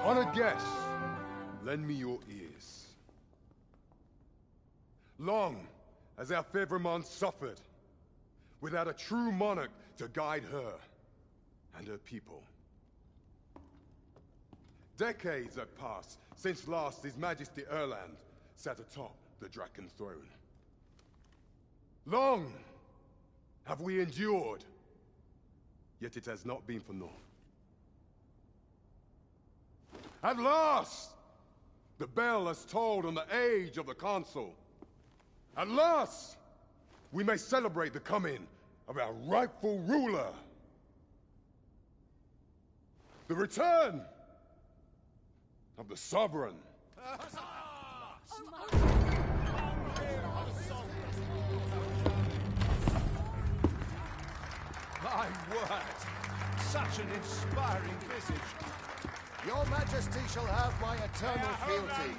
Honored guests, lend me your ears. Long has our Fevrimond suffered, without a true monarch to guide her and her people. Decades have passed since last His Majesty Erland sat atop the Draken throne. Long have we endured, yet it has not been for naught. At last, the bell has tolled on the age of the Council. At last, we may celebrate the coming of our rightful ruler. The return of the Sovereign. My word! Such an inspiring visage. Your Majesty shall have my eternal fealty.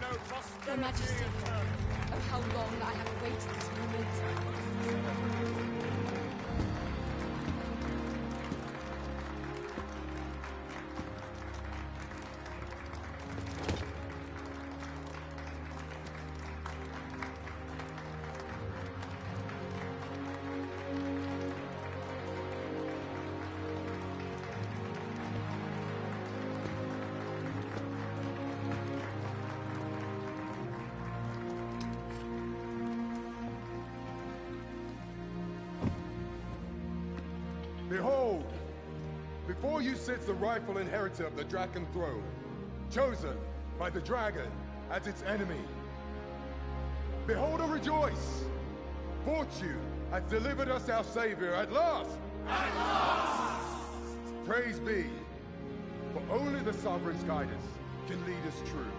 Your Majesty, oh how long I have awaited this moment. Behold, before you sits the rightful inheritor of the Draken throne, chosen by the dragon as its enemy. Behold and rejoice! Fortune has delivered us our savior at last! At last! Praise be, for only the Sovereign's guidance can lead us true.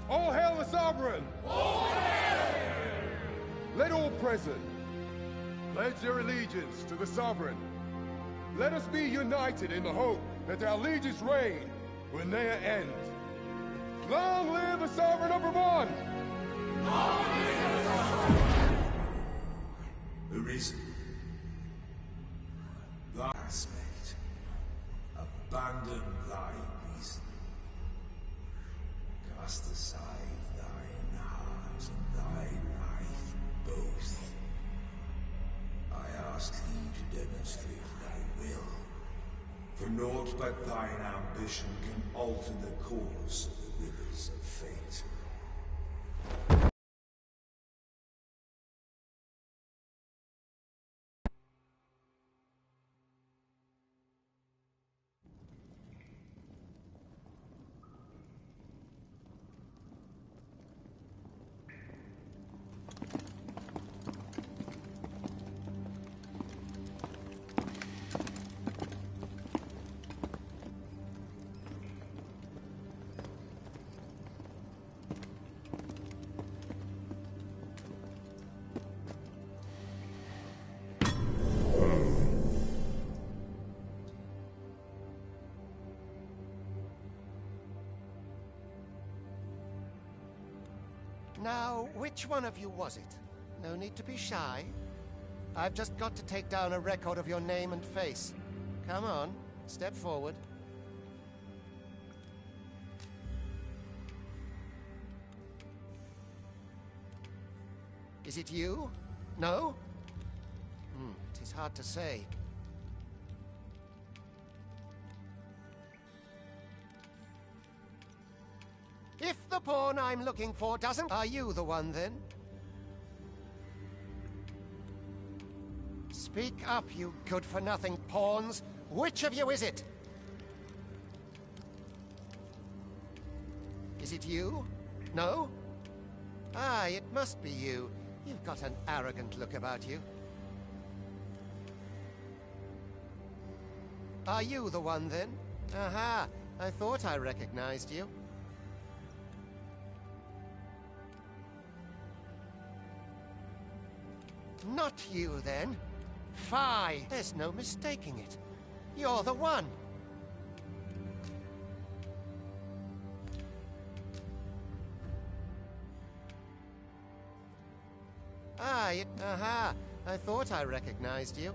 All hail the Sovereign! All hail! Let all present pledge their allegiance to the Sovereign. Let us be united in the hope that our liege's reign will ne'er end. Long live the Sovereign of Vermont! Long live the Sovereign! Arisen. Thy aspect. Abandon thy reason. Cast aside thine heart and thy life both. I ask thee to demonstrate thy will. For naught but thine ambition can alter the course of the rivers of fate. Now, which one of you was it? No need to be shy. I've just got to take down a record of your name and face. Come on, step forward. Is it you? No? It is hard to say. If the pawn I'm looking for doesn't... Are you the one, then? Speak up, you good-for-nothing pawns. Which of you is it? Is it you? No? Ah, it must be you. You've got an arrogant look about you. Are you the one, then? Aha, I thought I recognized you. Not you, then. Fie! There's no mistaking it. You're the one. Ah, aha! I thought I recognized you.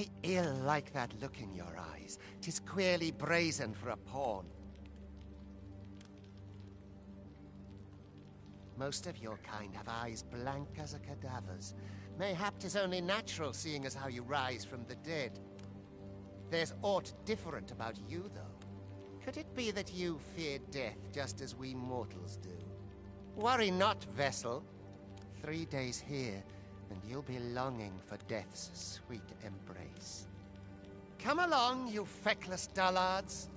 I ill like that look in your eyes. 'Tis queerly brazen for a pawn. Most of your kind have eyes blank as a cadaver's. Mayhap 'tis only natural, seeing as how you rise from the dead. There's aught different about you, though. Could it be that you fear death just as we mortals do? Worry not, vessel. 3 days here, and you'll be longing for death's sweet embrace. Come along, you feckless dullards.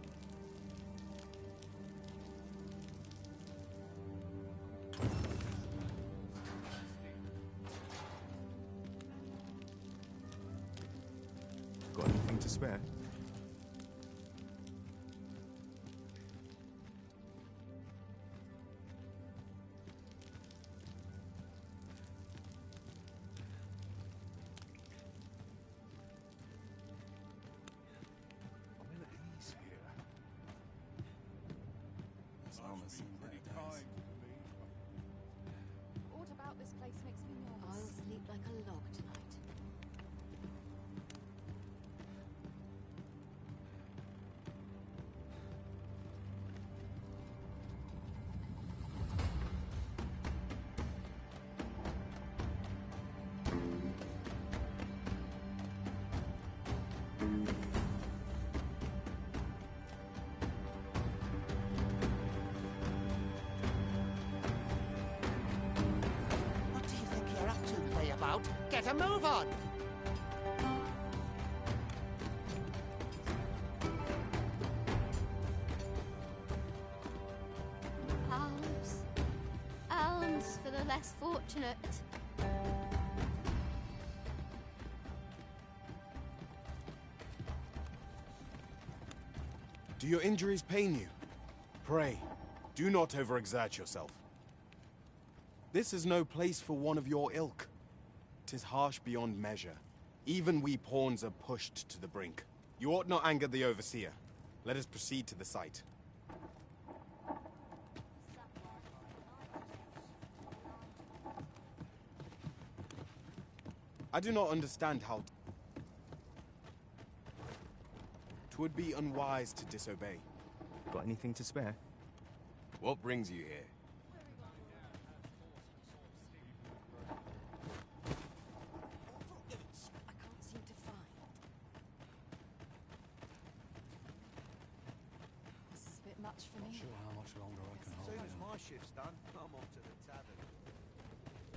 Got anything to spare? What about this place makes me nervous? I'll sleep like a log tonight. What do you think you're up to, layabout? Get a move on! Alms. Alms for the less fortunate. Do your injuries pain you? Pray, do not overexert yourself. This is no place for one of your ilk. 'Tis harsh beyond measure. Even we pawns are pushed to the brink. You ought not anger the overseer. Let us proceed to the site. I do not understand how... 'Twould be unwise to disobey. Got anything to spare? What brings you here? I can't seem to find. This is a bit much for me. How much longer I can hold As soon out. as my shift's done, I'm off to the tavern.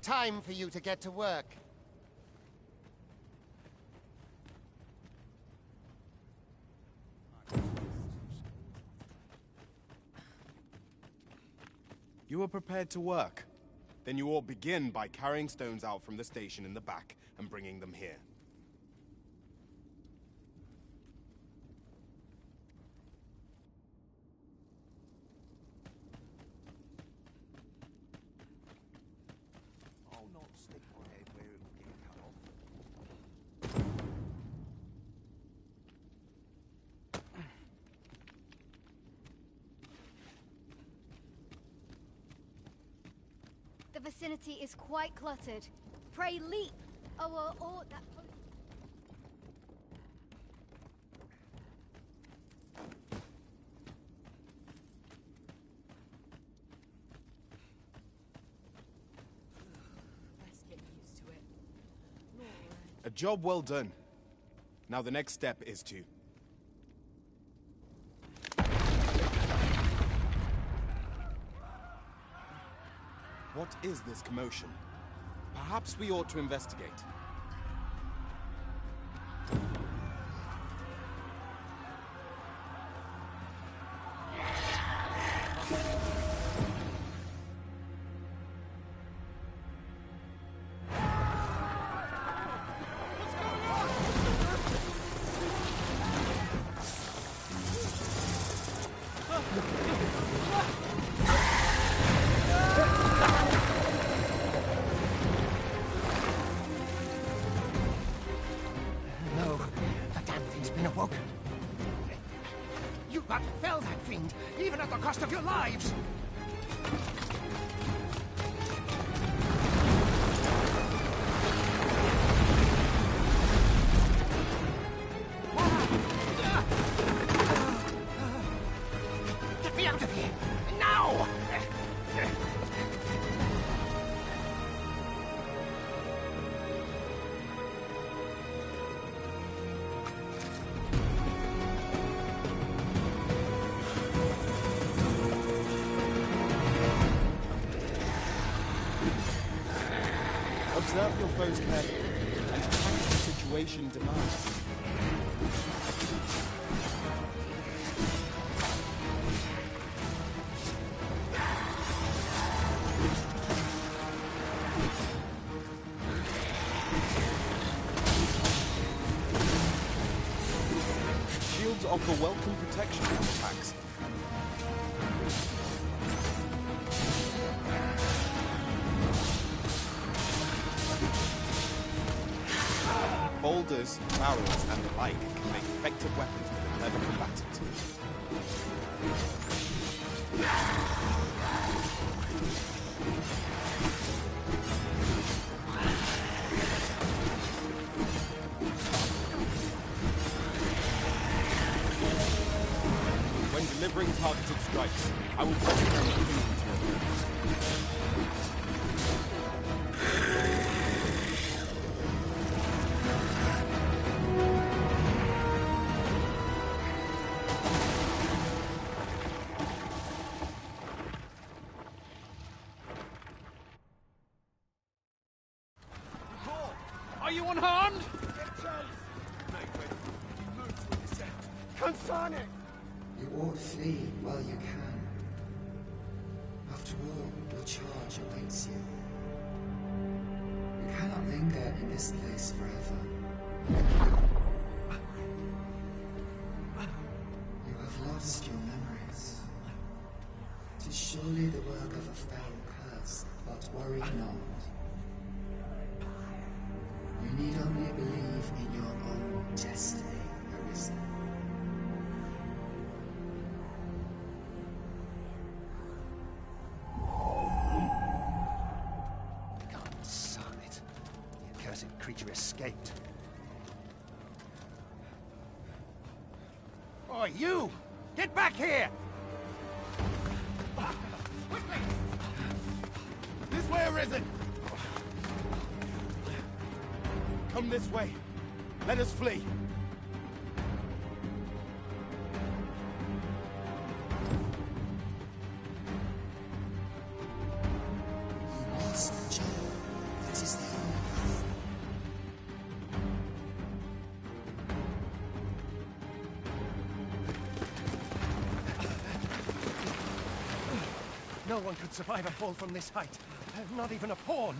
Time for you to get to work. You are prepared to work? Then you ought begin by carrying stones out from the station in the back and bringing them here. I'll not stick my head where it will get cut off. The vicinity is quite cluttered. Pray leap! Or that... Best get used to it. A job well done. Now the next step is to... What is this commotion? Perhaps we ought to investigate. No, the damn thing's been awoken. You got to fell that fiend, even at the cost of your lives! Observe your foes carefully and attack as the situation demands. Shields offer welcome protection from attacks. Boulders, barrels, and the like can make effective weapons for the clever combatant. When delivering targeted strikes, I will focus on giving them to your opponents. Are you unharmed? You ought flee while you can. After all, your charge awaits you. You cannot linger in this place forever. You have lost your memories. It is surely the work of a fell curse, but worry not. You need only believe in your own destiny, Arisen. God, son it. The accursed creature escaped. Oi, you! Get back here! This way, Arisen! Come this way. Let us flee. You must, Joe. That is the only path. No one could survive a fall from this height. Not even a pawn.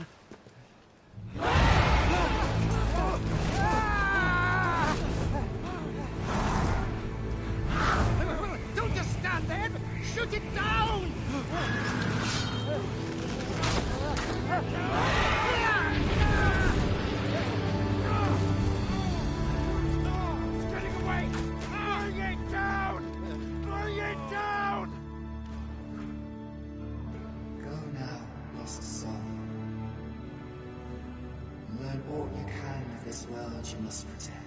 Don't just stand there! Shoot it down! It's getting away! Bring it down! Bring it down! Go now, lost soul. Learn all you can of this world you must protect.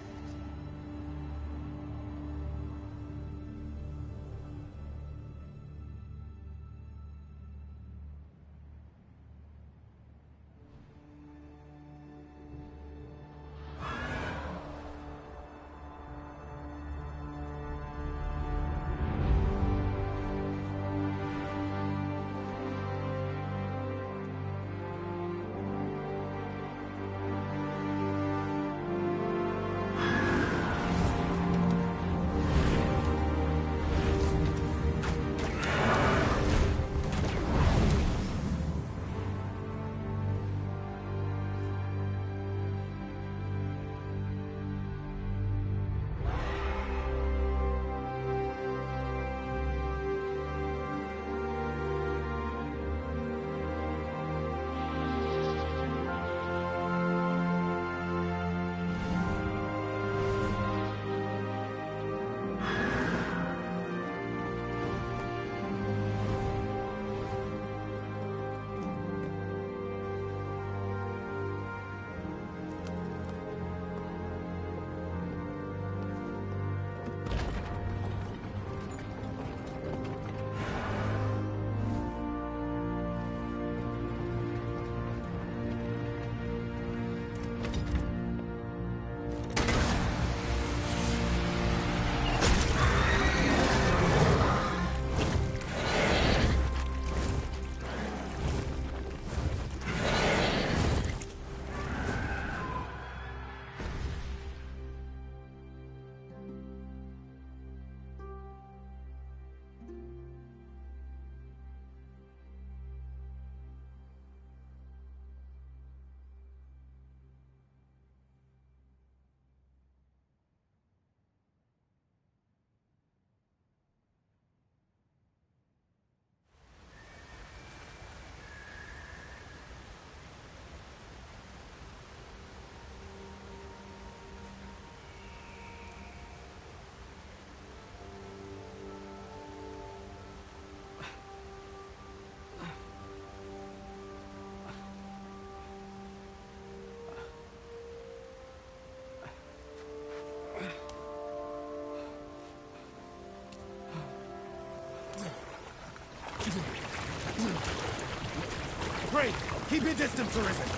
a distance, Arisen.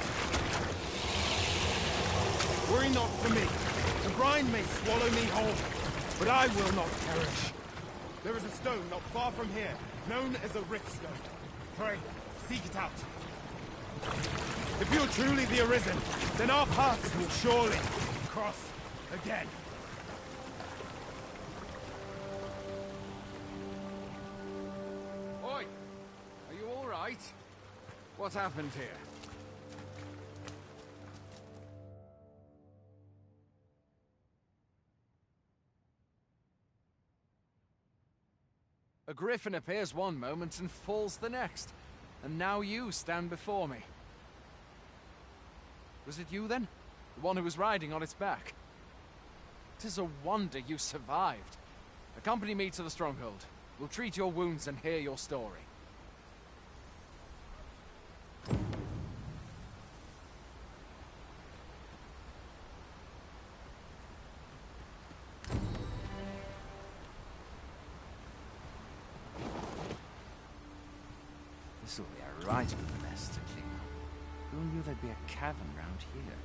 Worry not for me. The brine may swallow me whole, but I will not perish. There is a stone not far from here, known as a rift stone. Pray, seek it out. If you're truly the Arisen, then our paths will surely cross again. Oi! Are you all right? What happened here? A griffin appears one moment and falls the next. And now you stand before me. Was it you then? The one who was riding on its back? 'Tis a wonder you survived. Accompany me to the stronghold. We'll treat your wounds and hear your story. This'll be a right of a mess to clean up. Who knew there'd be a cavern round here?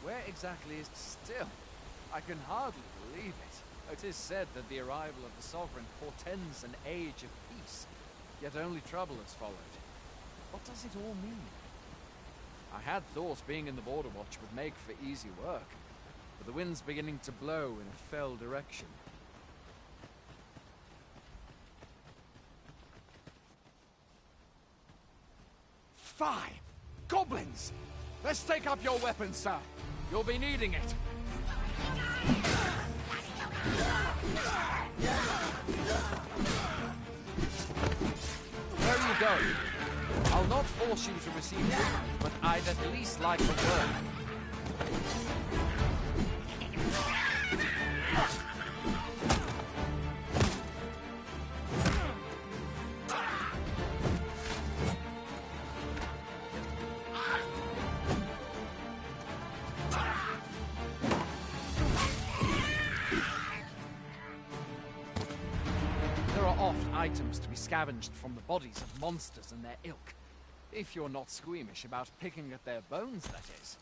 Where exactly is still? I can hardly believe it. It is said that the arrival of the Sovereign portends an age of peace, yet only trouble has followed. What does it all mean? I had thought being in the Border Watch would make for easy work, but the wind's beginning to blow in a fell direction. Fie! Goblins! Let's take up your weapons, sir. You'll be needing it. Where are you going? I'll not force you to receive treatment, but I'd at least like a word. Items to be scavenged from the bodies of monsters and their ilk. If you're not squeamish about picking at their bones, that is.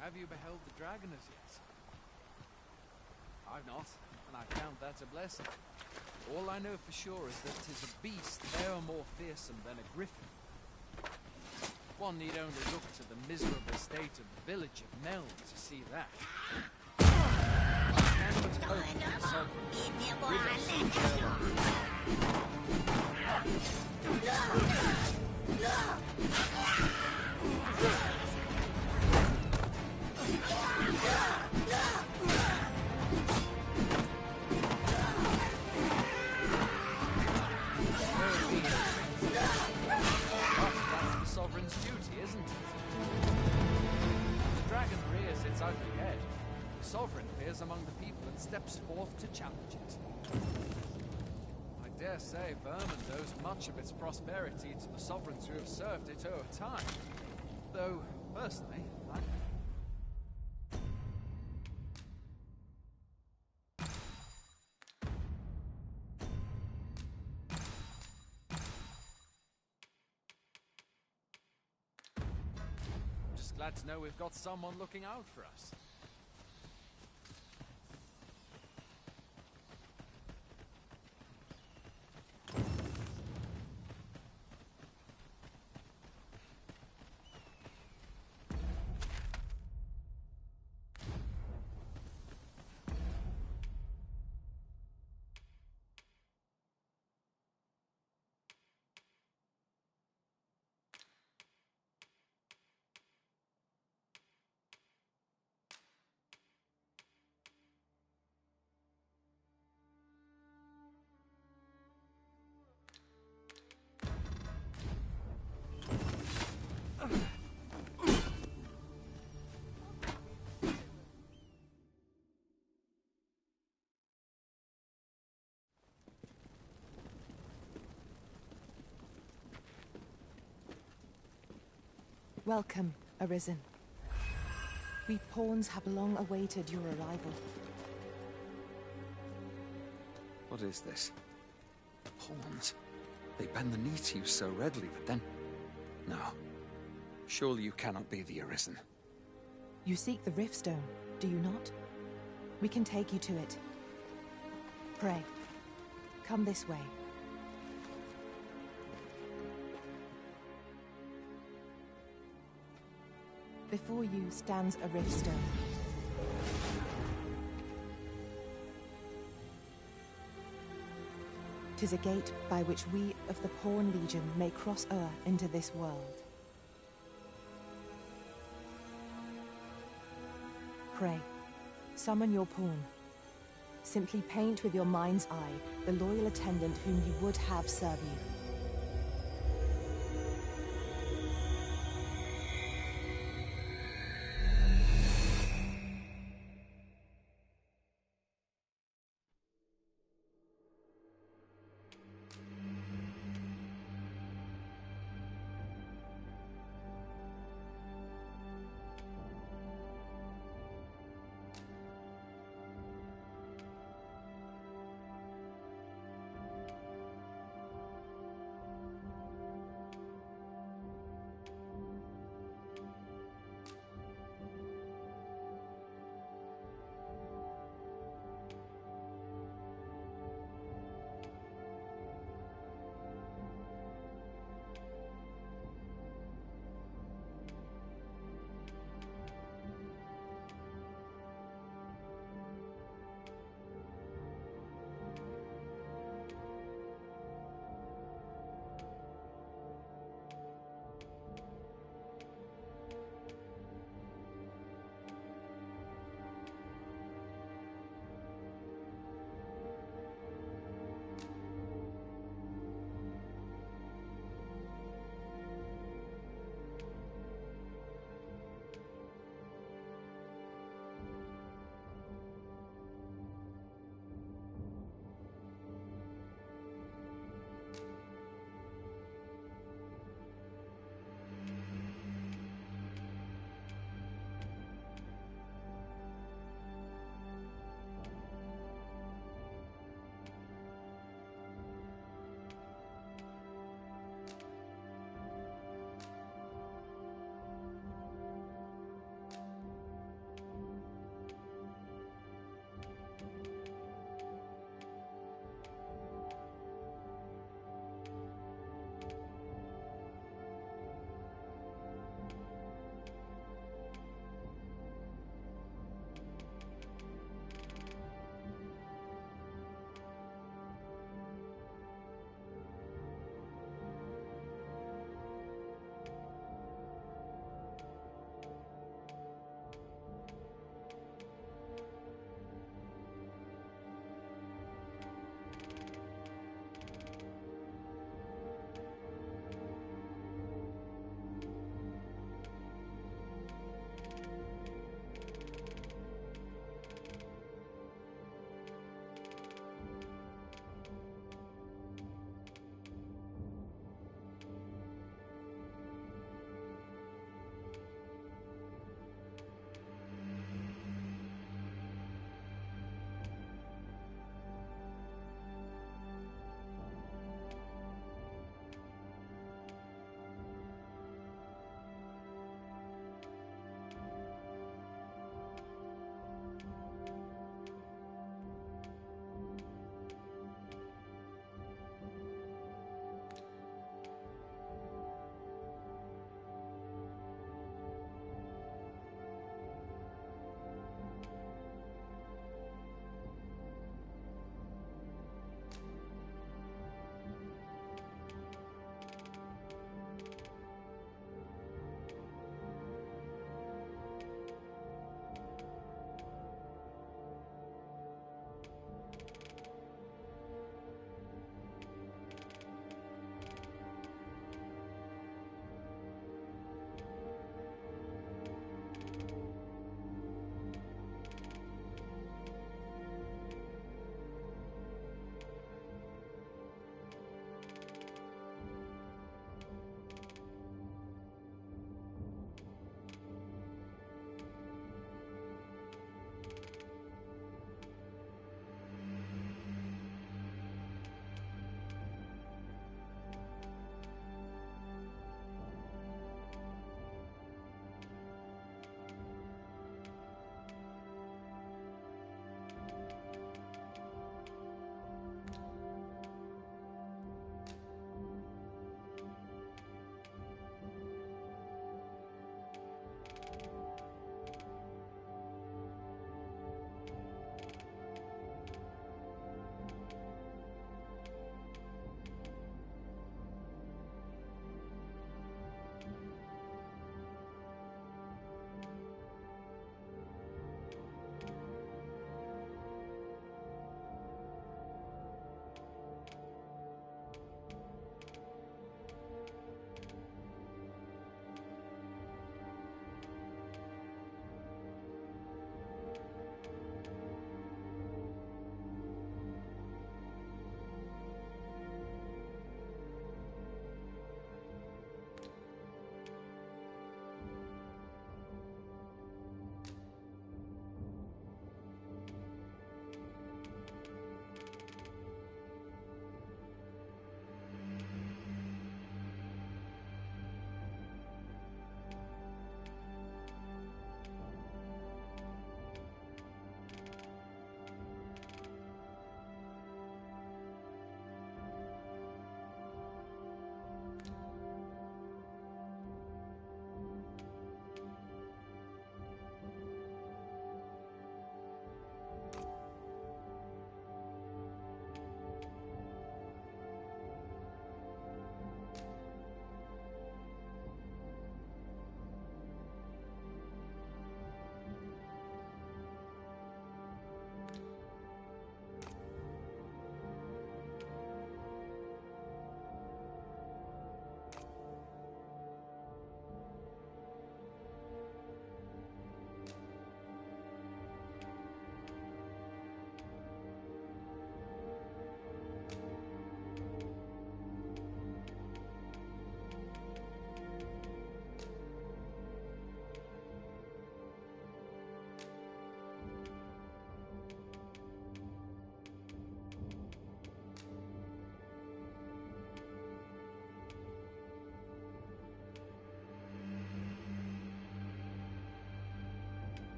Have you beheld the dragon as yet? I've not, and I count that a blessing. All I know for sure is that 'tis a beast e'er more fearsome than a griffin. One need only look to the miserable state of the village of Mel to see that. That's the Sovereign's duty, isn't it? The dragon rears its ugly head. The Sovereign appears among the people and steps forth to challenge it. I dare say Vermin owes much of its prosperity to the Sovereigns who have served it over time. Though, personally, I'm just glad to know we've got someone looking out for us. Welcome, Arisen. We pawns have long awaited your arrival. What is this? Pawns. They bend the knee to you so readily, but then... No. Surely you cannot be the Arisen. You seek the Riftstone, do you not? We can take you to it. Pray. Come this way. Before you stands a Riftstone. Tis a gate by which we of the Pawn Legion may cross o'er into this world. Pray, summon your pawn. Simply paint with your mind's eye the loyal attendant whom you would have serve you.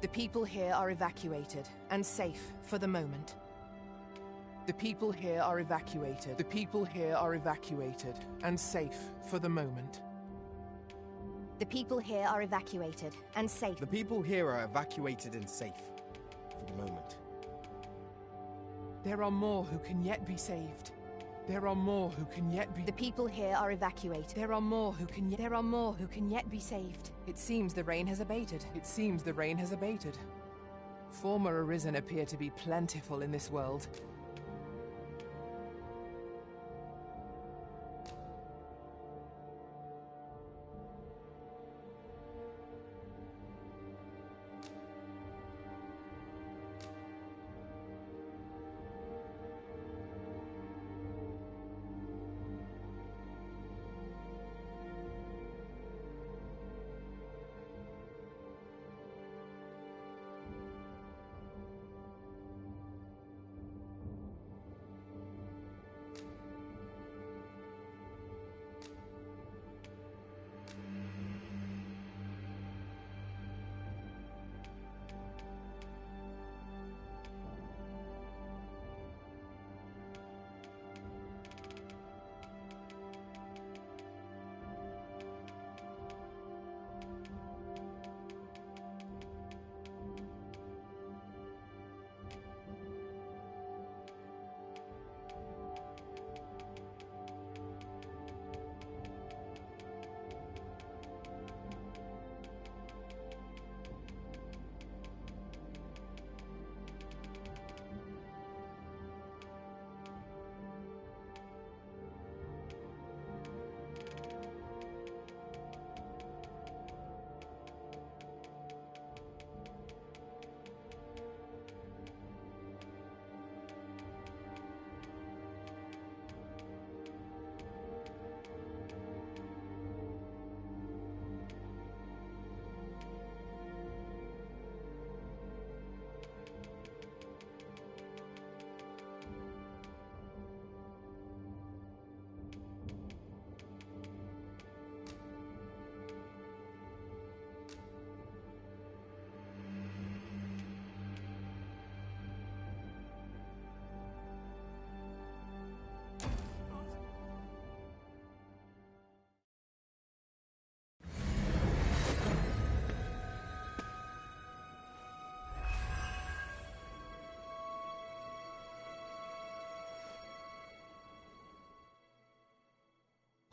The people here are evacuated, and safe for the moment. The people here are evacuated. The people here are evacuated, and safe for the moment. The people here are evacuated and safe. The people here are evacuated and safe for the moment. There are more who can yet be saved. There are more who can yet be... The people here are evacuated. There are more who can yet... There are more who can yet be saved. It seems the rain has abated. It seems the rain has abated. Former Arisen appear to be plentiful in this world.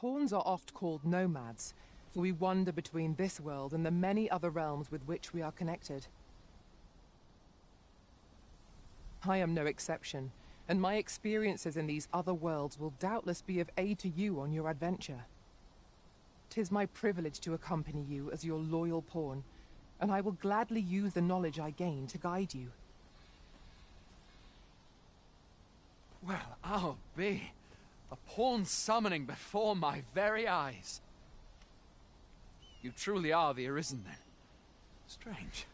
Pawns are oft called nomads, for we wander between this world and the many other realms with which we are connected. I am no exception, and my experiences in these other worlds will doubtless be of aid to you on your adventure. 'Tis my privilege to accompany you as your loyal pawn, and I will gladly use the knowledge I gain to guide you. Well, I'll be. A pawn summoning before my very eyes. You truly are the Arisen, then? Strange.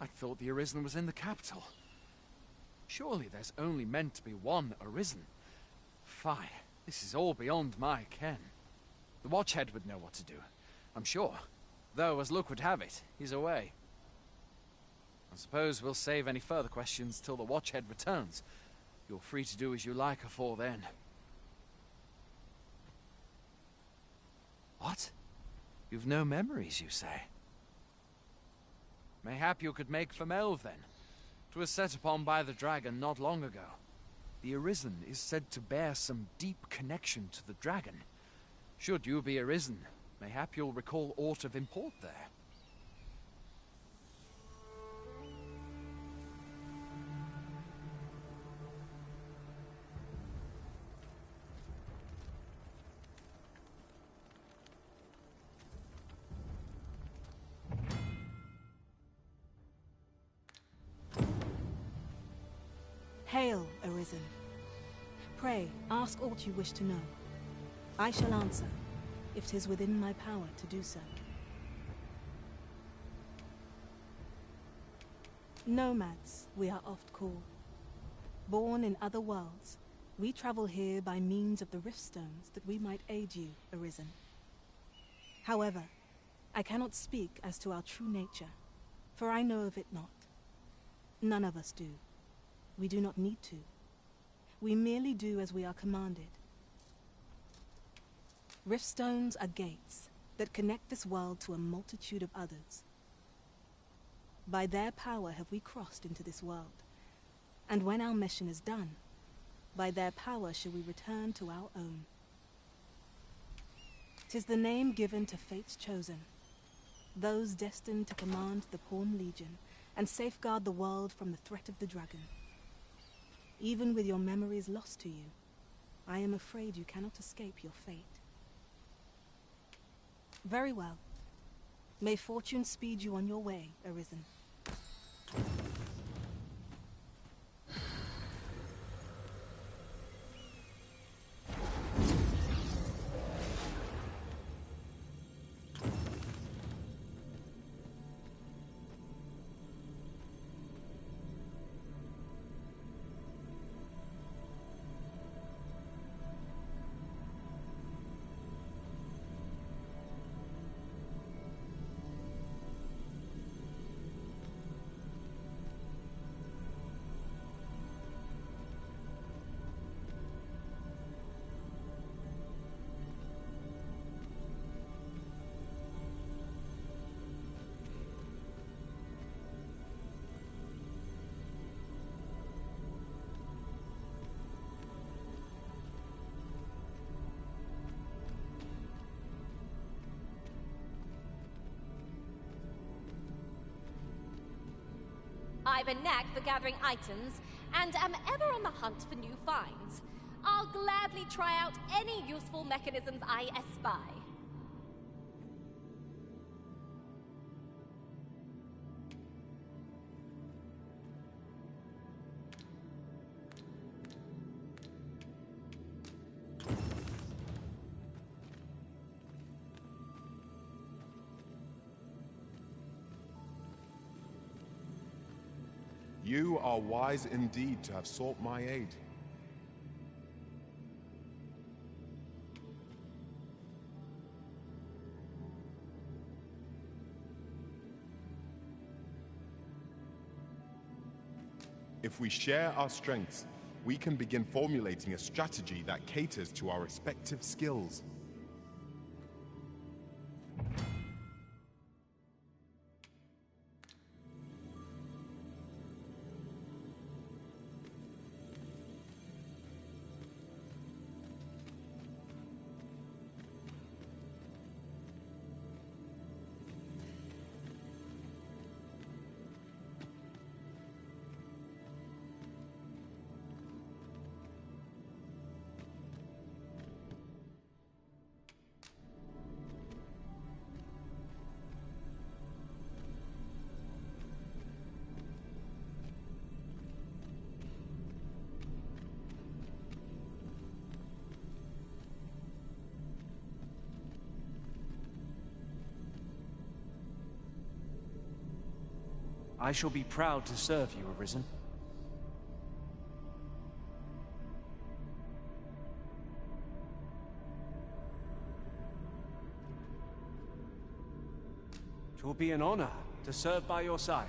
I thought the Arisen was in the capital. Surely there's only meant to be one Arisen. Fie, this is all beyond my ken. The Watchhead would know what to do, I'm sure. Though, as luck would have it, he's away. I suppose we'll save any further questions till the Watchhead returns. You're free to do as you like afore then. What? You've no memories, you say? Mayhap you could make for Melve, then. 'Twas set upon by the dragon not long ago. The Arisen is said to bear some deep connection to the dragon. Should you be Arisen, mayhap you'll recall aught of import there. Hail, Arisen. Pray, ask aught you wish to know. I shall answer, if 'tis within my power to do so. Nomads, we are oft called. Born in other worlds, we travel here by means of the riftstones that we might aid you, Arisen. However, I cannot speak as to our true nature. For I know of it not. None of us do. We do not need to. We merely do as we are commanded. Riftstones are gates that connect this world to a multitude of others. By their power have we crossed into this world, and when our mission is done, by their power shall we return to our own. 'Tis the name given to fate's chosen, those destined to command the Pawn Legion and safeguard the world from the threat of the dragon. Even with your memories lost to you, I am afraid you cannot escape your fate. Very well. May fortune speed you on your way, Arisen. I've a knack for gathering items, and am ever on the hunt for new finds. I'll gladly try out any useful mechanisms I espy. You are wise indeed to have sought my aid. If we share our strengths, we can begin formulating a strategy that caters to our respective skills. I shall be proud to serve you, Arisen. It will be an honor to serve by your side.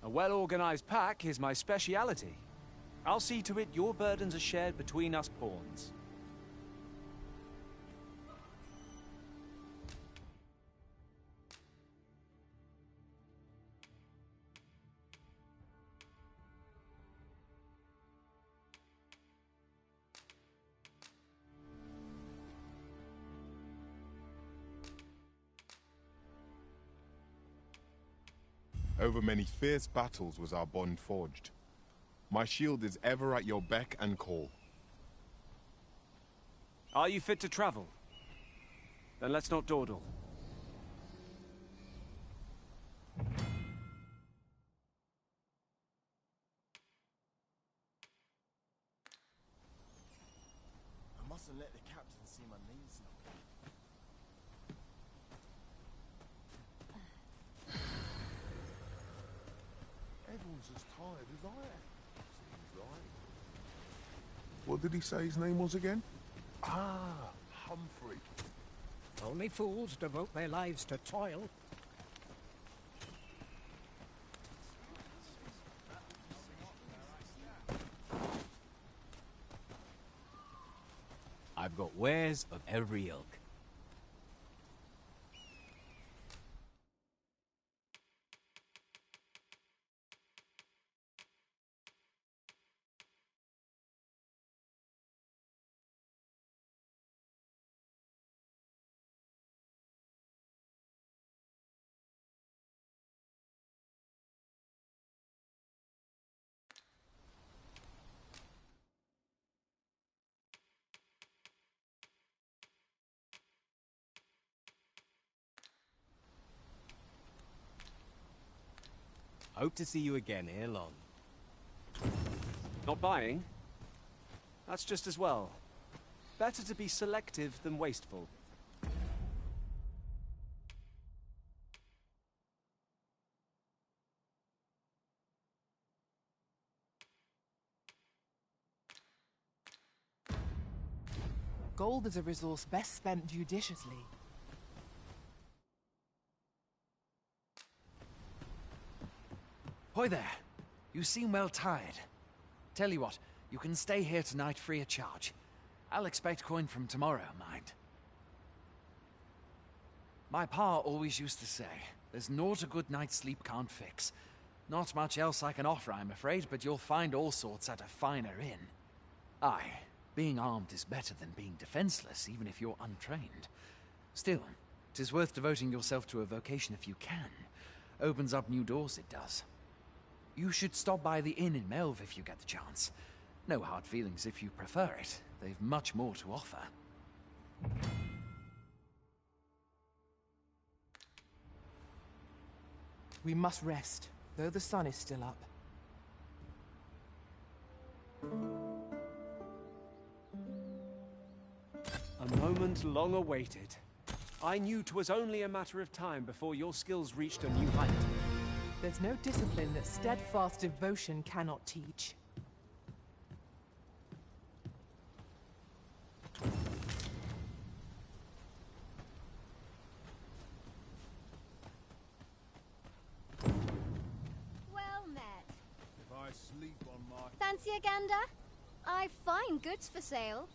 A well-organized pack is my speciality. I'll see to it your burdens are shared between us pawns. Over many fierce battles was our bond forged. My shield is ever at your beck and call. Are you fit to travel? Then let's not dawdle. I mustn't let the captain see my name's not. Everyone's as tired as I am, seems like. What did he say his name was again? Ah, Humphrey. Only fools devote their lives to toil. I've got wares of every ilk. Hope to see you again ere long. Not buying? That's just as well. Better to be selective than wasteful. Gold is a resource best spent judiciously. Hoy there. You seem well tired. Tell you what, you can stay here tonight free of charge. I'll expect coin from tomorrow, mind. My pa always used to say, there's naught a good night's sleep can't fix. Not much else I can offer, I'm afraid, but you'll find all sorts at a finer inn. Aye, being armed is better than being defenseless, even if you're untrained. Still, 'tis worth devoting yourself to a vocation if you can. Opens up new doors, it does. You should stop by the inn in Melve if you get the chance. No hard feelings if you prefer it. They've much more to offer. We must rest, though the sun is still up. A moment long awaited. I knew 'twas only a matter of time before your skills reached a new height. There's no discipline that steadfast devotion cannot teach. Well met. If I sleep on my... Fancy a gander? I've fine goods for sale.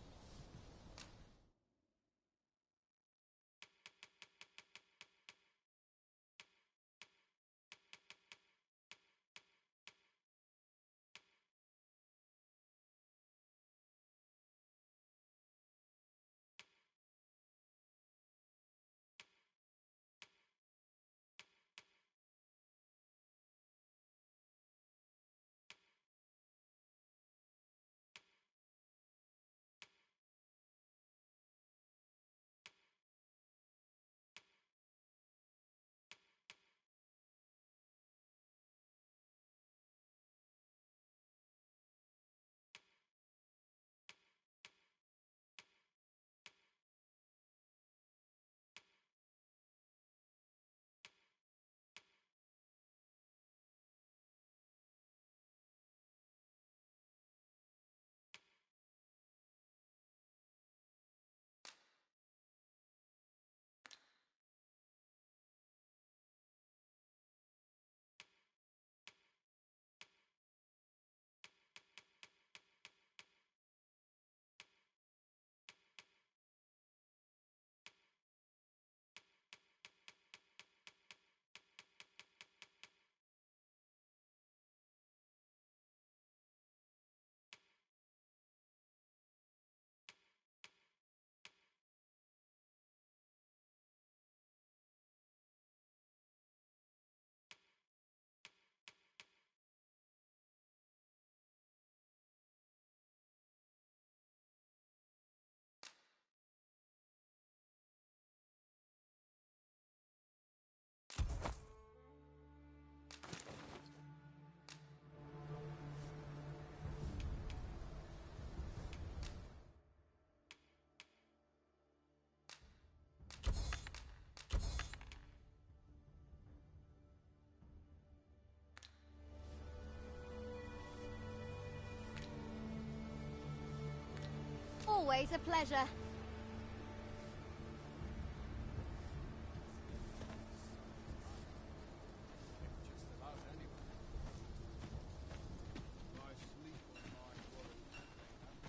always a pleasure.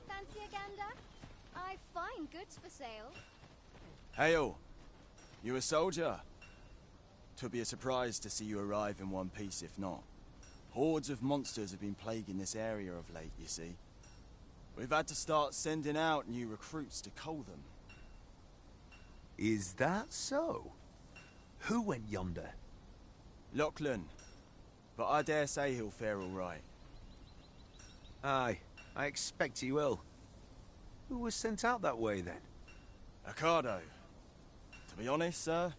Fancy a gander? I find goods for sale. Hail! You a soldier? 'Twould be a surprise to see you arrive in one piece, if not. Hordes of monsters have been plaguing this area of late, you see. We've had to start sending out new recruits to cull them. Is that so? Who went yonder? Lachlan. But I dare say he'll fare all right. Aye, I expect he will. Who was sent out that way, then? Ocado. To be honest, sir,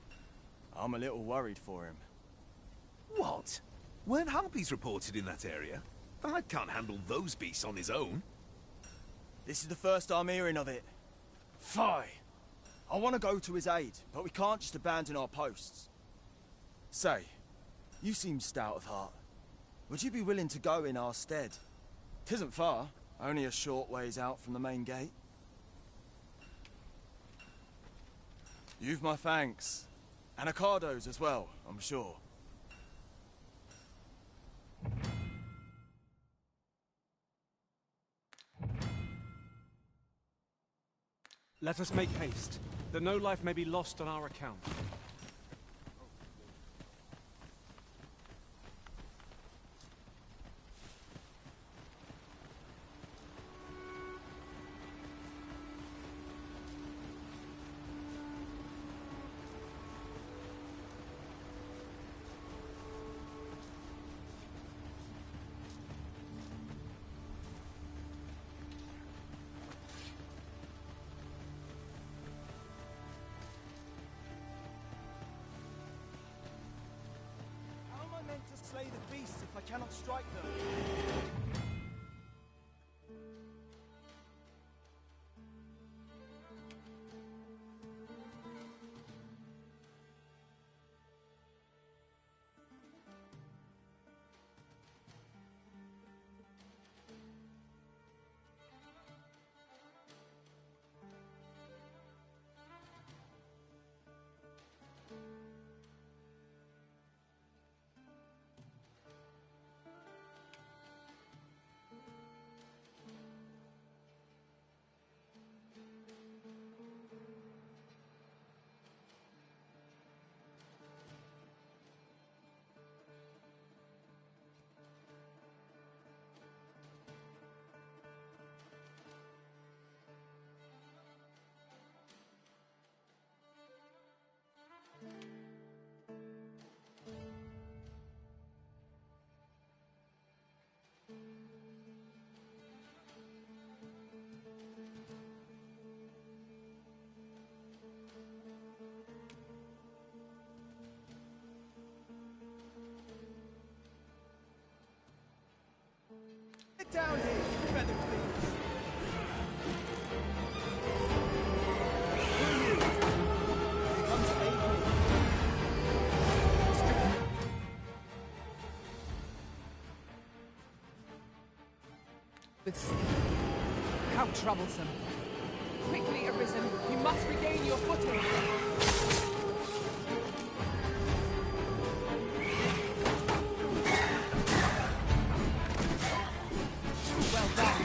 I'm a little worried for him. What? Weren't harpies reported in that area? I can't handle those beasts on his own. This is the first I'm hearing of it. Fie! I want to go to his aid, but we can't just abandon our posts. Say, you seem stout of heart. Would you be willing to go in our stead? 'Tisn't far, only a short ways out from the main gate. You've my thanks. And Ocado's as well, I'm sure. Let us make haste, that no life may be lost on our account. Slay the beasts if I cannot strike them. Get down here, feather thieves! Come to aid me. With speed. How troublesome. Quickly arisen, you must regain your footing. Well done.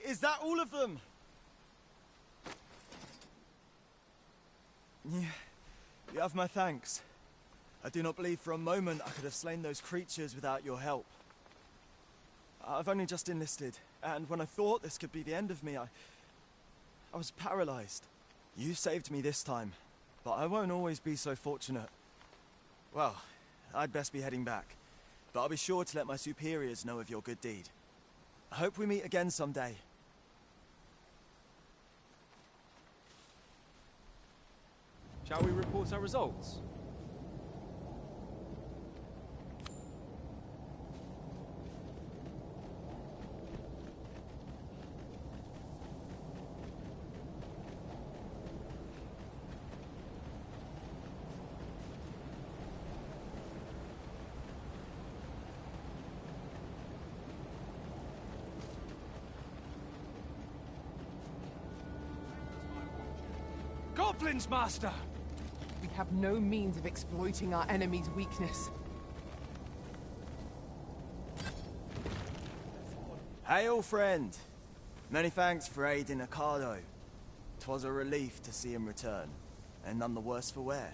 Is that all of them? Yeah, you have my thanks. I do not believe for a moment I could have slain those creatures without your help. I've only just enlisted, and when I thought this could be the end of me, I was paralyzed. You saved me this time, but I won't always be so fortunate. Well, I'd best be heading back, but I'll be sure to let my superiors know of your good deed. I hope we meet again someday. Shall we report our results? Goblins, Master! We have no means of exploiting our enemy's weakness. Hail, friend! Many thanks for aiding Ocado. 'Twas a relief to see him return, and none the worse for wear.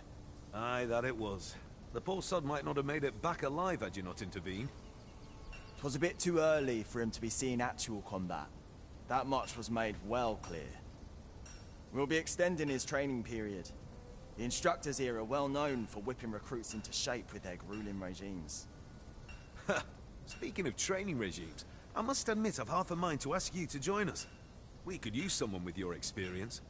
Aye, that it was. The poor sod might not have made it back alive had you not intervened. 'Twas a bit too early for him to be seeing actual combat. That much was made well clear. We'll be extending his training period. The instructors here are well known for whipping recruits into shape with their grueling regimes. Speaking of training regimes, I must admit I've half a mind to ask you to join us. We could use someone with your experience.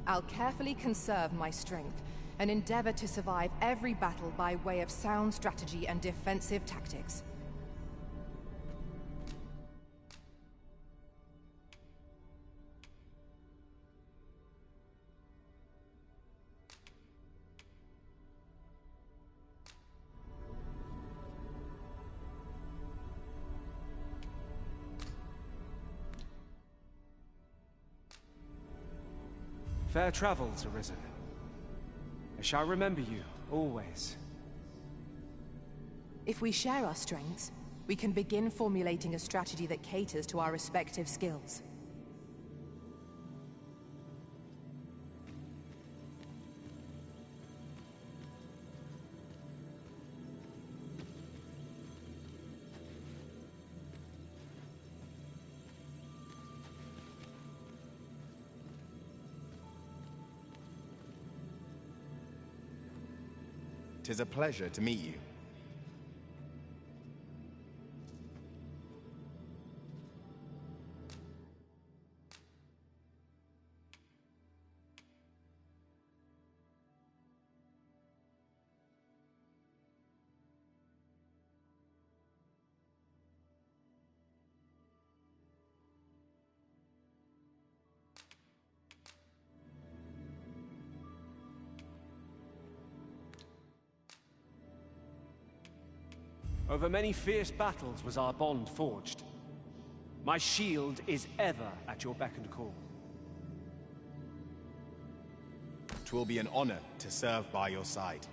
I'll carefully conserve my strength and endeavor to survive every battle by way of sound strategy and defensive tactics. Fair travels, Arisen. I shall remember you, always. If we share our strengths, we can begin formulating a strategy that caters to our respective skills. Tis a pleasure to meet you. Over many fierce battles was our bond forged. My shield is ever at your beck and call. 'Twill be an honor to serve by your side.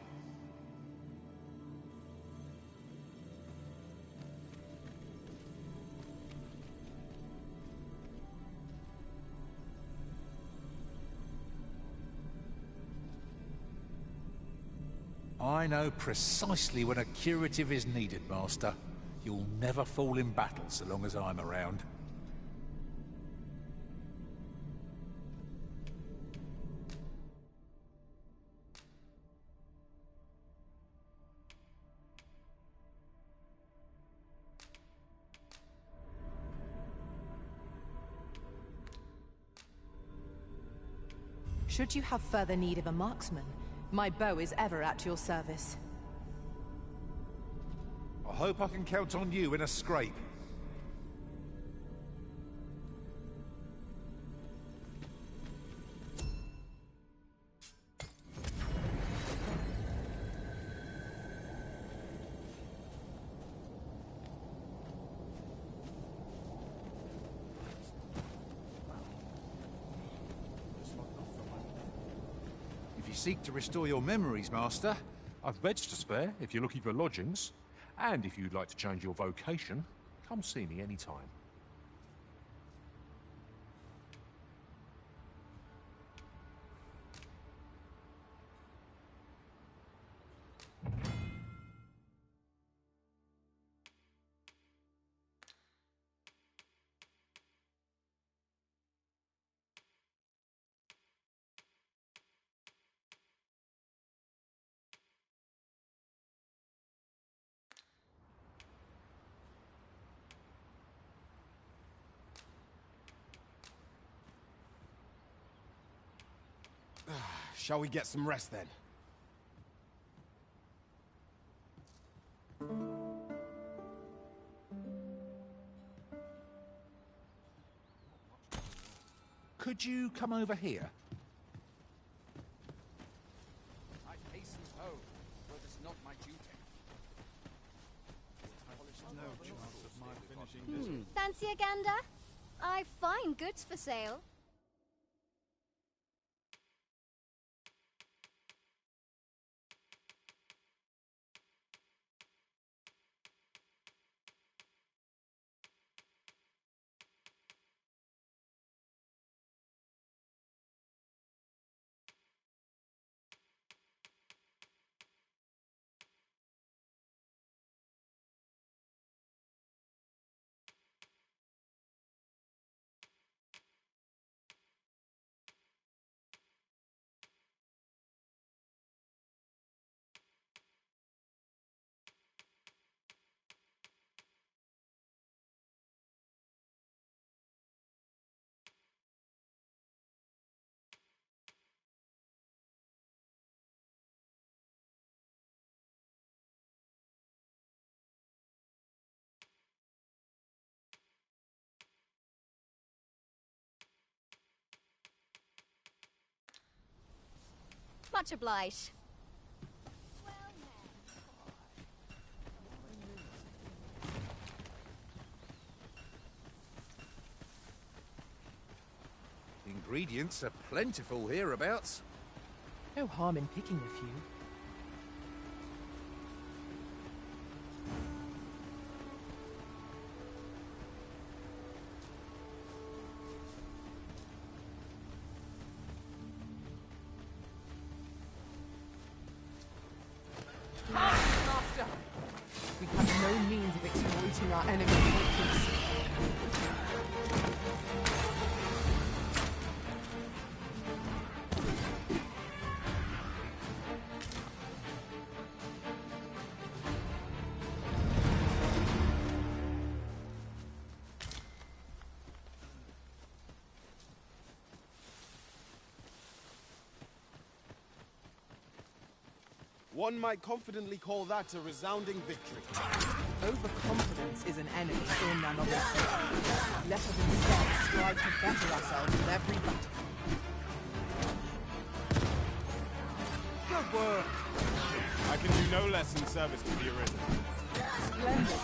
I know precisely when a curative is needed, Master. You'll never fall in battle so long as I'm around. Should you have further need of a marksman, my bow is ever at your service. I hope I can count on you in a scrape. If you seek to restore your memories, Master, I've beds to spare if you're looking for lodgings. And if you'd like to change your vocation, come see me anytime. Shall we get some rest then? Could you come over here? I hasten home, where 'tis not my duty. No chance of my finishing this. Fancy a gander? I've fine goods for sale. Much obliged. Ingredients are plentiful hereabouts. No harm in picking a few. Master! We have no means of exploiting our enemy's weakness. One might confidently call that a resounding victory. Overconfidence is an enemy or none of us. Let us instead strive to better ourselves in every battle. Good work! I can do no less in service to the Arisen. Splendid.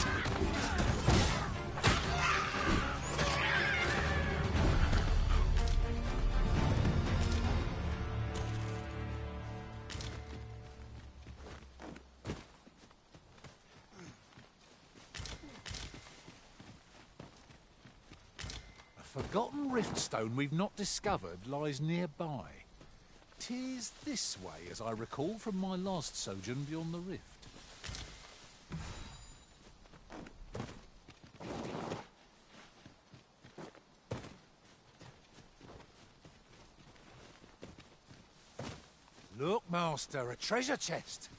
A forgotten riftstone we've not discovered lies nearby. 'Tis this way, as I recall from my last sojourn beyond the rift. Look, Master, a treasure chest.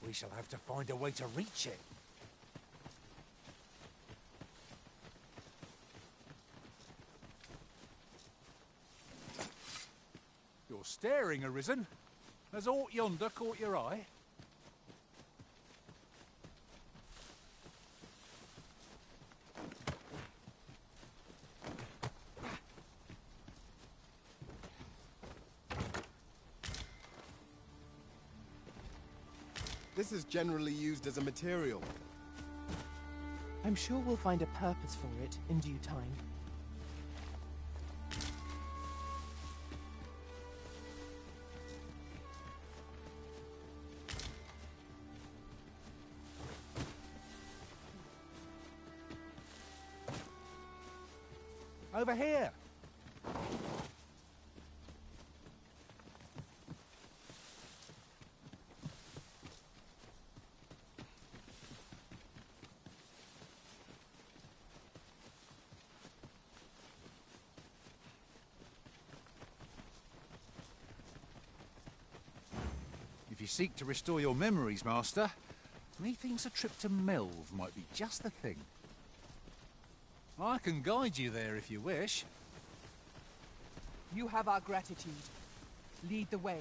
We shall have to find a way to reach it. Your staring, Arisen. Has aught yonder caught your eye? This is generally used as a material. I'm sure we'll find a purpose for it in due time. Over here! If you seek to restore your memories, Master, methinks a trip to Melve might be just the thing. I can guide you there if you wish. You have our gratitude. Lead the way.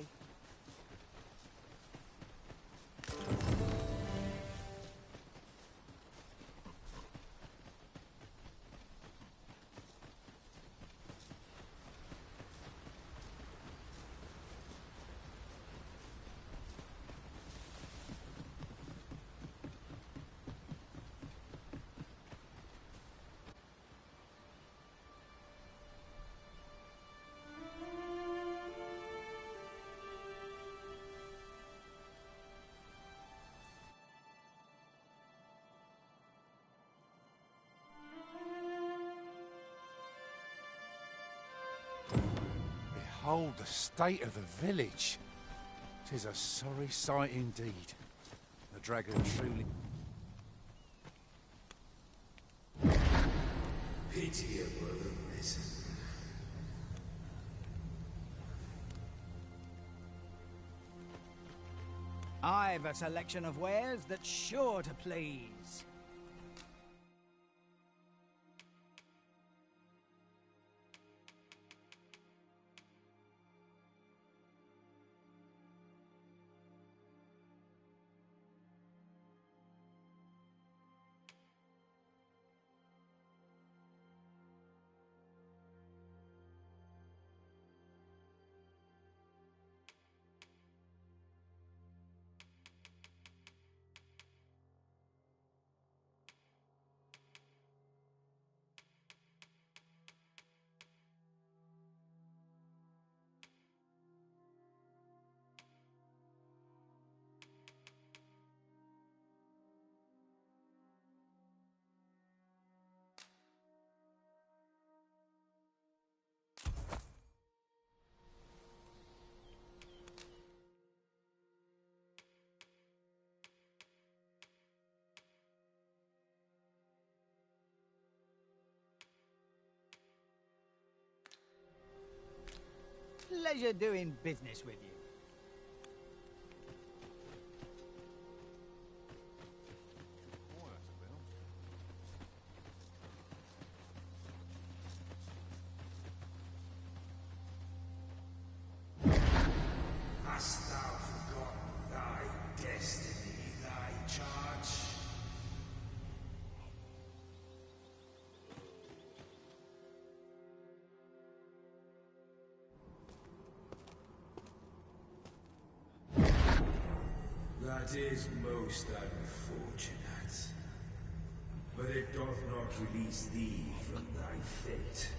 Behold the state of the village. 'Tis a sorry sight indeed. The dragon truly... Pitiable Arisen. I've a selection of wares that's sure to please. Pleasure doing business with you. Hast thou forgotten thy destiny, thy charge? That is most unfortunate. But it doth not release thee from thy fate.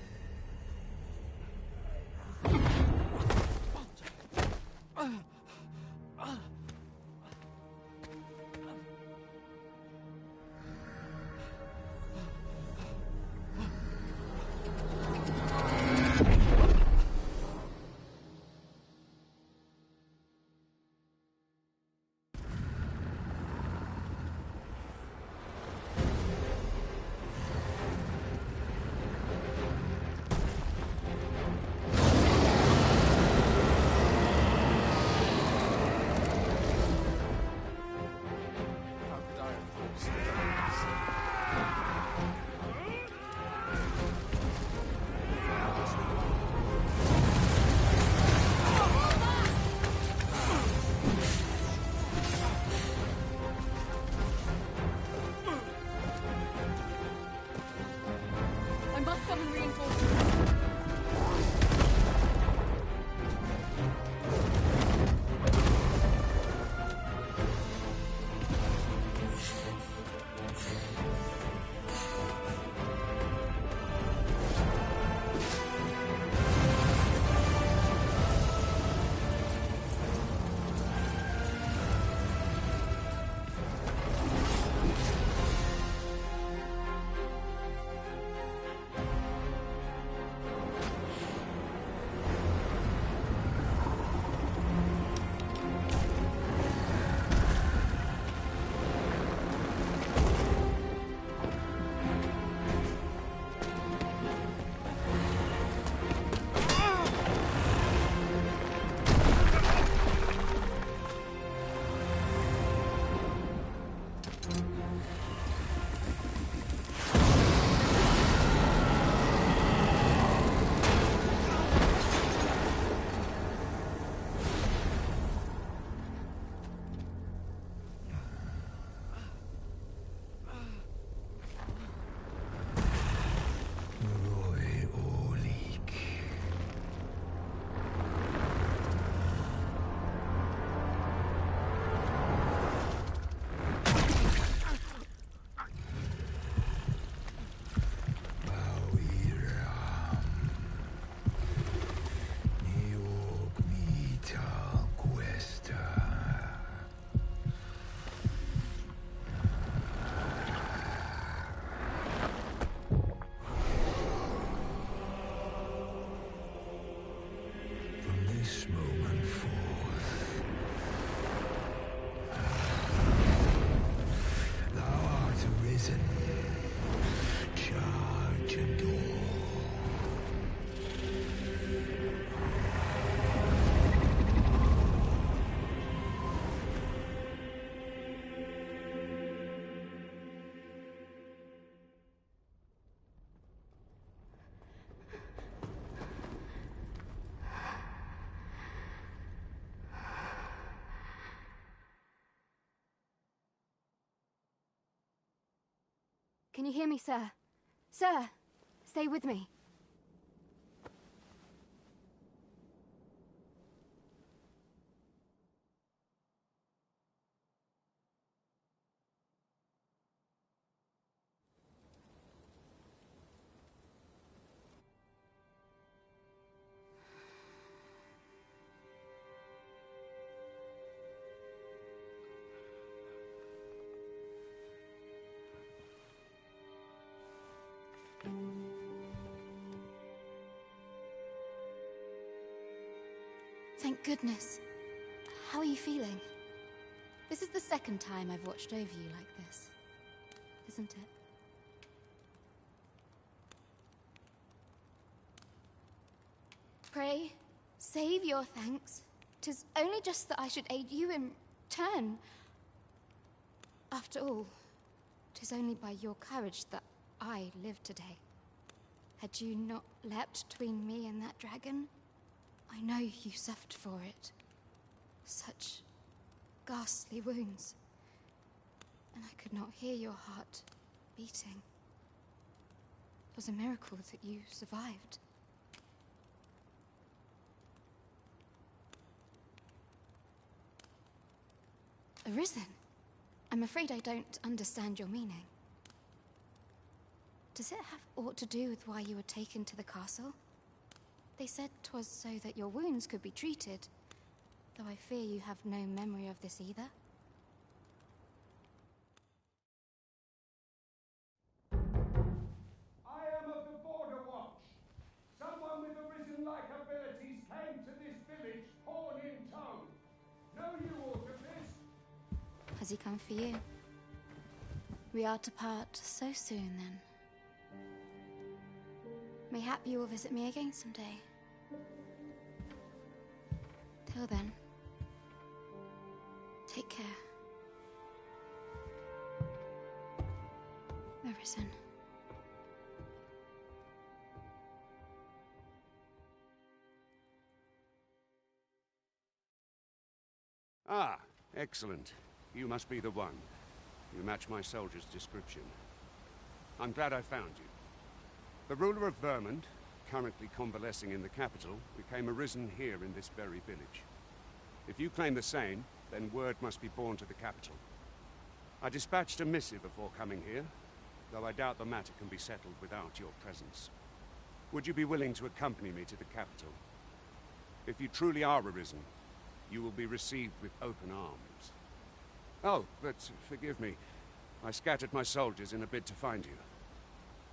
This moment forth, thou art arisen. Charge and all. Can you hear me, sir? Sir, stay with me. Thank goodness. How are you feeling? This is the second time I've watched over you like this, isn't it? Pray, save your thanks. 'Tis only just that I should aid you in turn. After all, 'tis only by your courage that I live today. Had you not leapt between me and that dragon, I know you suffered for it. Such ghastly wounds. And I could not hear your heart beating. It was a miracle that you survived. Arisen? I'm afraid I don't understand your meaning. Does it have aught to do with why you were taken to the castle? They said 'twas so that your wounds could be treated, though I fear you have no memory of this either. I am of the Border Watch. Someone with Arisen-like abilities came to this village, horn in tow. Know you aught of this? Has he come for you? We are to part so soon, then. Mayhap you will visit me again someday. Till then, take care. Arisen. Ah, excellent. You must be the one. You match my soldier's description. I'm glad I found you. The ruler of Vermund, currently convalescing in the capital, became arisen here in this very village. If you claim the same, then word must be borne to the capital. I dispatched a missive before coming here, though I doubt the matter can be settled without your presence. Would you be willing to accompany me to the capital? If you truly are arisen, you will be received with open arms. Oh, but forgive me. I scattered my soldiers in a bid to find you.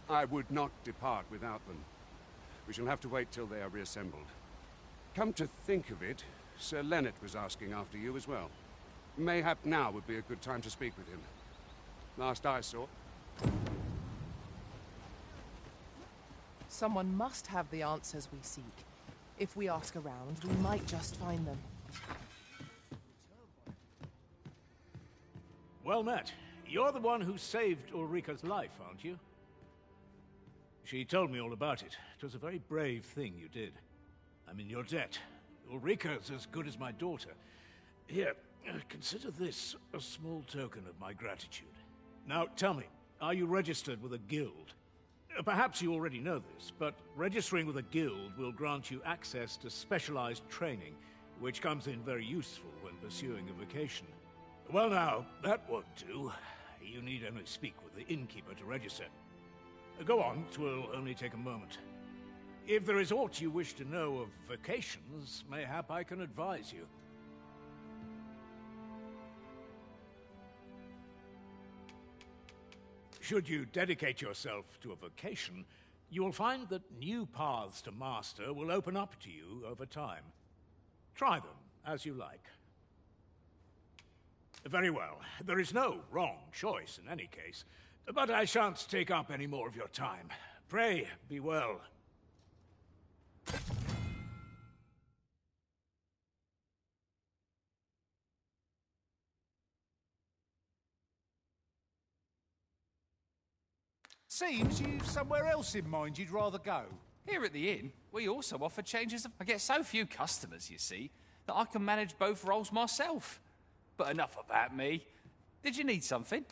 I would not depart without them. We shall have to wait till they are reassembled. Come to think of it, Sir Leonard was asking after you as well. Mayhap now would be a good time to speak with him. Last I saw... Someone must have the answers we seek. If we ask around, we might just find them. Well met. You're the one who saved Ulrika's life, aren't you? She told me all about it. It was a very brave thing you did. I'm in your debt. Ulrika's as good as my daughter. Here, consider this a small token of my gratitude. Now, tell me, are you registered with a guild? Perhaps you already know this, but registering with a guild will grant you access to specialized training, which comes in very useful when pursuing a vocation. Well now, that won't do. You need only speak with the innkeeper to register. Go on, 'twill only take a moment. If there is aught you wish to know of vocations, mayhap I can advise you. Should you dedicate yourself to a vocation, you will find that new paths to master will open up to you over time. Try them as you like. Very well. There is no wrong choice in any case, but I shan't take up any more of your time. Pray, be well. Seems you've somewhere else in mind you'd rather go. Here at the inn, we also offer changes of... I get so few customers, you see, that I can manage both roles myself. But enough about me. Did you need something?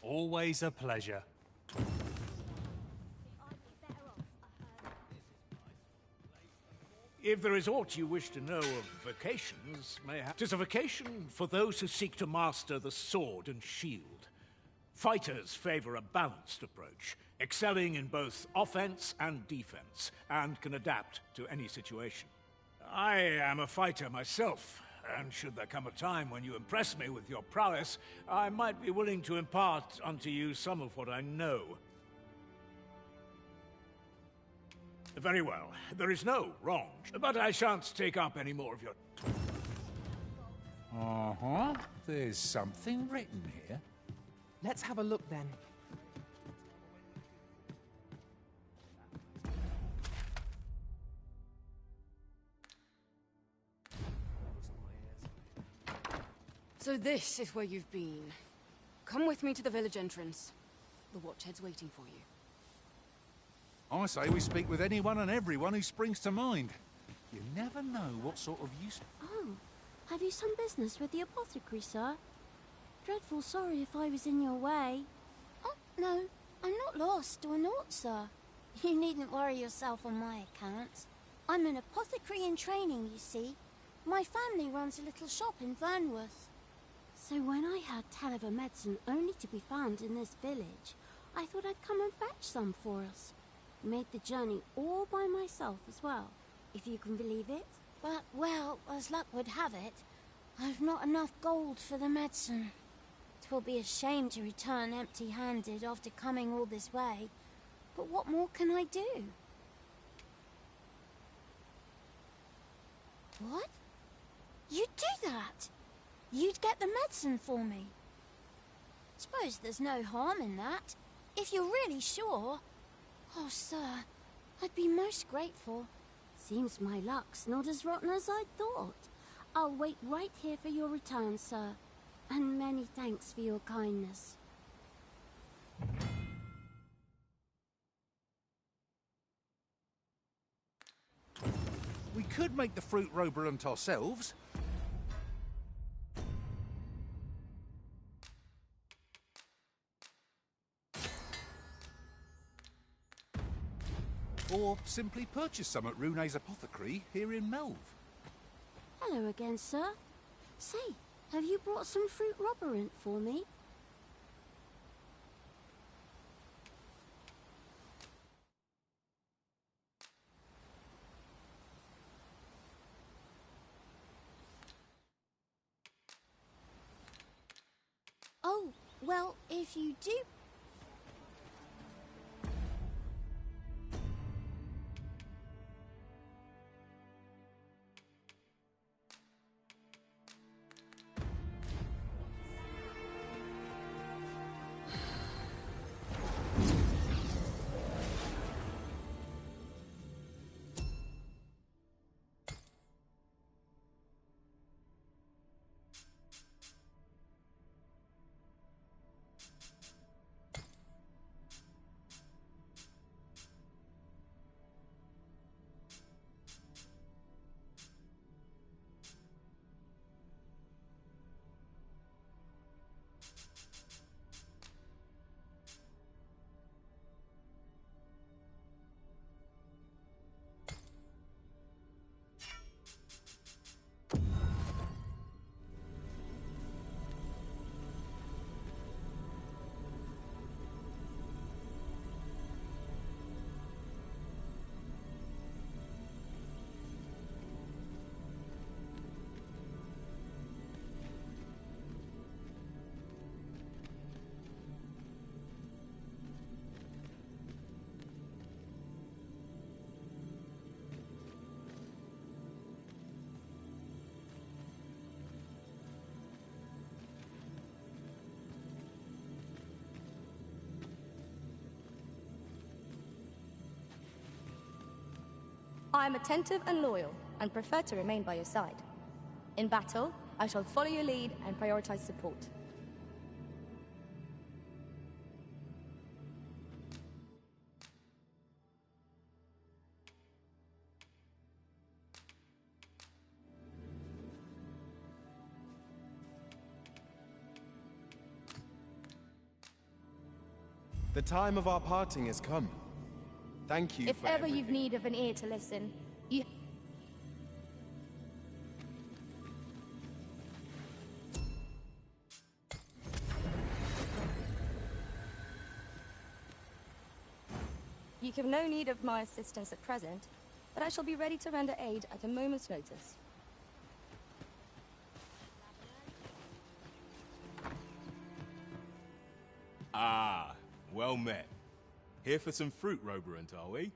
Always a pleasure. If there is aught you wish to know of vocations, mayhap... 'Tis a vocation for those who seek to master the sword and shield. Fighters favor a balanced approach, excelling in both offense and defense, and can adapt to any situation. I am a fighter myself, and should there come a time when you impress me with your prowess, I might be willing to impart unto you some of what I know. Very well. There is no wrong, but I shan't take up any more of your... Uh-huh. There's something written here. Let's have a look then. So this is where you've been. Come with me to the village entrance. The watchhead's waiting for you. I say we speak with anyone and everyone who springs to mind. You never know what sort of use... Oh, have you some business with the apothecary, sir? Dreadful sorry if I was in your way. Oh, no, I'm not lost or naught, sir. You needn't worry yourself on my account. I'm an apothecary in training, you see. My family runs a little shop in Vernworth. So when I heard tell of a medicine only to be found in this village, I thought I'd come and fetch some for us. Made the journey all by myself as well, if you can believe it. But, well, as luck would have it, I've not enough gold for the medicine. 'Twill be a shame to return empty-handed after coming all this way. But what more can I do? What? You'd do that? You'd get the medicine for me? Suppose there's no harm in that. If you're really sure. Oh, sir, I'd be most grateful. Seems my luck's not as rotten as I thought. I'll wait right here for your return, sir. And many thanks for your kindness. We could make the fruit roborant ourselves. Or simply purchase some at Rune's Apothecary here in Melve. Hello again, sir. Say, have you brought some fruit roborant for me? Oh, well, if you do... I am attentive and loyal, and prefer to remain by your side. In battle, I shall follow your lead and prioritize support. The time of our parting has come. Thank you If for ever everything. you've need of an ear to listen, you... You have no need of my assistance at present, but I shall be ready to render aid at a moment's notice. Ah, well met. Here for some fruit roborant, are we?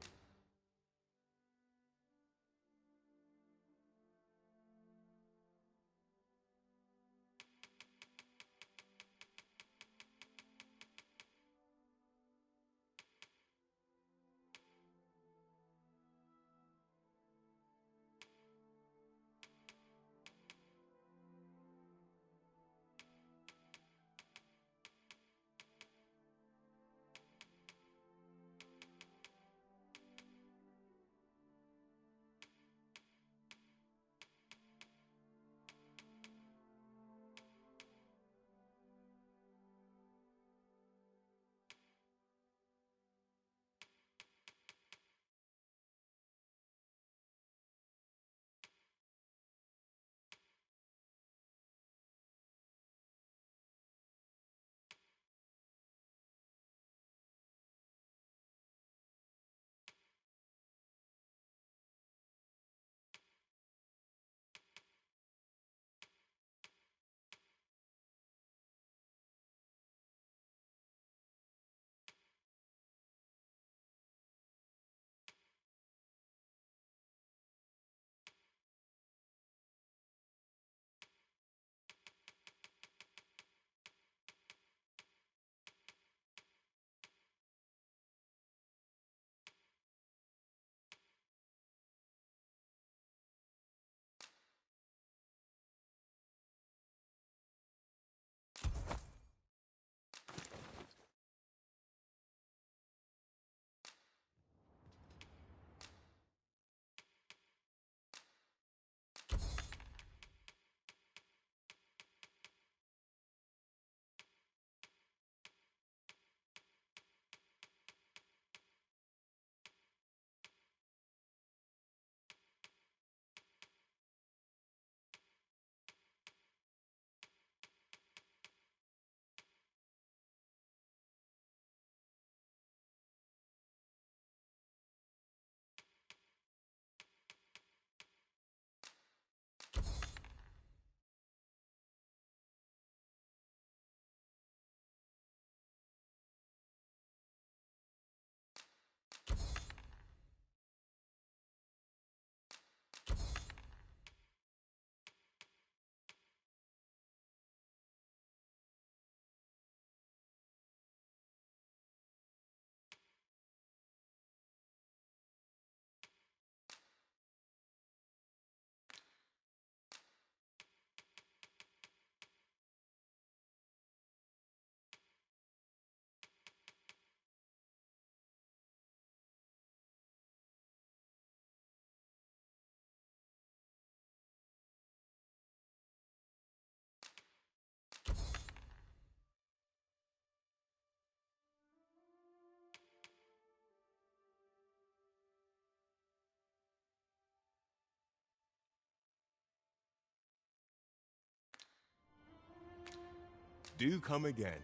Do come again.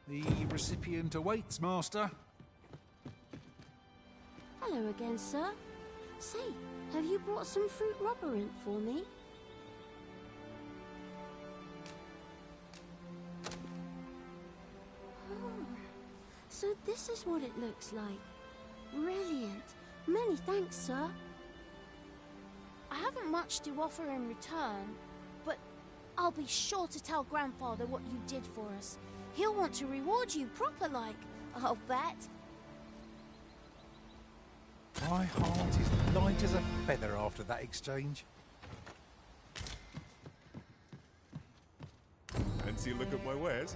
The recipient awaits, Master. Hello again, sir. Say, have you brought some fruit rubberant for me? Oh, so this is what it looks like. Brilliant. Many thanks, sir. I haven't much to offer in return, but I'll be sure to tell Grandfather what you did for us. He'll want to reward you proper like, I'll bet. My heart is light as a feather after that exchange. Fancy a look at my wares?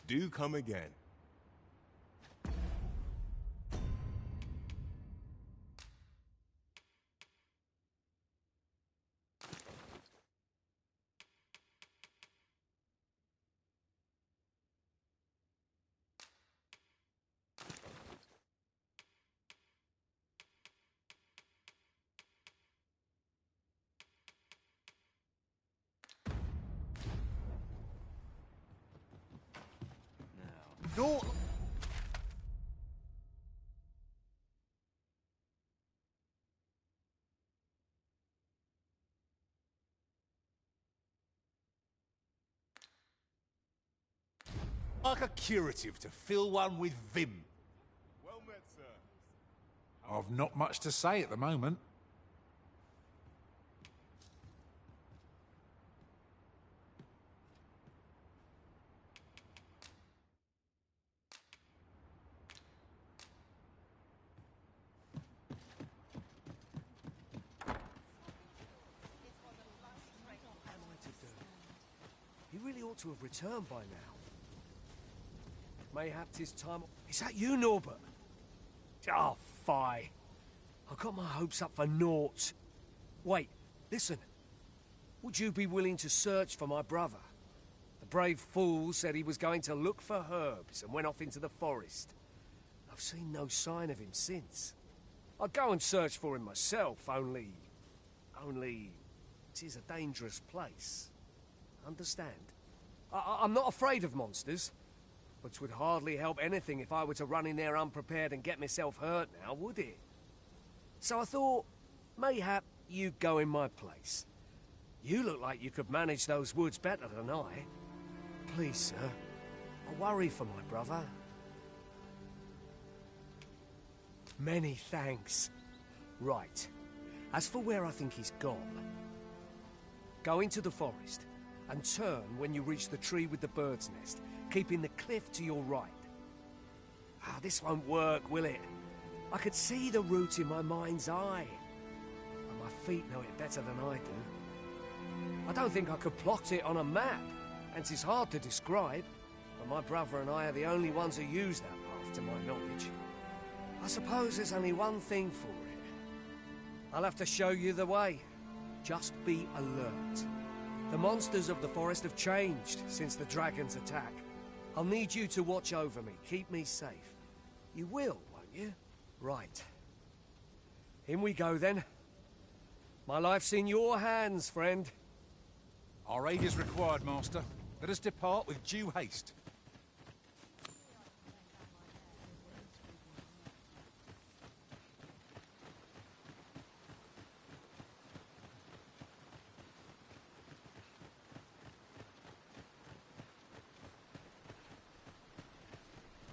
Do come again. No! Like a curative to fill one with vim. Well met, sir. I've not much to say at the moment. He really ought to have returned by now. Mayhap 'tis time... Is that you, Norbert? Oh, fie. I got my hopes up for naught. Wait, listen. Would you be willing to search for my brother? The brave fool said he was going to look for herbs and went off into the forest. I've seen no sign of him since. I'd go and search for him myself, only... 'tis a dangerous place. Understand? I'm not afraid of monsters, but 'twould hardly help anything if I were to run in there unprepared and get myself hurt now, would it? So I thought, mayhap you'd go in my place. You look like you could manage those woods better than I. Please, sir, I worry for my brother. Many thanks. Right. As for where I think he's gone, go into the forest and turn when you reach the tree with the bird's nest, keeping the cliff to your right. Ah, this won't work, will it? I could see the route in my mind's eye, and my feet know it better than I do. I don't think I could plot it on a map, and 'tis hard to describe, but my brother and I are the only ones who use that path to my knowledge. I suppose there's only one thing for it. I'll have to show you the way. Just be alert. The monsters of the forest have changed since the dragon's attack. I'll need you to watch over me, keep me safe. You will, won't you? Right. In we go, then. My life's in your hands, friend. Our aid is required, Master. Let us depart with due haste.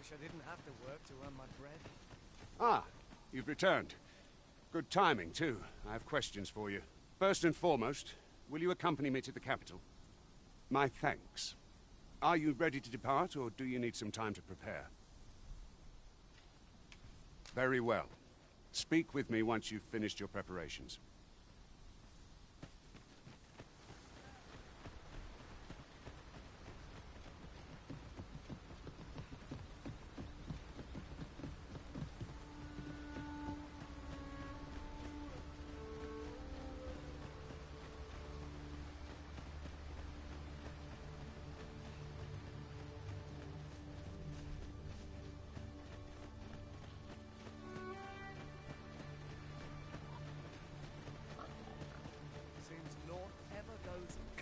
I didn't have to work to earn my bread. Ah, you've returned. Good timing, too. I have questions for you. First and foremost, will you accompany me to the capital? My thanks. Are you ready to depart, or do you need some time to prepare? Very well. Speak with me once you've finished your preparations.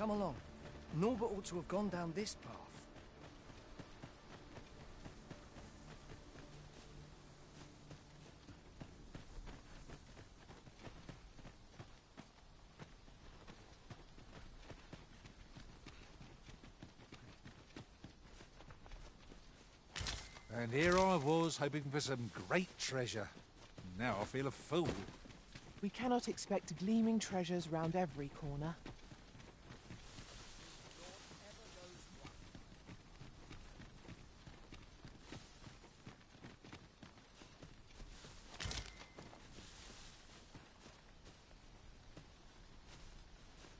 come along. Norbert ought to have gone down this path. And here I was, hoping for some great treasure. Now I feel a fool. We cannot expect gleaming treasures round every corner.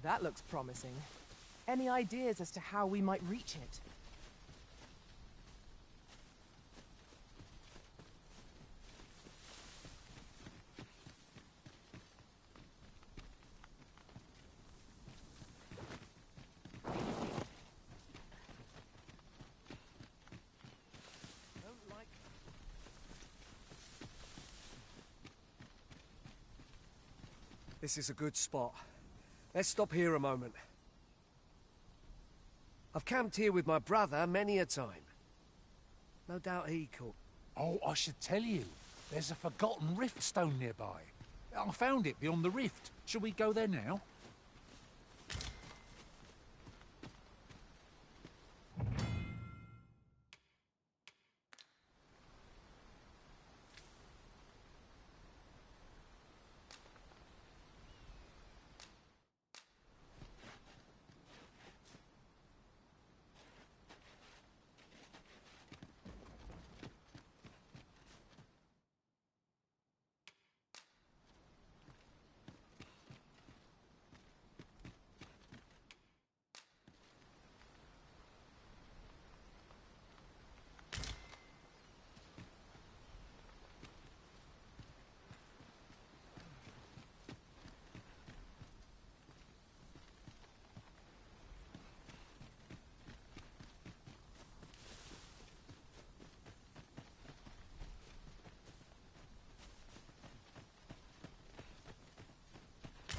That looks promising. Any ideas as to how we might reach it? This is a good spot. Let's stop here a moment. I've camped here with my brother many a time. No doubt he could. Oh, I should tell you. There's a forgotten rift stone nearby. I found it beyond the rift. Shall we go there now?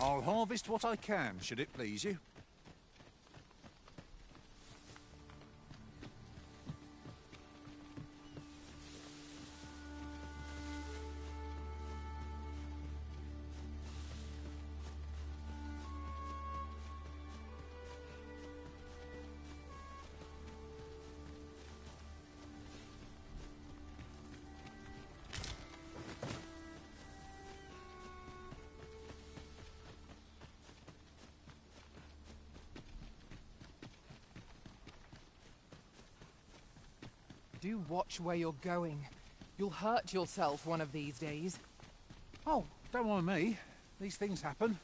I'll harvest what I can, should it please you. Do watch where you're going. You'll hurt yourself one of these days. Oh, don't mind me. These things happen.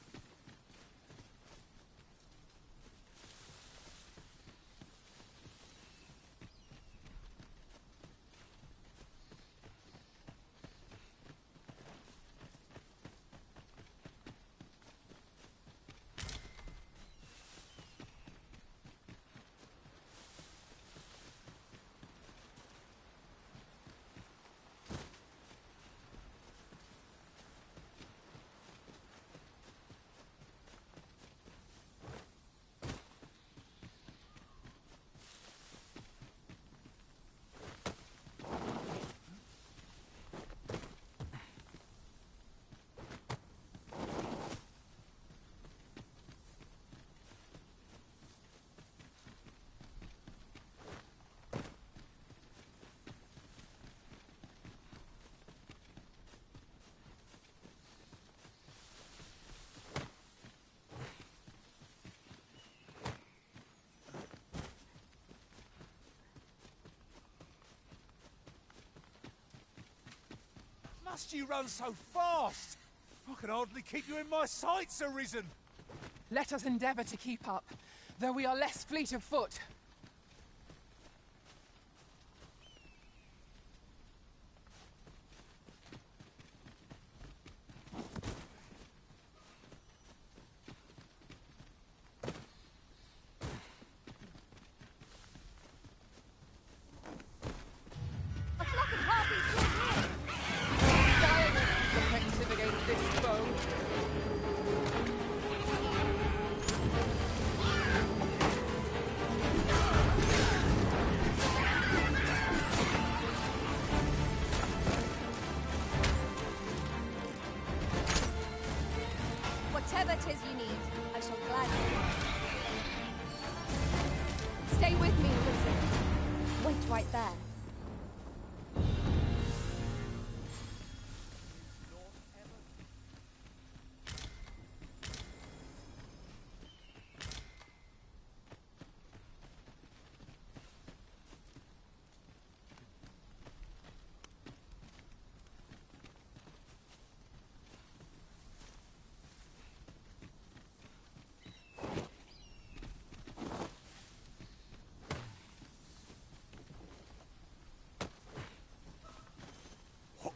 Must you run so fast? I can hardly keep you in my sights, Arisen. Let us endeavour to keep up, though we are less fleet of foot. as you need. I shall gladly. Stay with me, wizard. Wait right there.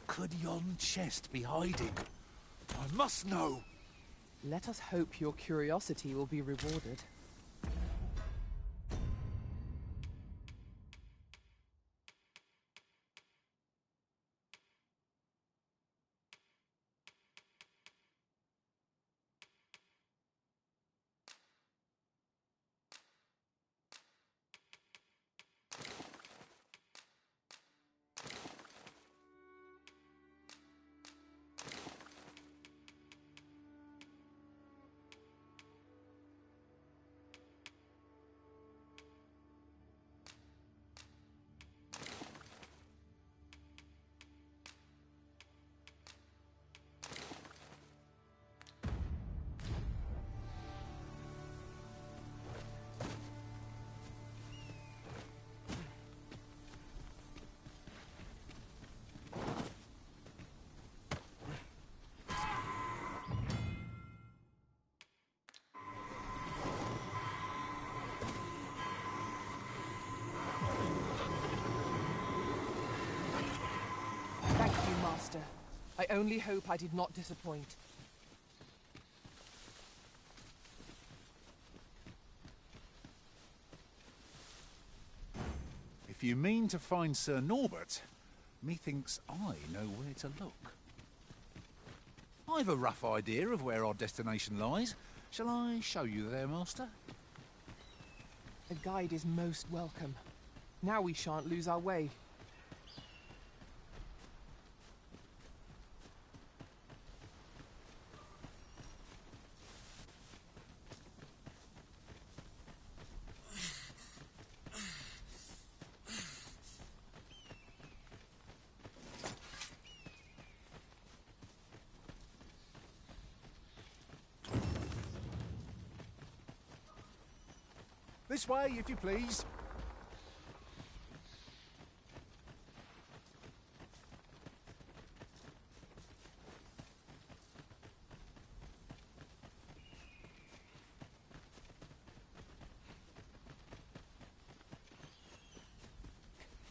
Could yon chest be hiding? I must know. Let us hope your curiosity will be rewarded. Thank you, Master. I only hope I did not disappoint. If you mean to find Sir Norbert, methinks I know where to look. I've a rough idea of where our destination lies. Shall I show you there, Master? A guide is most welcome. Now we shan't lose our way. This way, if you please.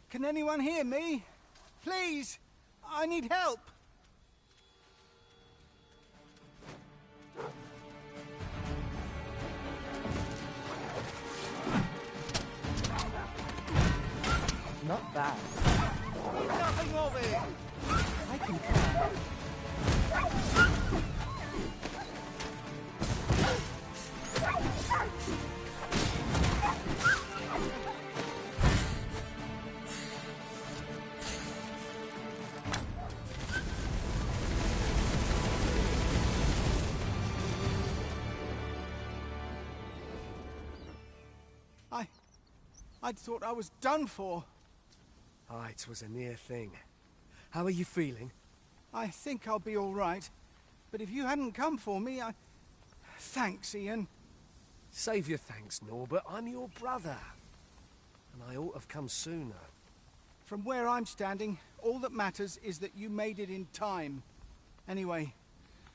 Can anyone hear me? Please! I need help! Not bad. Nothing of it! I concur. I'd thought I was done for. Ah, it was a near thing. How are you feeling? I think I'll be all right. But if you hadn't come for me, Thanks, Ian. Save your thanks, Norbert. I'm your brother. And I ought to have come sooner. From where I'm standing, all that matters is that you made it in time. Anyway,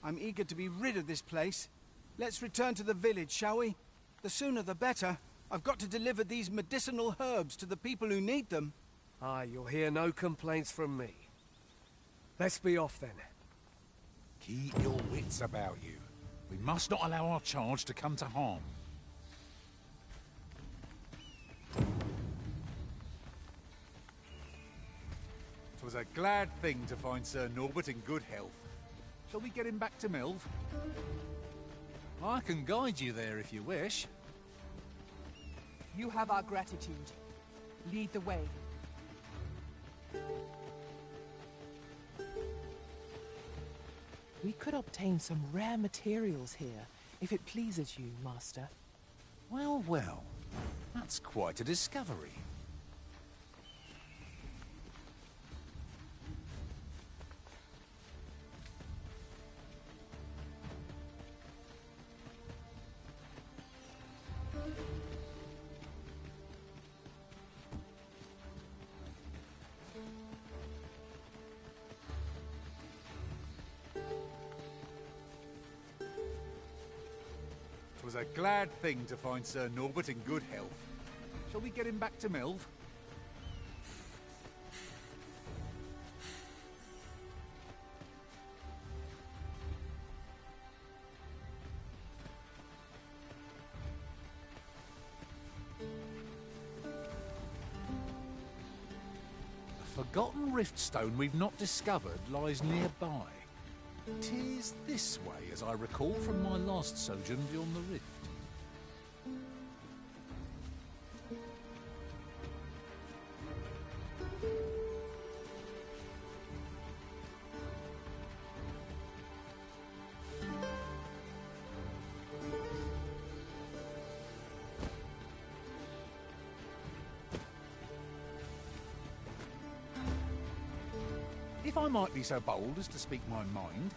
I'm eager to be rid of this place. Let's return to the village, shall we? The sooner the better. I've got to deliver these medicinal herbs to the people who need them. Aye, you'll hear no complaints from me. Let's be off then. Keep your wits about you. We must not allow our charge to come to harm. 'Twas a glad thing to find Sir Norbert in good health. Shall we get him back to Milv? I can guide you there if you wish. You have our gratitude. Lead the way. We could obtain some rare materials here if it pleases you, Master. Well, well. That's quite a discovery. It was a glad thing to find Sir Norbert in good health. Shall we get him back to Milv? A forgotten riftstone we've not discovered lies nearby. 'Tis this way, as I recall from my last sojourn beyond the rift. If I might be so bold as to speak my mind,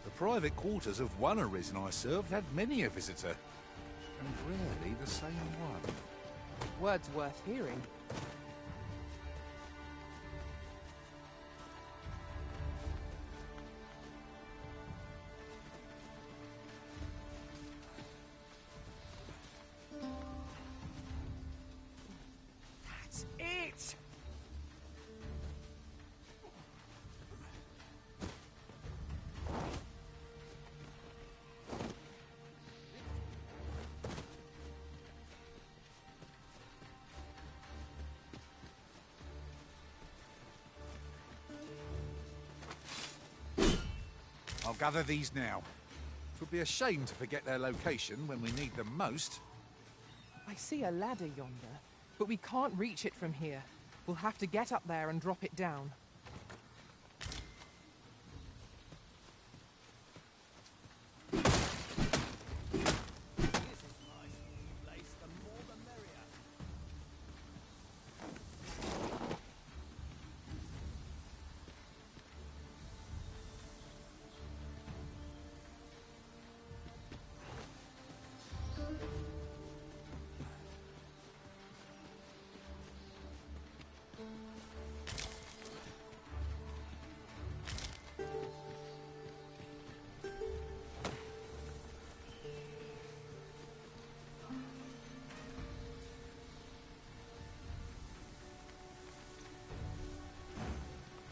the private quarters of one Arisen I served had many a visitor, and rarely the same one. Words worth hearing. That's it! I'll gather these now. It would be a shame to forget their location when we need them most. I see a ladder yonder, but we can't reach it from here. We'll have to get up there and drop it down.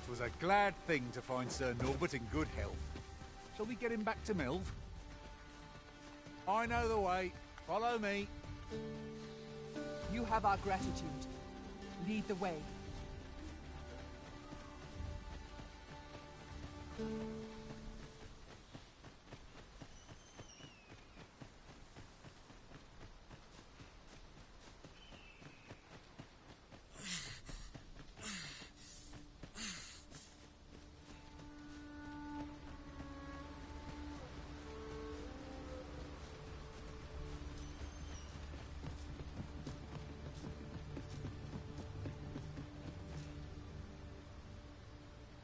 It was a glad thing to find Sir Norbert in good health. Shall we get him back to Milv? I know the way. Follow me. You have our gratitude. Lead the way.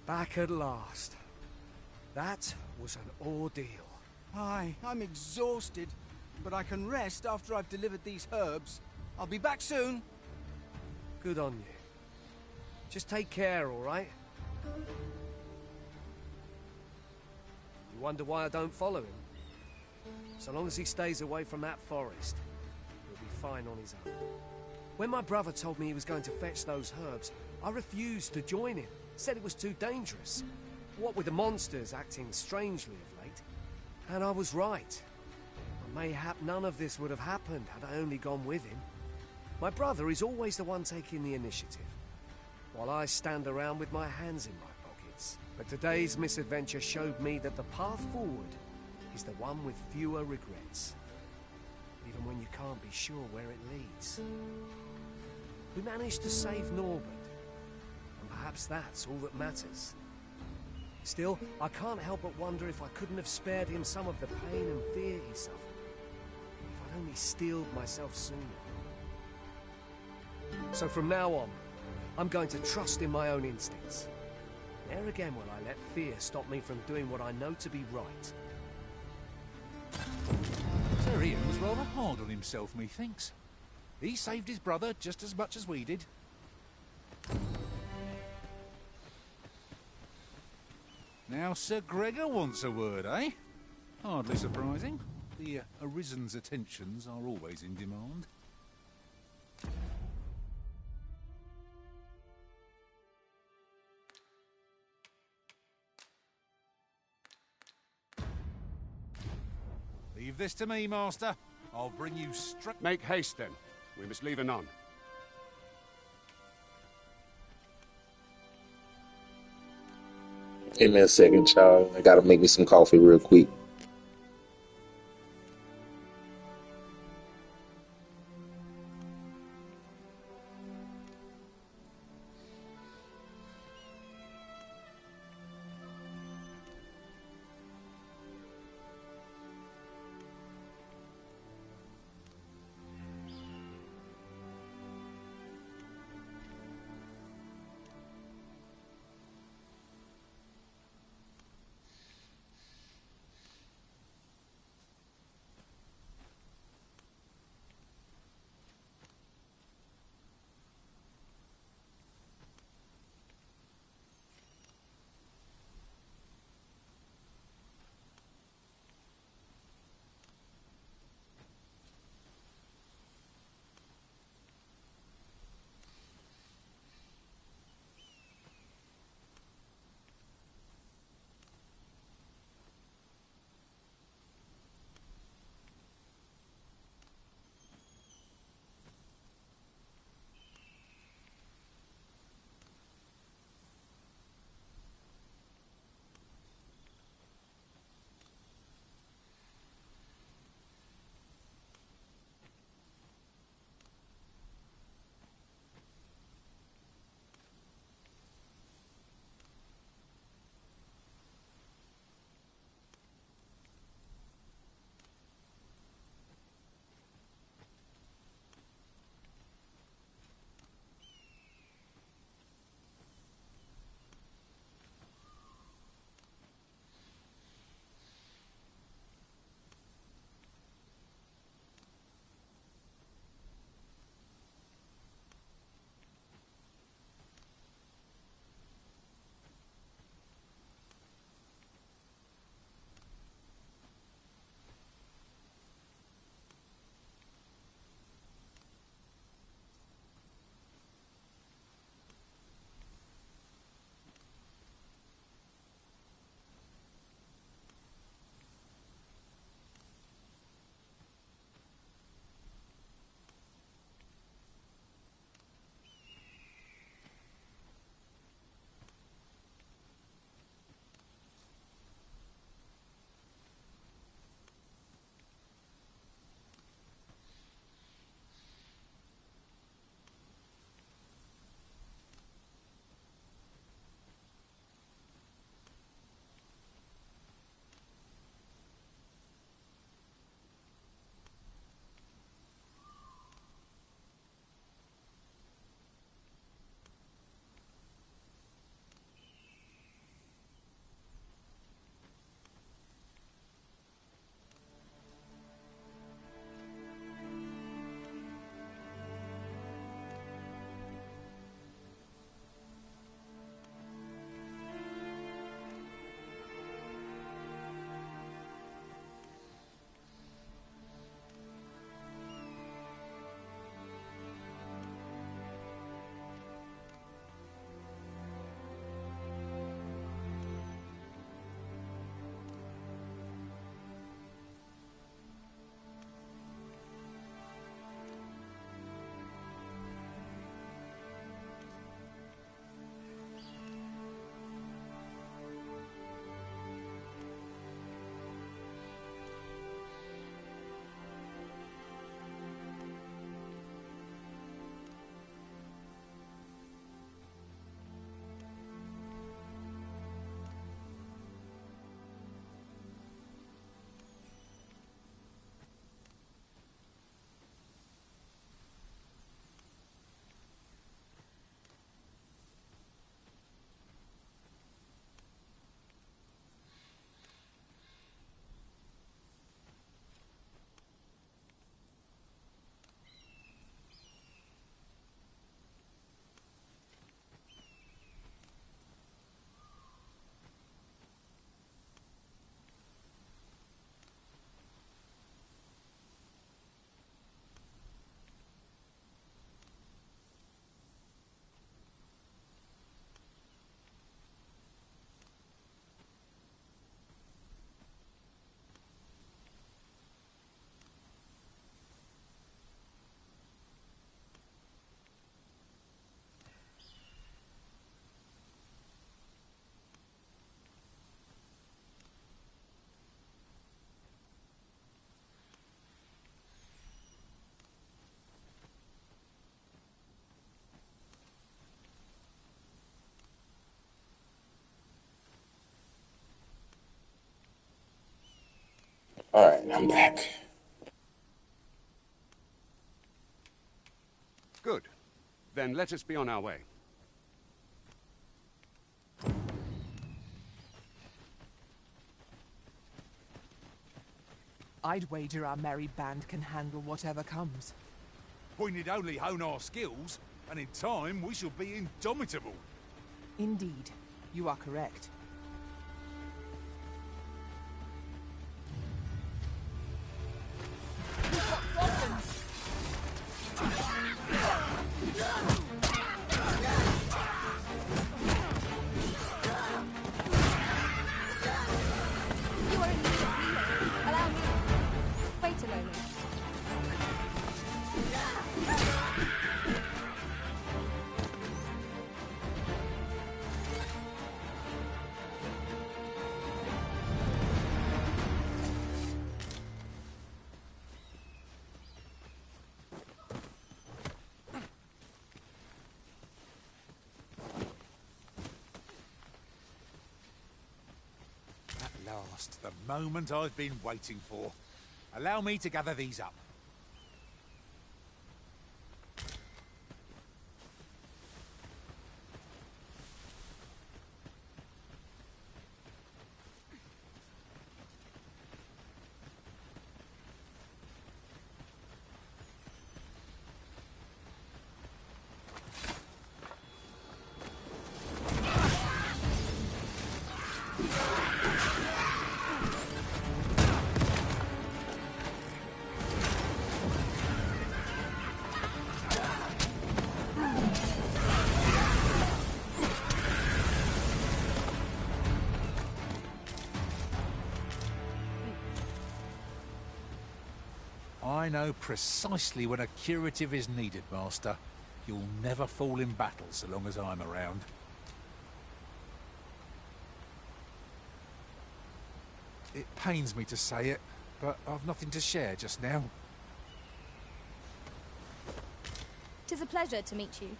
Back at last. That was an ordeal. Aye, I'm exhausted, but I can rest after I've delivered these herbs. I'll be back soon. Good on you. Just take care, all right? You wonder why I don't follow him? So long as he stays away from that forest, he'll be fine on his own. When my brother told me he was going to fetch those herbs, I refused to join him. Said it was too dangerous. What with the monsters acting strangely of late. And I was right. But mayhap none of this would have happened had I only gone with him. My brother is always the one taking the initiative, while I stand around with my hands in my pockets. But today's misadventure showed me that the path forward is the one with fewer regrets, even when you can't be sure where it leads. We managed to save Norbert, and perhaps that's all that matters. Still, I can't help but wonder if I couldn't have spared him some of the pain and fear he suffered. If I'd only steeled myself sooner. So from now on, I'm going to trust in my own instincts. Ne'er again will I let fear stop me from doing what I know to be right. Sir Ian was rather hard on himself, methinks. He saved his brother just as much as we did. Now Sir Gregor wants a word, eh? Hardly surprising. The Arisen's attentions are always in demand. Leave this to me, Master. I'll bring you straight... Make haste, then. We must leave anon. Give me a second, child. I gotta make me some coffee real quick. Alright, I'm back. Good. Then let us be on our way. I'd wager our merry band can handle whatever comes. We need only hone our skills, and in time we shall be indomitable. Indeed, you are correct. We've got problems. You are in need of healing. Allow me. Wait a moment. At last, the moment I've been waiting for. Allow me to gather these up. I know precisely when a curative is needed, Master. You'll never fall in battle so long as I'm around. It pains me to say it, but I've nothing to share just now. 'Tis a pleasure to meet you.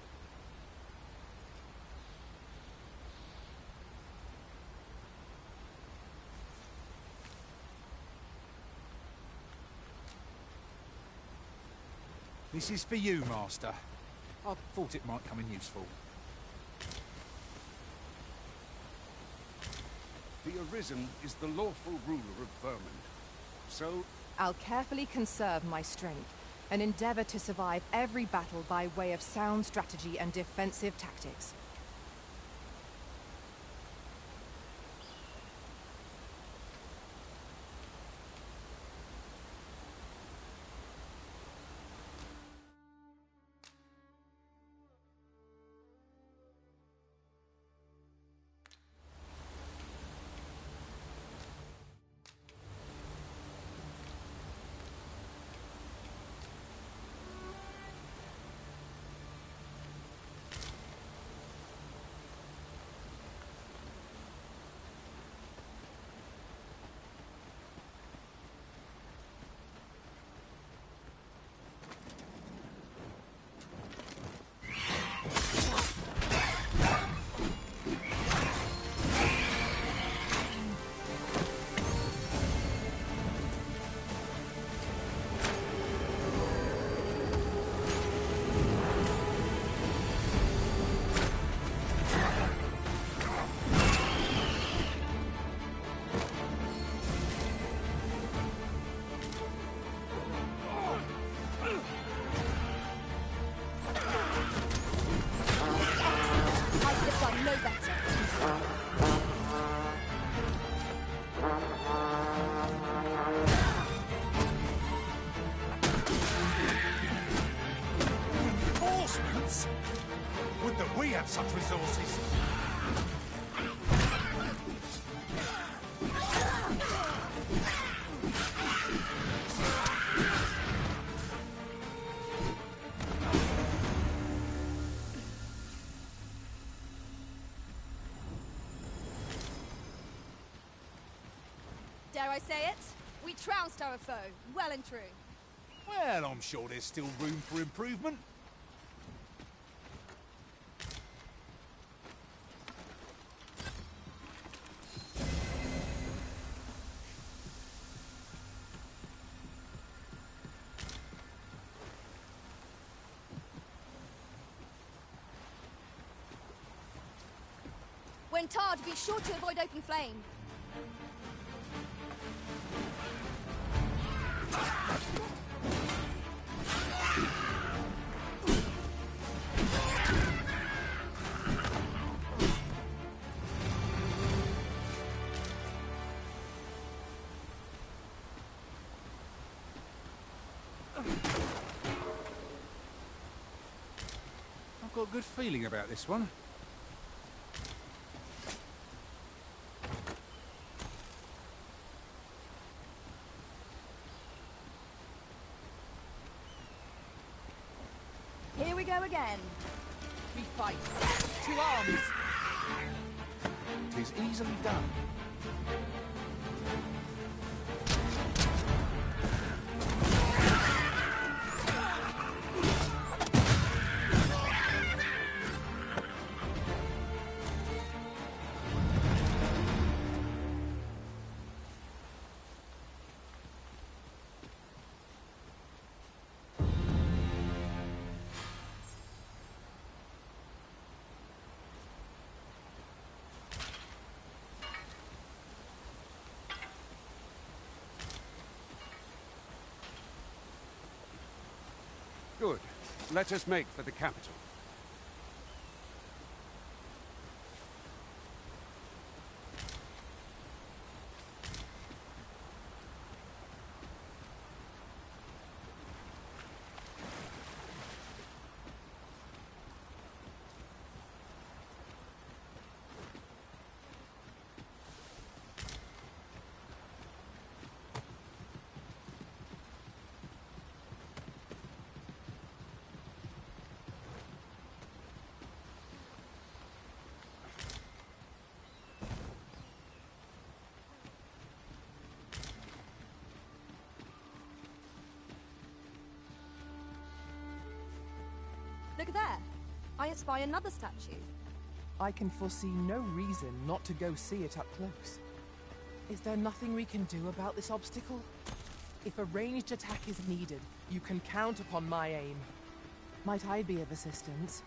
This is for you, Master. I thought it might come in useful. The Arisen is the lawful ruler of Vermund. So, I'll carefully conserve my strength and endeavor to survive every battle by way of sound strategy and defensive tactics. Would that we had such resources! Dare I say it? We trounced our foe, well and true. Well, I'm sure there's still room for improvement. When tarred, be sure to avoid open flame. I've got a good feeling about this one. Here we go again. We fight. To arms. 'Tis easily done. Good. Let us make for the capital. Look there. I espy another statue. I can foresee no reason not to go see it up close. Is there nothing we can do about this obstacle? If a ranged attack is needed, you can count upon my aim. Might I be of assistance?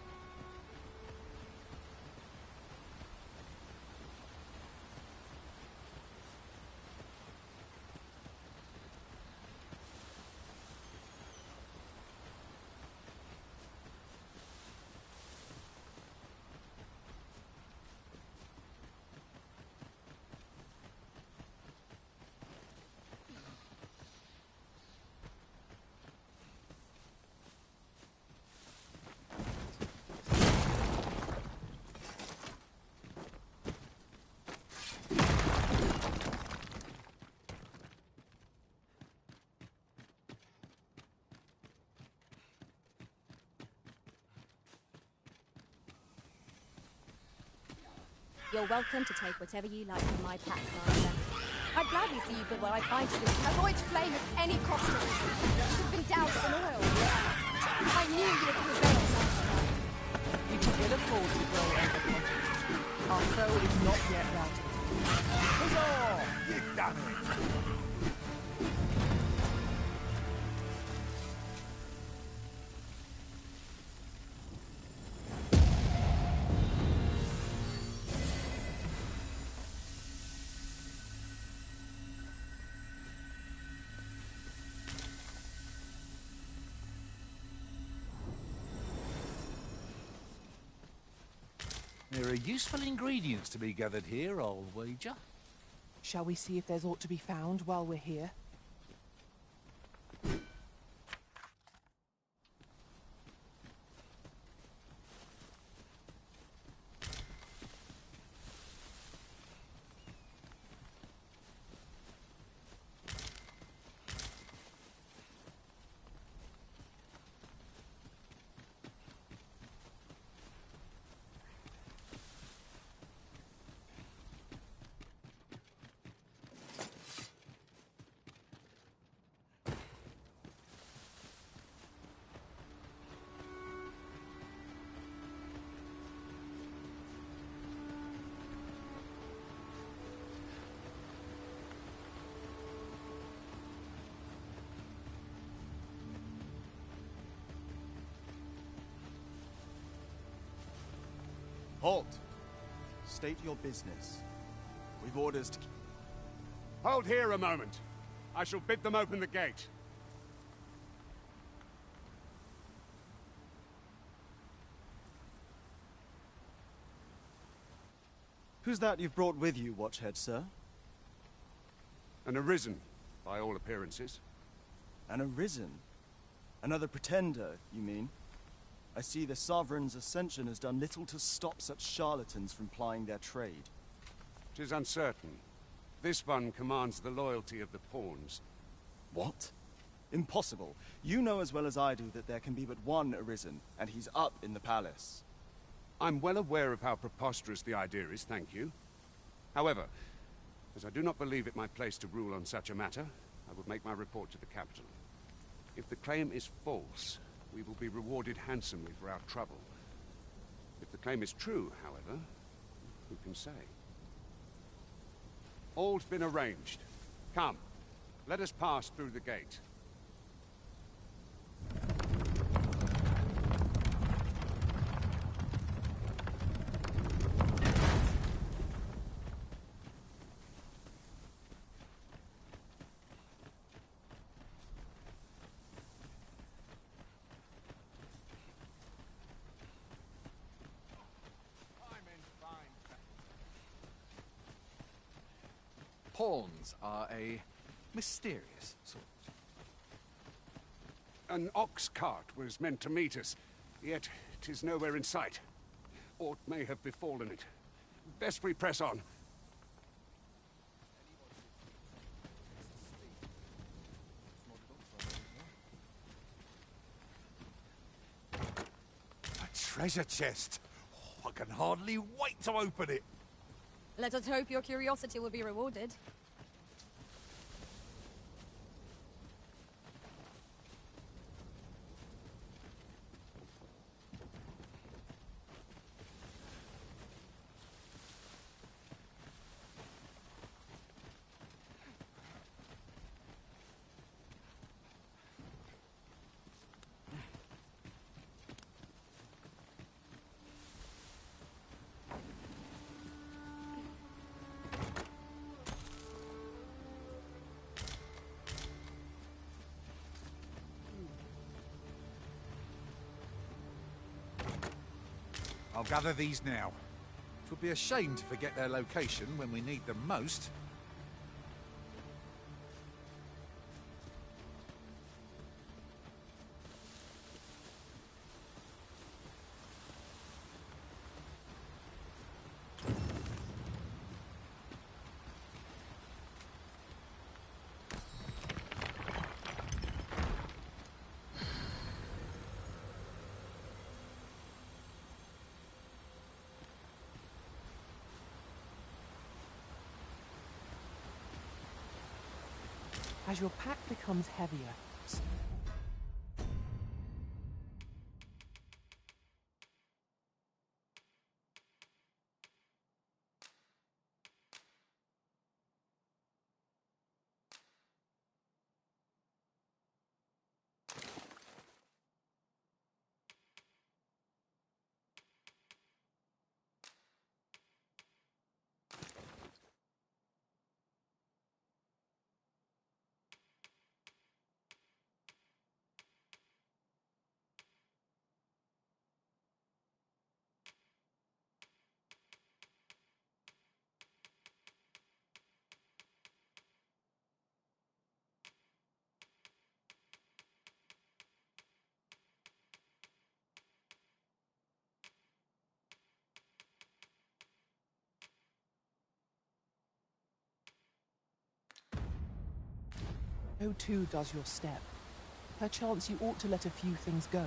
You're welcome to take whatever you like from my pack, Master. I'd gladly see you put what I find to you. Avoid flame at any cost. You should have been doused in oil. I knew you would prevail, Master. We can ill afford to grow overconfident. Our foe is not yet routed. Huzzah! You've done it! There are useful ingredients to be gathered here, I'll wager. Shall we see if there's aught to be found while we're here? Halt! State your business. We've orders to... Hold here a moment. I shall bid them open the gate. Who's that you've brought with you, Watchhead, sir? An Arisen, by all appearances. An Arisen? Another pretender, you mean? I see the Sovereign's ascension has done little to stop such charlatans from plying their trade. 'Tis uncertain. This one commands the loyalty of the pawns. What? Impossible. You know as well as I do that there can be but one Arisen, and he's up in the palace. I'm well aware of how preposterous the idea is, thank you. However, as I do not believe it my place to rule on such a matter, I would make my report to the capital. If the claim is false, we will be rewarded handsomely for our trouble. If the claim is true, however, who can say? All's been arranged. Come, let us pass through the gate. Pawns are a mysterious sort. An ox cart was meant to meet us, yet 'tis nowhere in sight. Aught may have befallen it. Best we press on. A treasure chest. Oh, I can hardly wait to open it. Let us hope your curiosity will be rewarded. I'll gather these now. It would be a shame to forget their location when we need them most. As your pack becomes heavier, so too does your step. Perchance you ought to let a few things go.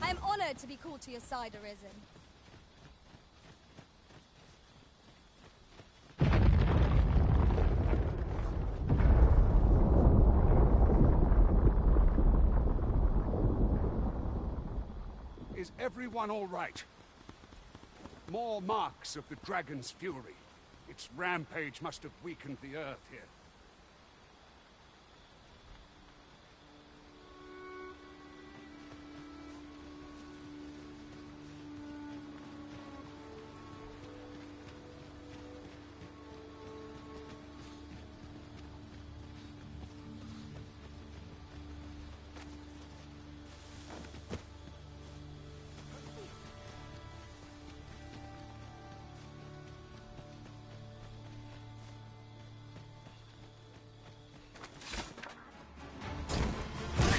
I am honored to be called to your side, Arisen. Is everyone all right? More marks of the dragon's fury. Its rampage must have weakened the earth here.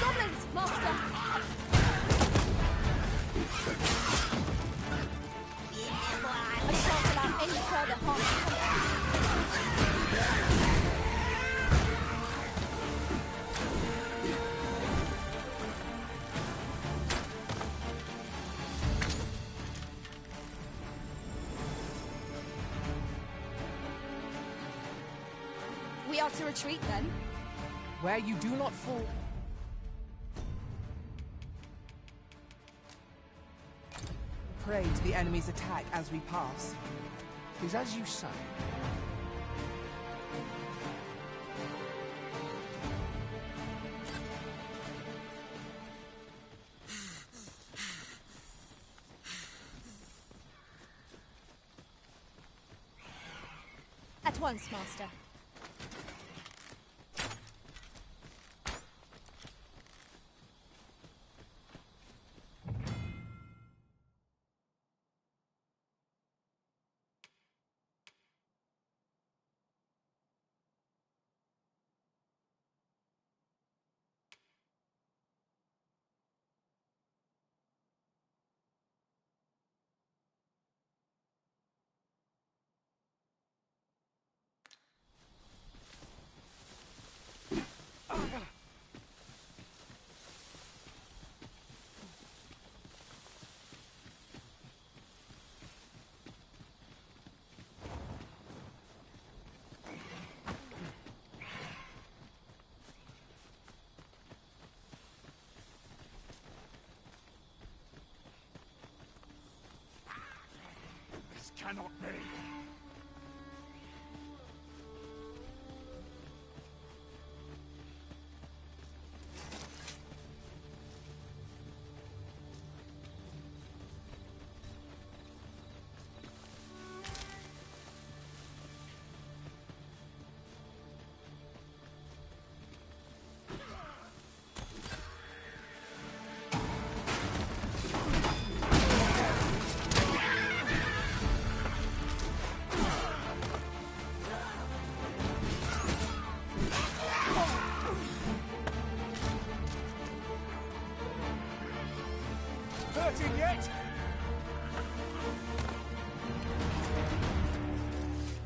Goblins, Master! I shan't allow any further harm. We are to retreat then? Where you do not fall. Pray to the enemy's attack as we pass. 'Tis as you say. At once, Master. This cannot be. Hurting yet?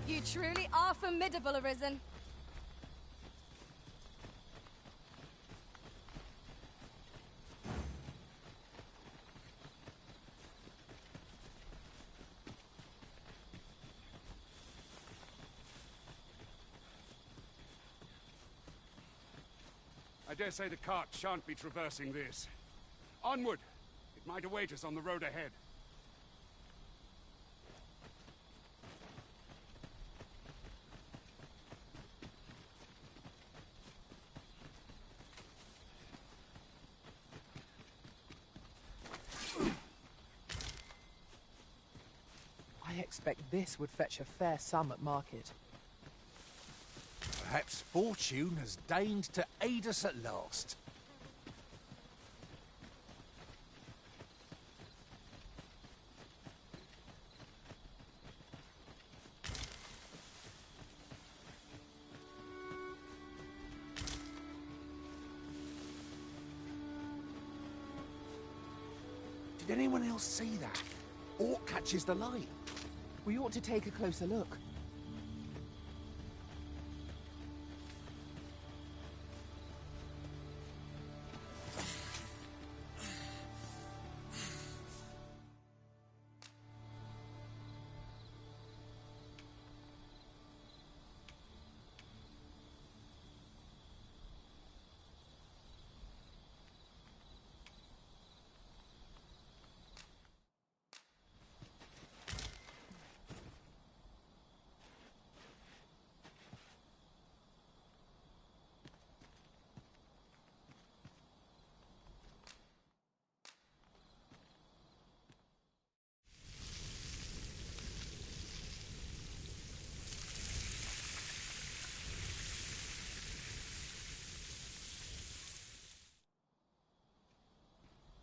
You truly are formidable, Arisen. I dare say the cart shan't be traversing this. Onward! It might await us on the road ahead. I expect this would fetch a fair sum at market. Perhaps fortune has deigned to aid us at last. Did anyone else see that? Orc catches the light. We ought to take a closer look.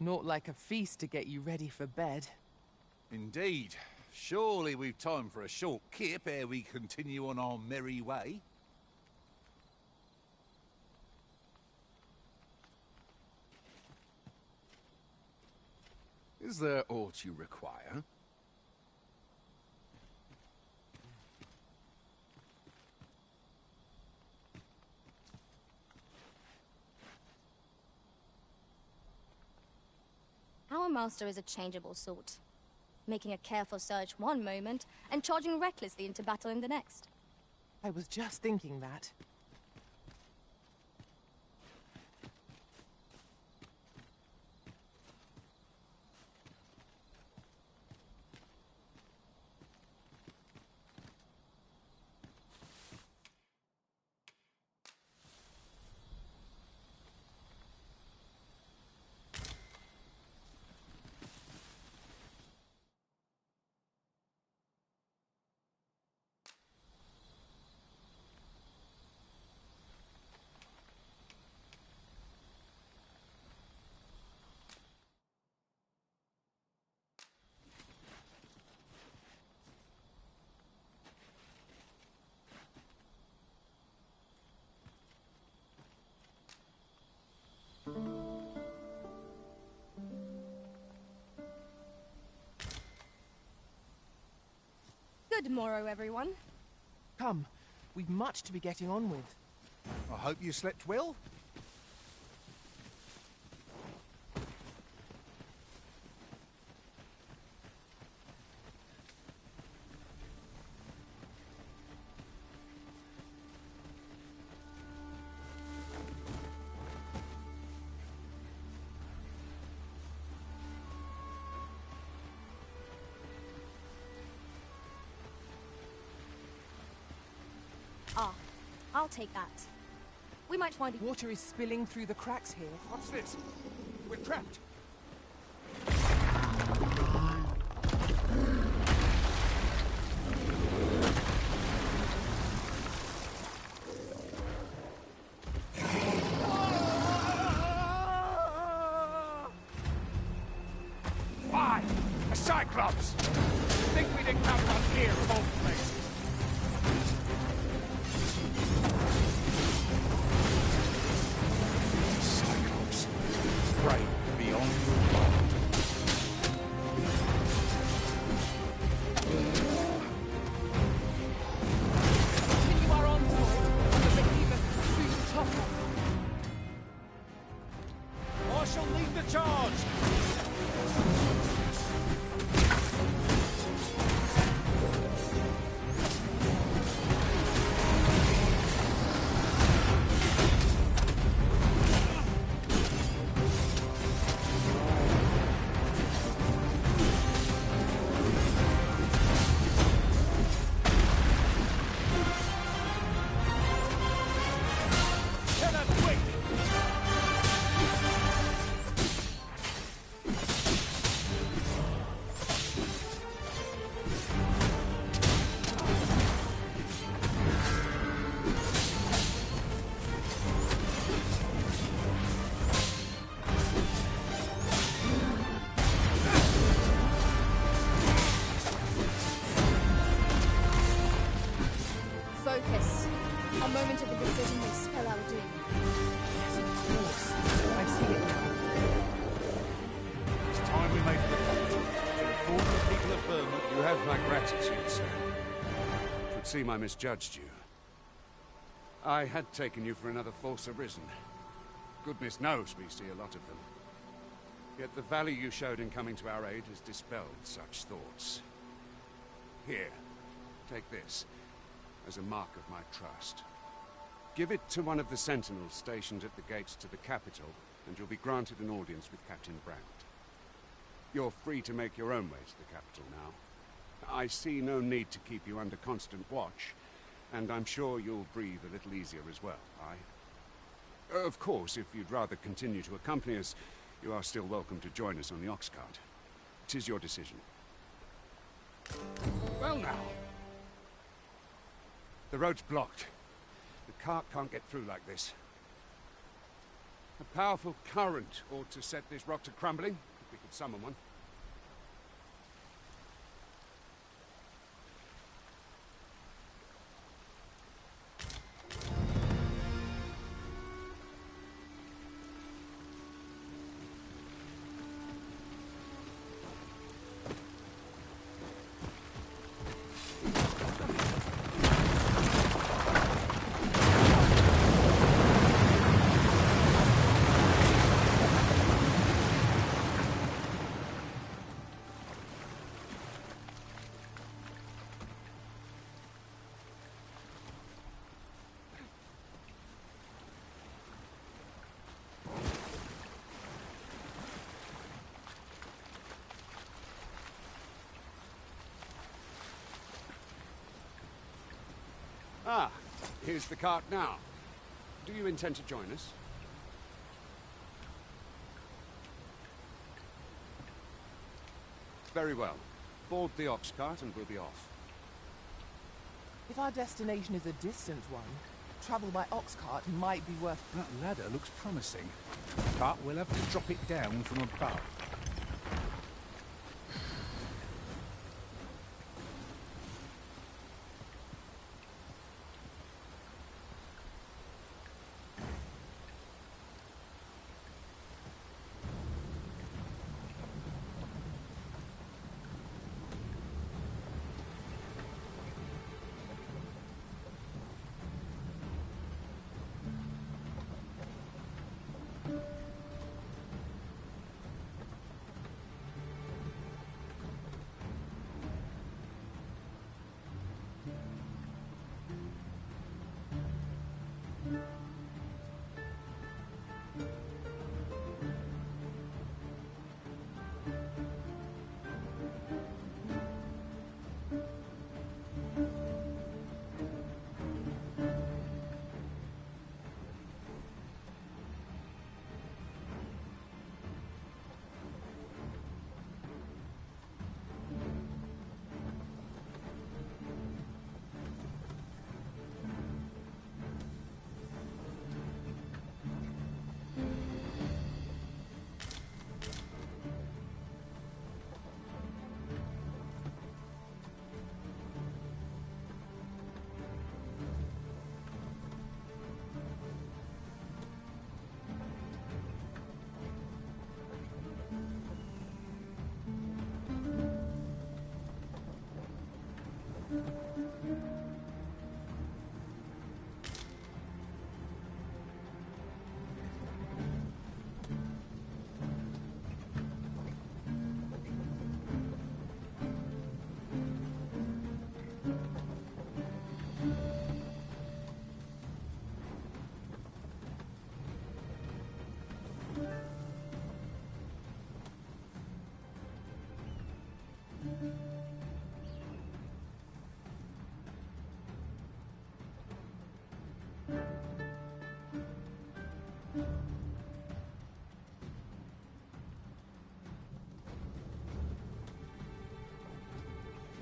Not like a feast to get you ready for bed. Indeed. Surely we've time for a short kip ere we continue on our merry way. Is there aught you require? Our master is a changeable sort, making a careful search one moment and charging recklessly into battle in the next. I was just thinking that. Good morrow, everyone. Come, we've much to be getting on with. I hope you slept well. Ah, I'll take that. We might find a... Water is spilling through the cracks here. What's this? We're trapped. Why? A Cyclops! Think we'd encounter one here of all places? Cyclops, pray beyond your mind. Continue our onslaught, and the behemoth will soon topple. I shall lead the charge! Focus. A moment of indecision may spell our doom. Yes, of course. I see it now. It's time we made for the capital. To inform the people of Burma. You have my gratitude, sir. Could seem I misjudged you. I had taken you for another false arisen. Goodness knows we see a lot of them. Yet the value you showed in coming to our aid has dispelled such thoughts. Here, take this, as a mark of my trust. Give it to one of the sentinels stationed at the gates to the capital, and you'll be granted an audience with Captain Brandt. You're free to make your own way to the capital now. I see no need to keep you under constant watch, and I'm sure you'll breathe a little easier as well, aye? Of course, if you'd rather continue to accompany us, you are still welcome to join us on the ox cart. 'Tis your decision. Well now. The road's blocked. The cart can't get through like this. A powerful current ought to set this rock to crumbling, if we could summon one. Ah, here's the cart now. Do you intend to join us? Very well. Board the ox cart and we'll be off. If our destination is a distant one, travel by ox cart might be worth... That ladder looks promising, but we'll have to drop it down from above.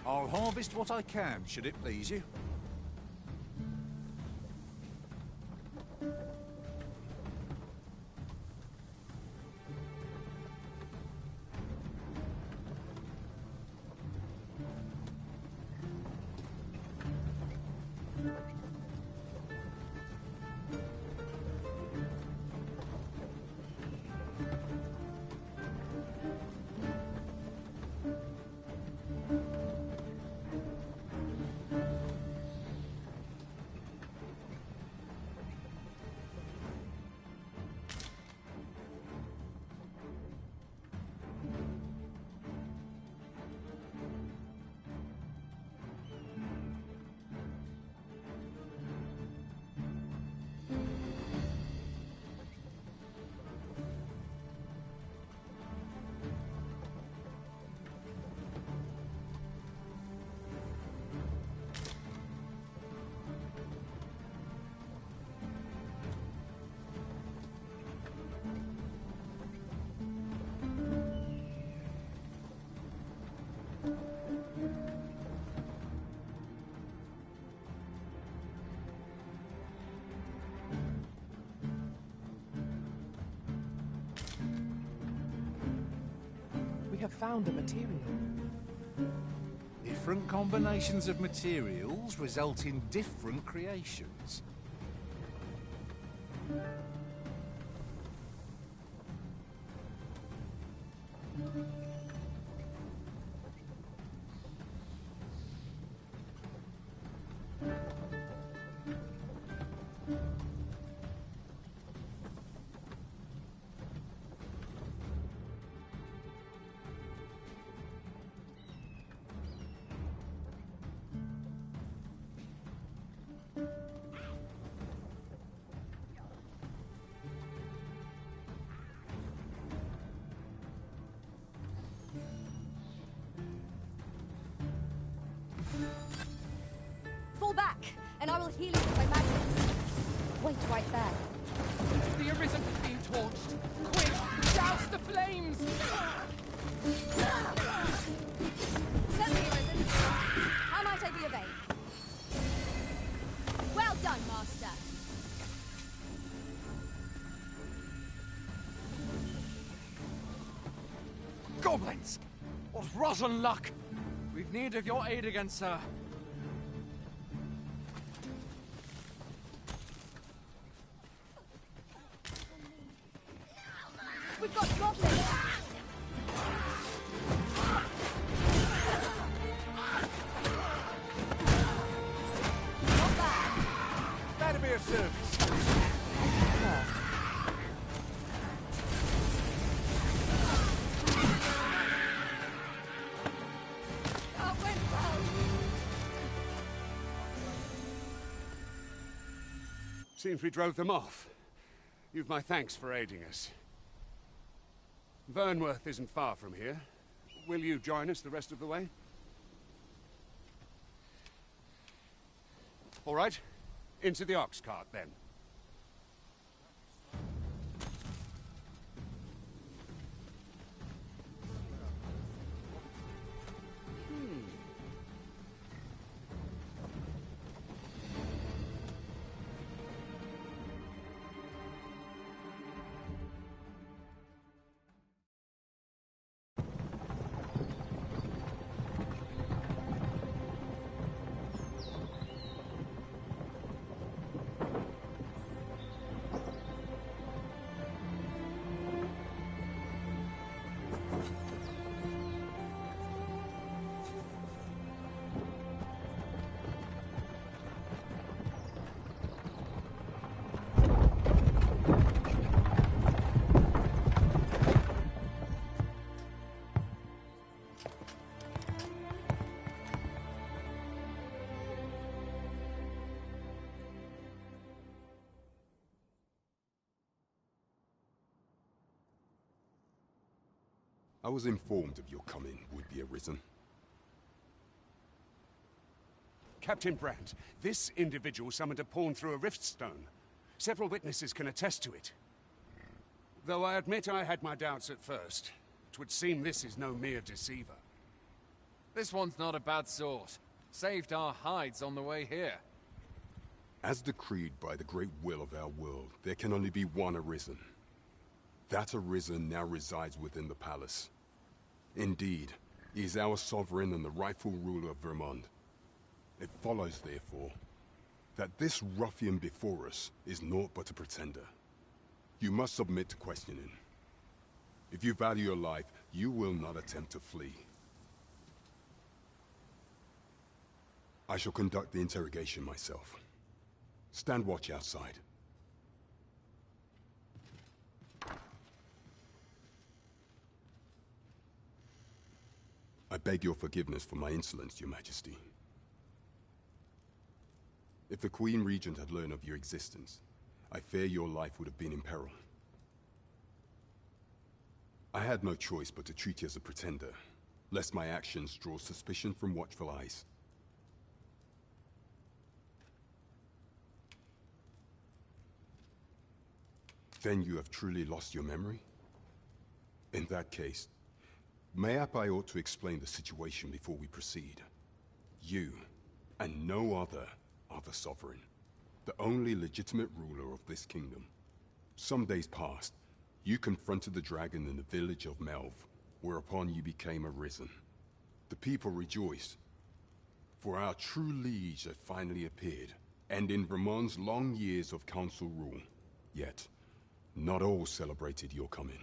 I'll harvest what I can, should it please you. have found a material. Different combinations of materials result in different creations. Fall back, and I will heal you with my magic. Wait right there. The Arisen is being torched! Quick! Douse the flames! Certainly, Arisen. How might I be of aid? Well done, Master. Goblins! What rotten luck! We've need of your aid again, sir. We've got goblins! Not bad. That'll be of service. That went well. Seems we drove them off. You've my thanks for aiding us. Vernworth isn't far from here. Will you join us the rest of the way? All right. Into the ox cart, then. I was informed of your coming, would-be Arisen. Captain Brandt, this individual summoned a pawn through a rift stone. Several witnesses can attest to it. Though I admit I had my doubts at first. 'Twould seem this is no mere deceiver. This one's not a bad sort. Saved our hides on the way here. As decreed by the great will of our world, there can only be one Arisen. That Arisen now resides within the palace. Indeed, he is our sovereign and the rightful ruler of Vermont. It follows, therefore, that this ruffian before us is naught but a pretender. You must submit to questioning. If you value your life, you will not attempt to flee. I shall conduct the interrogation myself. Stand watch outside. I beg your forgiveness for my insolence, Your Majesty. If the Queen Regent had learned of your existence, I fear your life would have been in peril. I had no choice but to treat you as a pretender, lest my actions draw suspicion from watchful eyes. Then you have truly lost your memory? In that case, mayhap I ought to explain the situation before we proceed. You, and no other, are the Sovereign, the only legitimate ruler of this kingdom. Some days past, you confronted the dragon in the village of Melv. whereupon you became arisen. The people rejoiced, for our true liege had finally appeared, ending Ramon's long years of council rule. Yet, not all celebrated your coming.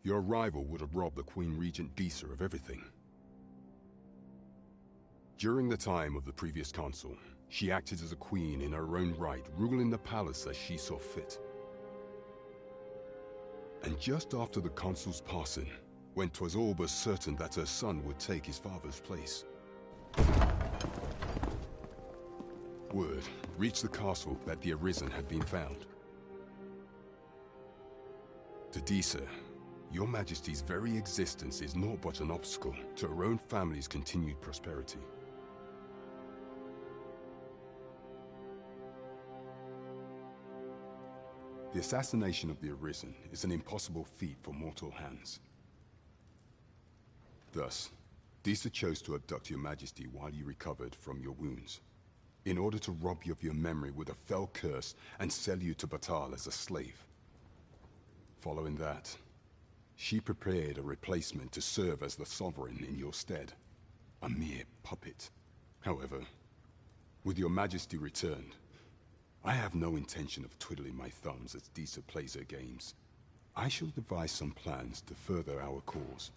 Your arrival would have robbed the Queen Regent Disa of everything. During the time of the previous consul, she acted as a queen in her own right, ruling the palace as she saw fit. And just after the consul's passing, when 'twas all but certain that her son would take his father's place, word reached the castle that the Arisen had been found. To Disa, your Majesty's very existence is naught but an obstacle to her own family's continued prosperity. The assassination of the Arisen is an impossible feat for mortal hands. Thus, Disa chose to abduct your Majesty while you recovered from your wounds, in order to rob you of your memory with a fell curse and sell you to Batal as a slave. Following that, she prepared a replacement to serve as the sovereign in your stead, a mere puppet. However, with your Majesty returned, I have no intention of twiddling my thumbs as Disa plays her games. I shall devise some plans to further our cause.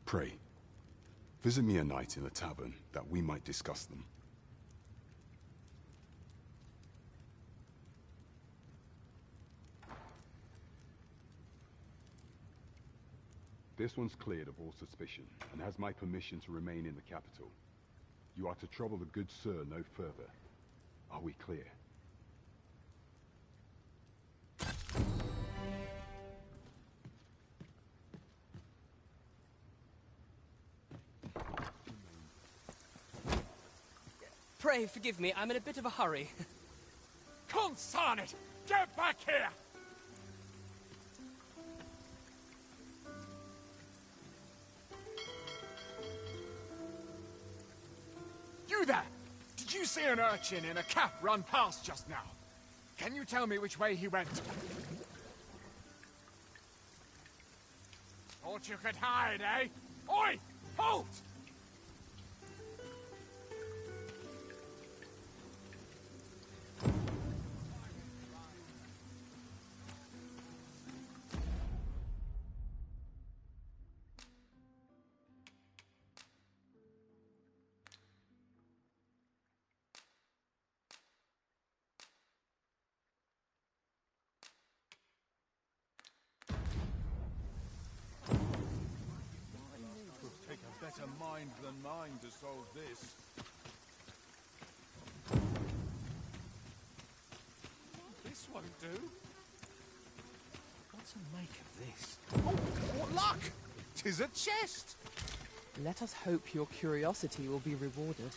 Pray, visit me a night in the tavern that we might discuss them. This one's cleared of all suspicion, and has my permission to remain in the capital. You are to trouble the good sir no further. Are we clear? Pray forgive me, I'm in a bit of a hurry. Consign it! Get back here! You there! Did you see an urchin in a cap run past just now? Can you tell me which way he went? Thought you could hide, eh? Oi! Halt! Take a better mind than mine to solve this. This won't do. What to make of this? Oh, what luck! 'Tis a chest! Let us hope your curiosity will be rewarded.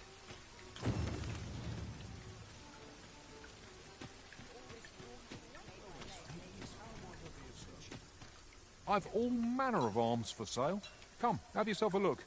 I've all manner of arms for sale. Come, have yourself a look.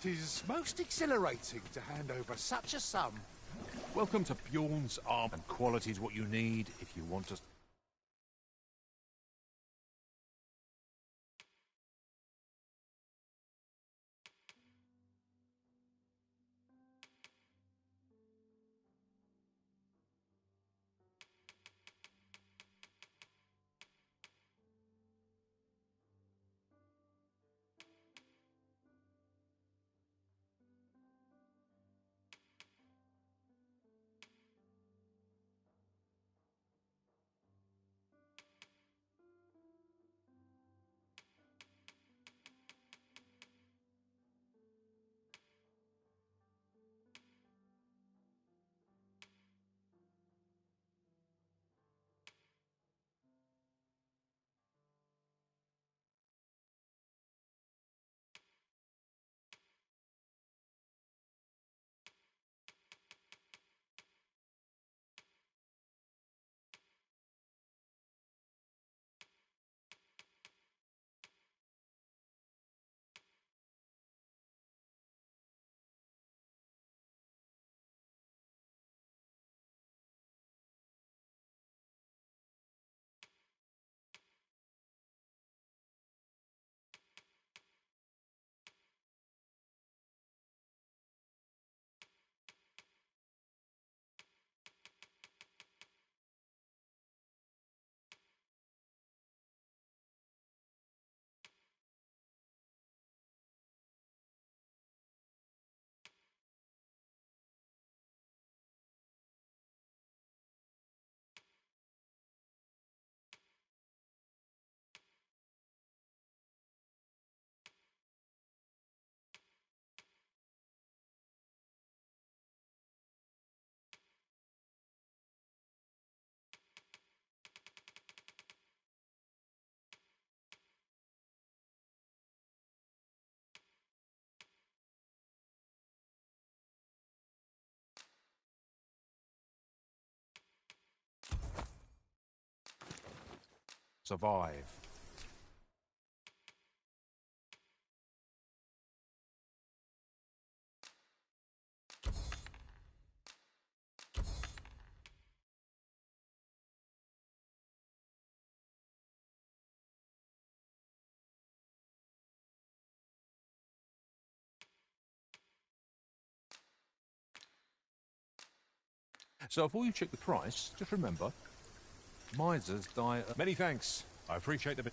'Tis most exhilarating to hand over such a sum. Welcome to Bjorn's Arm, and quality's what you need if you want to... survive. So before you check the price, just remember, misers die... Many thanks. I appreciate the...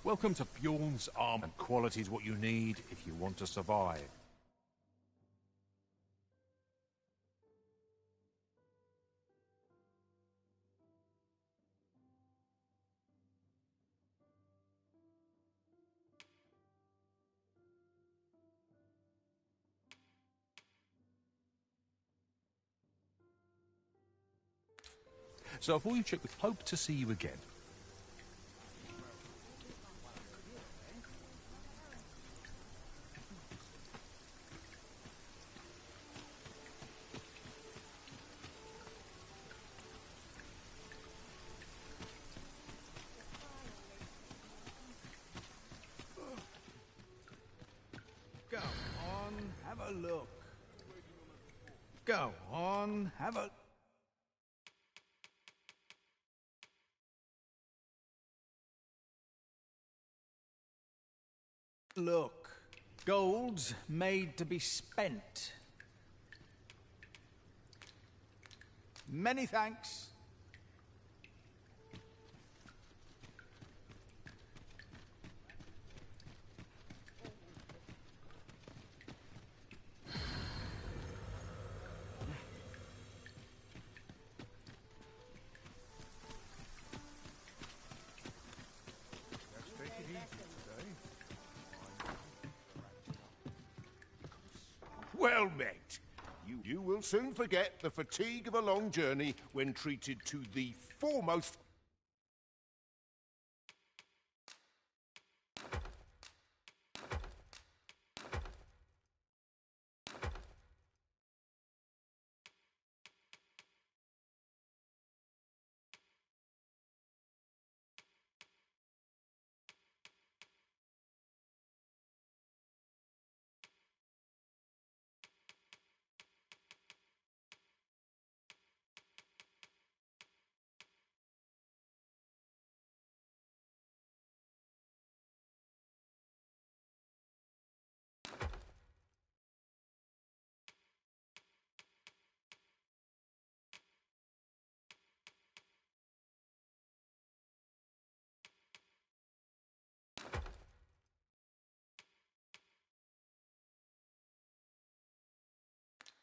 Welcome to Bjorn's Arm, and quality's what you need if you want to survive. So before you check, hope to see you again. Go on, have a look. Go on, have a... Look. Gold's made to be spent. Many thanks. Well met. You You will soon forget the fatigue of a long journey when treated to the foremost...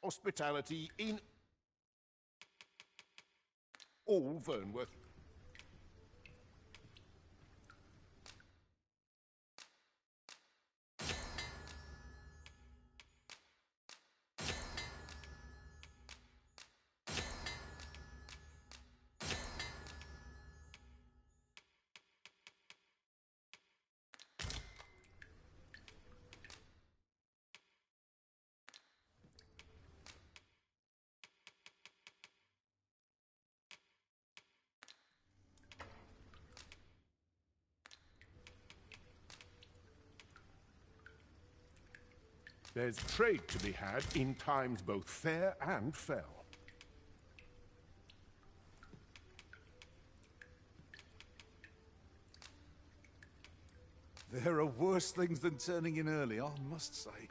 hospitality in all Vernworth. There's trade to be had in times both fair and fell. There are worse things than turning in early, I must say.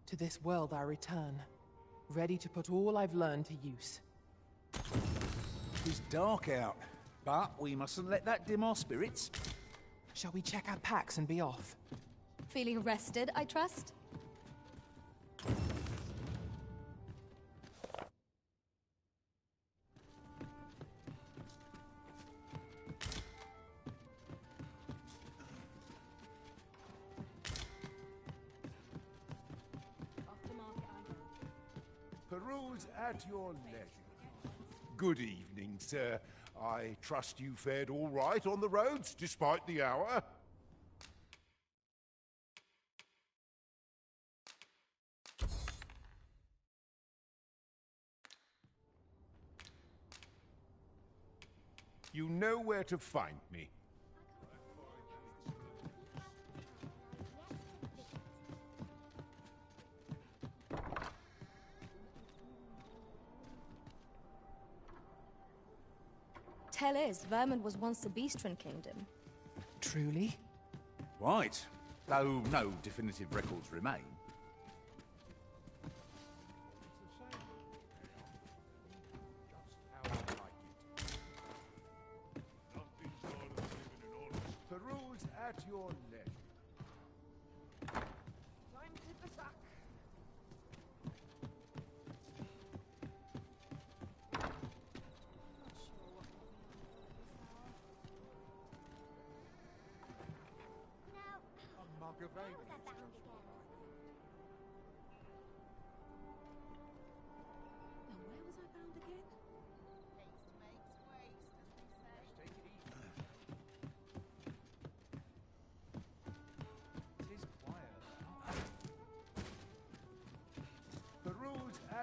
To this world I return, ready to put all I've learned to use. It's dark out, but we mustn't let that dim our spirits. Shall we check our packs and be off? Feeling rested, I trust? Peruse at your leisure. Good evening, sir. I trust you fared all right on the roads, despite the hour. You know where to find me. Tell is, Vermin was once a Beastren kingdom. Truly? Right, though no definitive records remain. Peruse at your leisure. Time to hit the sack.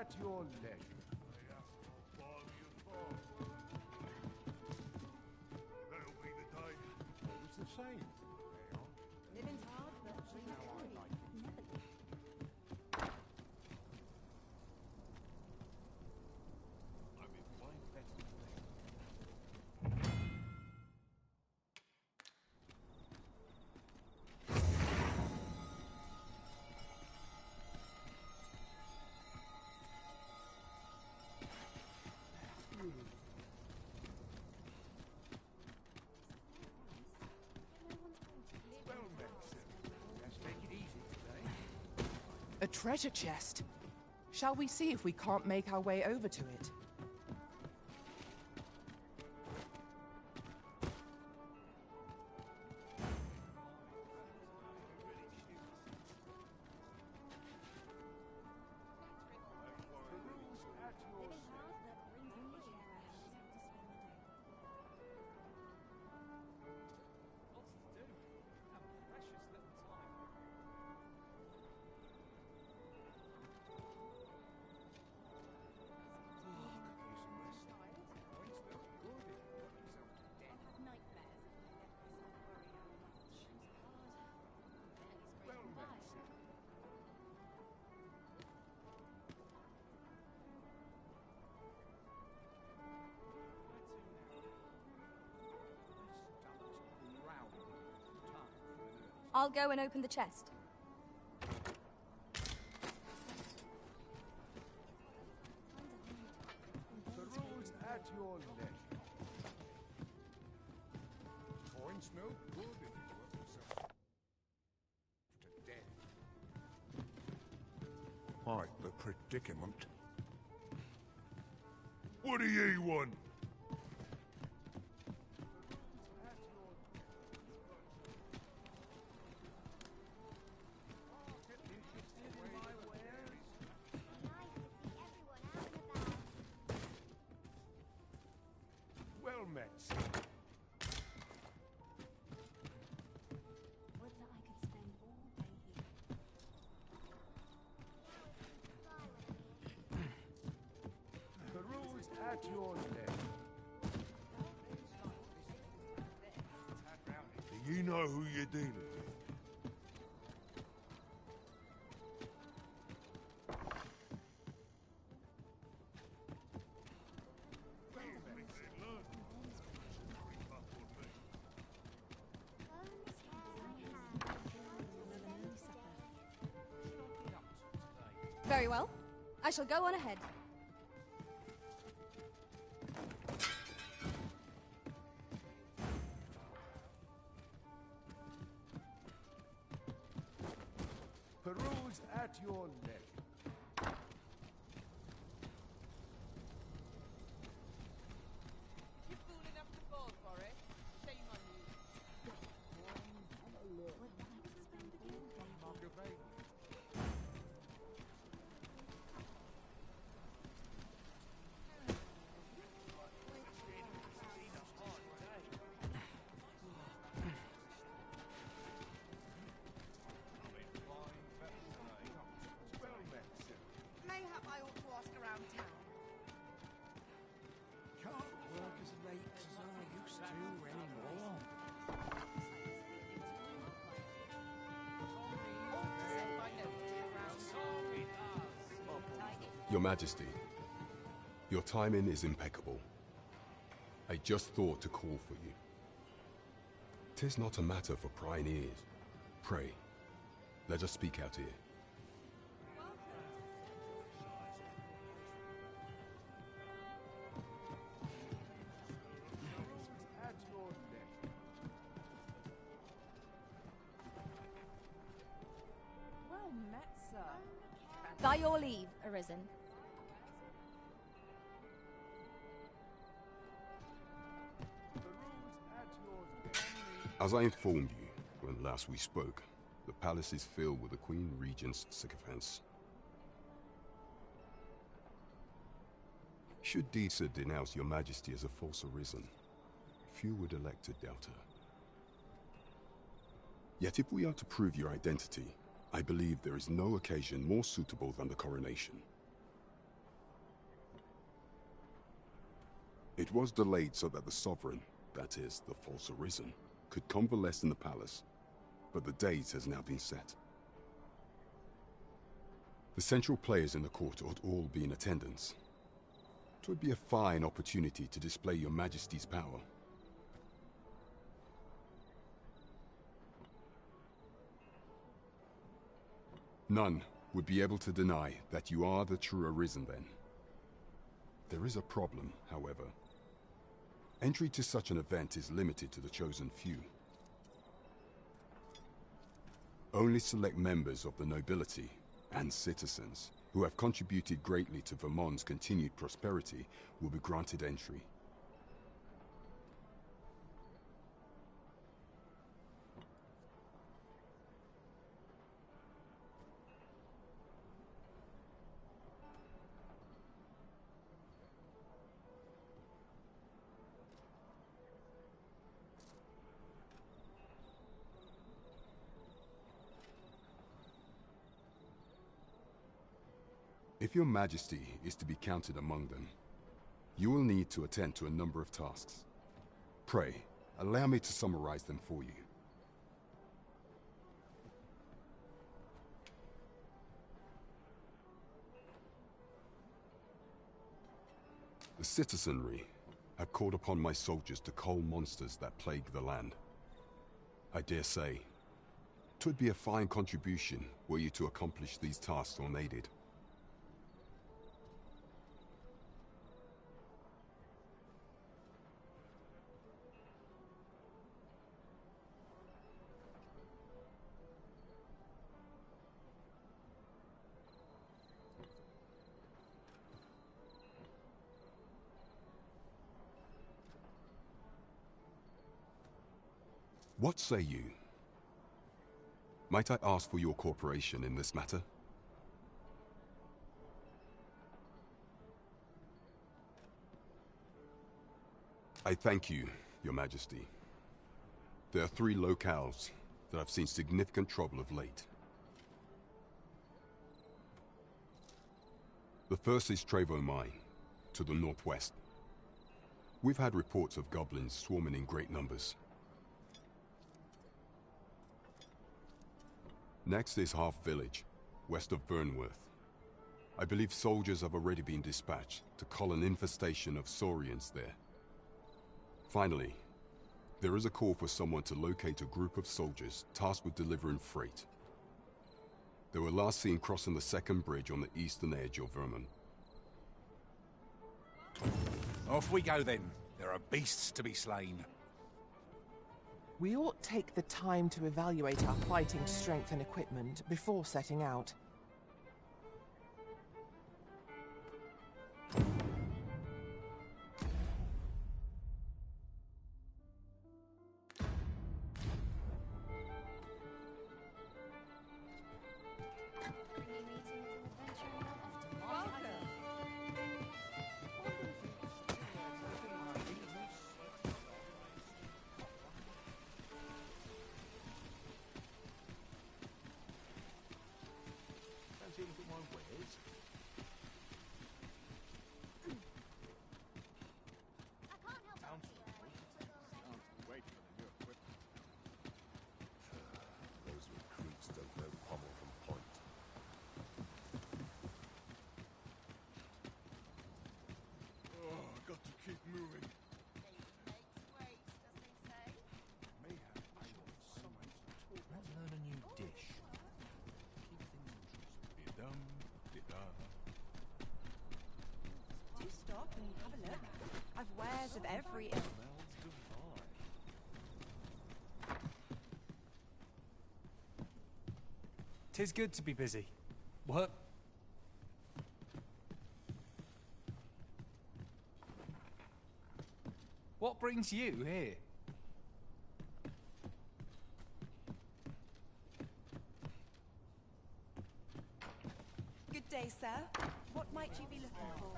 at your leisure. That'll be the day. It's the same. Living's hard, but dreams How I can like it. never be. I've been flying better today. Well met, sir. Let's take it easy today. A treasure chest. Shall we see if we can't make our way over to it? I'll go and open the chest. Peruse at your leisure. Coin smell good if you work yourself to death. Quite the predicament. What do ye want? Well met, sir. Would that I could spend all day here. Peruse at your leisure. Do you know who you're dealing with? Very well. I shall go on ahead. Peruse at your leisure. You fool enough to fall for it? Shame on you. Mayhap I ought to ask around town. Can't work as late as I used to anymore. Your Majesty, your timing is impeccable. I just thought to call for you. 'Tis not a matter for prying ears. Pray, let us speak out here. At your leisure. Well met, sir. By your leave, Arisen. As I informed you when last we spoke, the palace is filled with the Queen Regent's sycophants. Should Deesa denounce your Majesty as a false Arisen, few would elect to doubt her. Yet if we are to prove your identity, I believe there is no occasion more suitable than the coronation. It was delayed so that the Sovereign, that is, the false Arisen, could convalesce in the palace, but the date has now been set. The central players in the court ought all be in attendance. It would be a fine opportunity to display your Majesty's power. None would be able to deny that you are the true Arisen then. There is a problem, however. Entry to such an event is limited to the chosen few. Only select members of the nobility and citizens who have contributed greatly to Vermont's continued prosperity will be granted entry. If your Majesty is to be counted among them, you will need to attend to a number of tasks. Pray, allow me to summarize them for you. The citizenry have called upon my soldiers to cull monsters that plague the land. I dare say, 'twould be a fine contribution were you to accomplish these tasks unaided. What say you? Might I ask for your cooperation in this matter? I thank you, Your Majesty. There are 3 locales that have seen significant trouble of late. The first is Trevo Mine, to the northwest. We've had reports of goblins swarming in great numbers. Next is Half Village, west of Burnworth. I believe soldiers have already been dispatched to cull an infestation of saurians there. Finally, there is a call for someone to locate a group of soldiers tasked with delivering freight. They were last seen crossing the second bridge on the eastern edge of Vermont. Off we go then. There are beasts to be slain. We ought take the time to evaluate our fighting strength and equipment before setting out. Those recruits don't know pommel from point. Oh, got to keep moving. Let's learn a new dish. Keep things interesting. Dum, di-da. Do stop and have a look. I've wares of every ilk. Smells divine. Tis good to be busy. What? What brings you here? Good day, sir. What might you be looking for?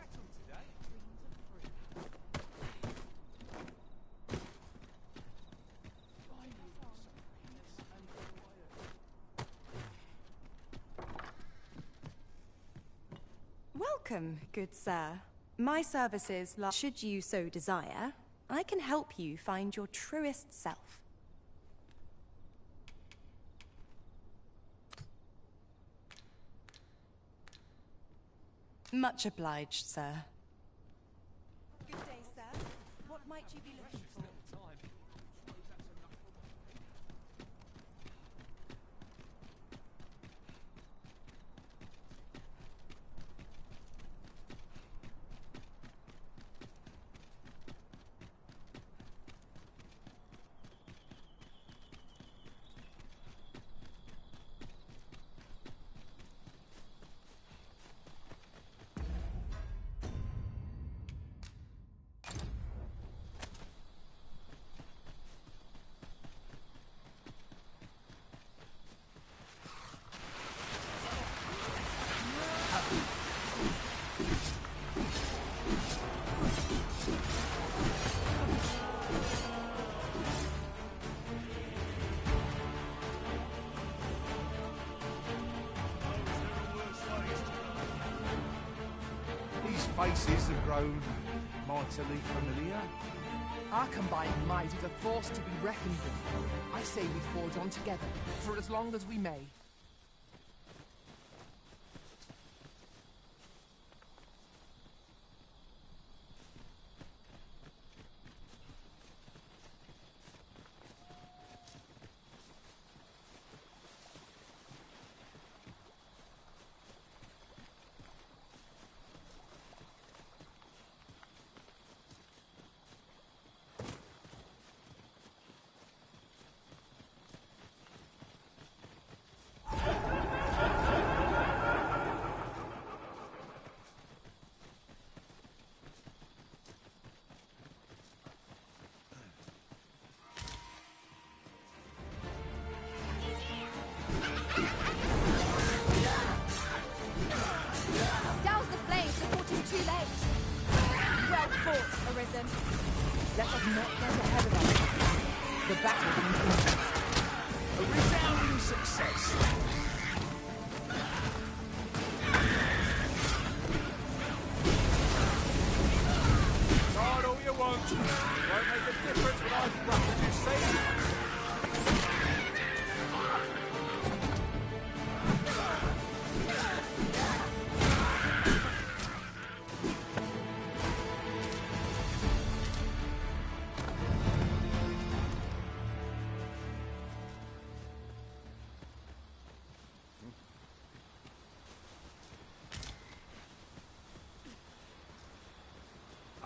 Welcome, good sir. My services, should you so desire, I can help you find your truest self. Much obliged, sir. Good day, sir. What might you be looking for? These faces have grown mightily familiar. Our combined might is a force to be reckoned with. I say we forge on together, for as long as we may. Douse the flames before it is too late. Well fought, Arisen. Let us not get ahead of ourselves. The battle continues. A resounding success. Start all you want. Won't make a difference when I've grappled you, see?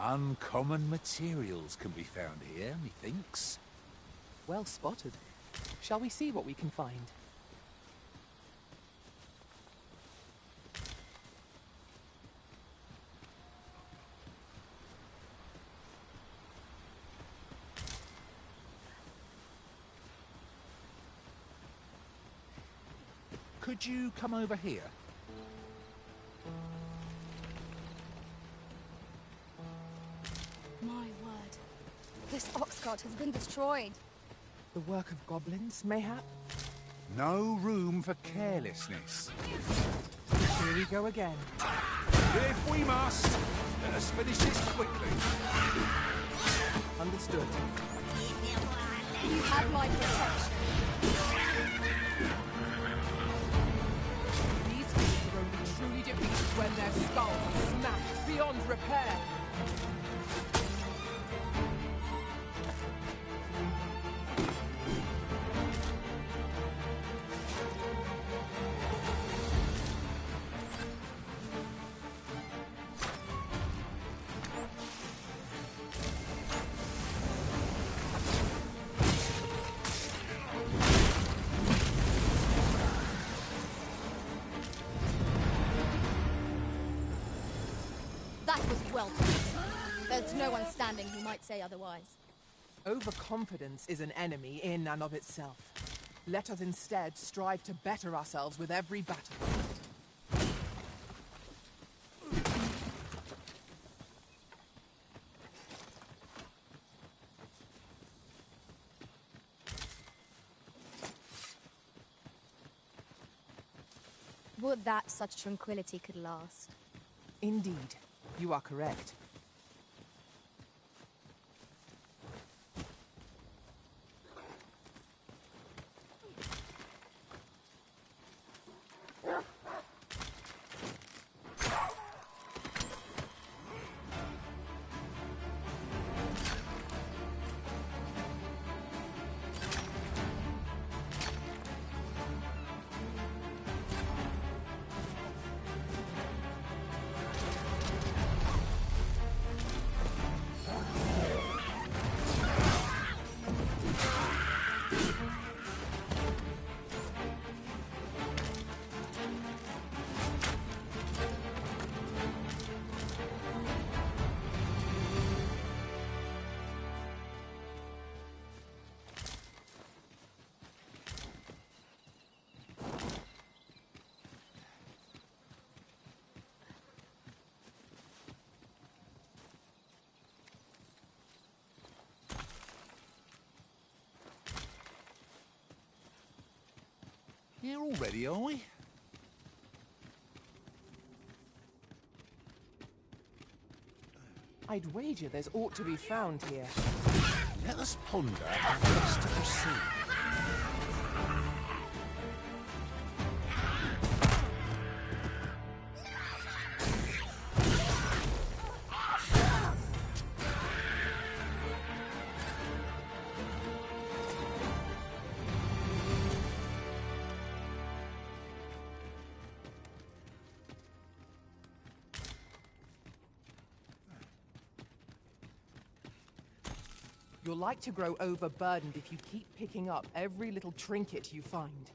Uncommon materials can be found here, methinks. Well spotted. Shall we see what we can find? Could you come over here? My word. This ox cart has been destroyed. The work of goblins, mayhap? No room for carelessness. Here we go again. If we must, let us finish this quickly. Understood. You have my protection. These fools are only truly defeated when their skulls are smashed beyond repair. That was well done. There's no one standing who might say otherwise. Overconfidence is an enemy in and of itself. Let us instead strive to better ourselves with every battle. Would that such tranquility could last. Indeed. You are correct. Here already, are we? I'd wager there's aught to be found here. Let us ponder how best to proceed. You're like to grow overburdened if you keep picking up every little trinket you find.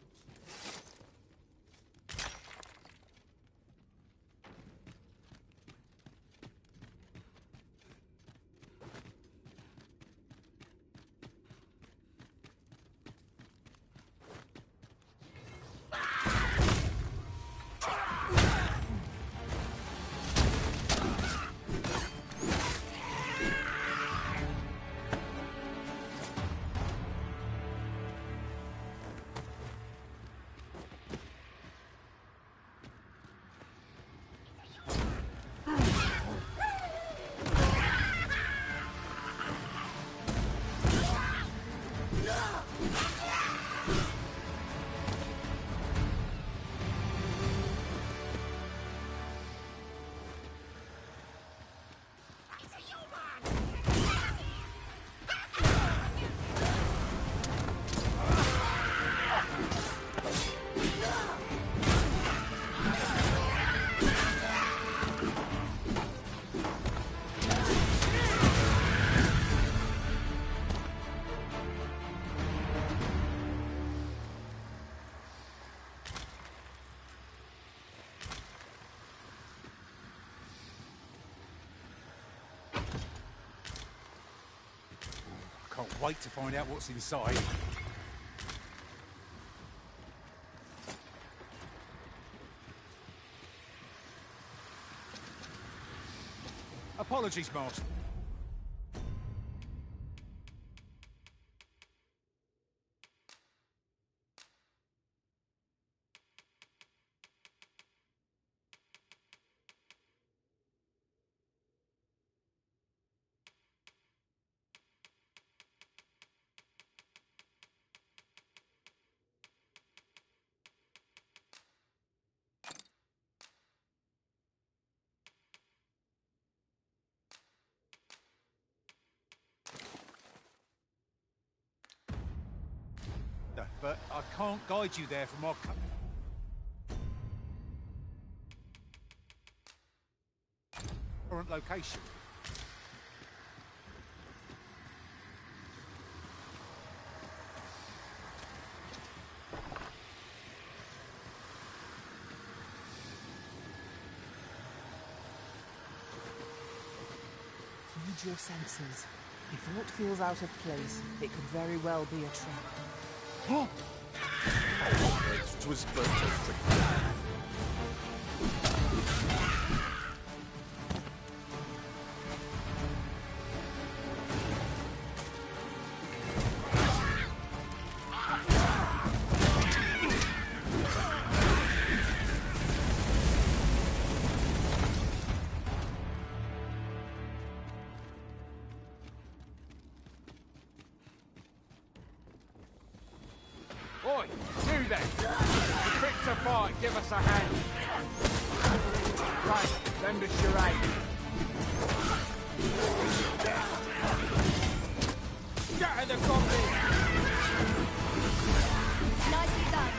Can't wait to find out what's inside. Apologies, Master. But I can't guide you there from our current location. Use your senses. If aught feels out of place, it could very well be a trap. It was but a trick. Right, you then. The quick to fight, give us a hand. Right, lend us your aid. Scatter the goblins! Nicely done.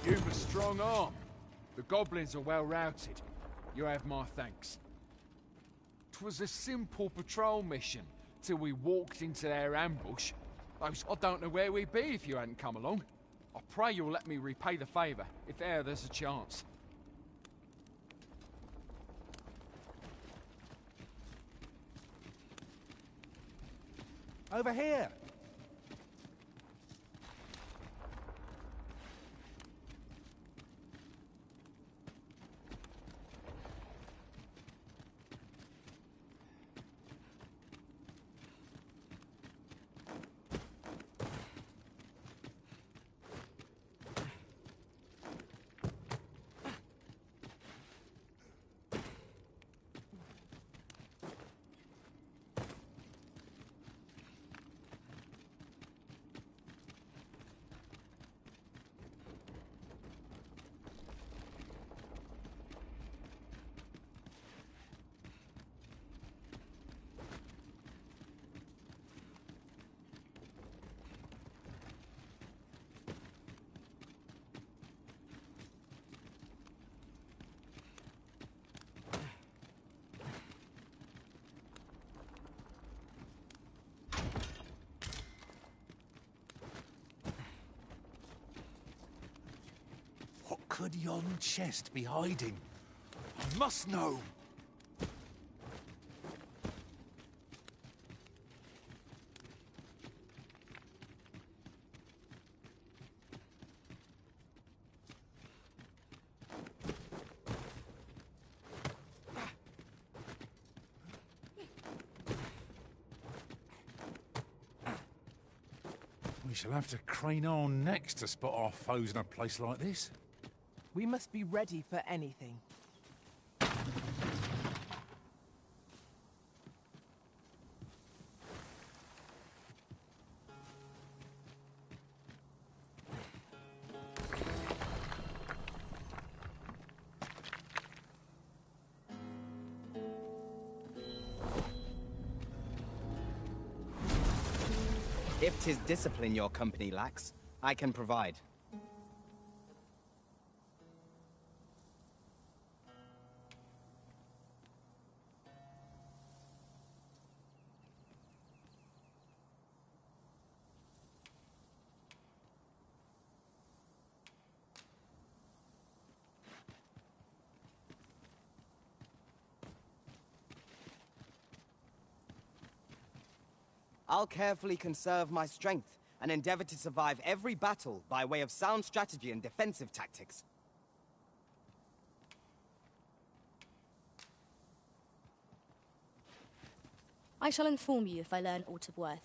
You've a strong arm. The goblins are well routed. You have my thanks. 'Twas a simple patrol mission, till we walked into their ambush. I don't know where we'd be if you hadn't come along. I pray you'll let me repay the favour, if there's a chance. Over here! What could yon chest be hiding? I must know! We shall have to crane our necks to spot our foes in a place like this. We must be ready for anything. If 'tis discipline your company lacks, I can provide. I'll carefully conserve my strength and endeavor to survive every battle by way of sound strategy and defensive tactics. I shall inform you if I learn aught of worth.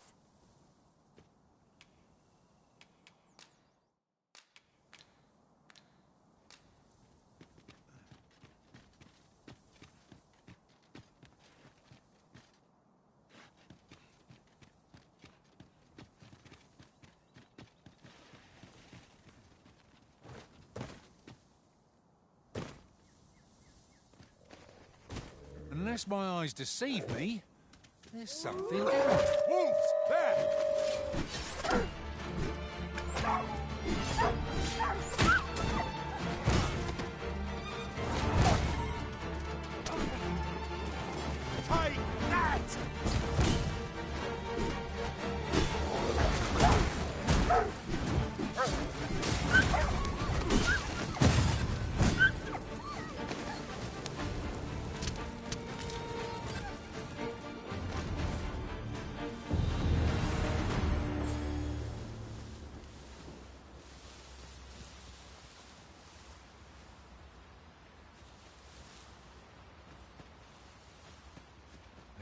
Unless my eyes deceive me, there's something else. Wolves! There! Take that!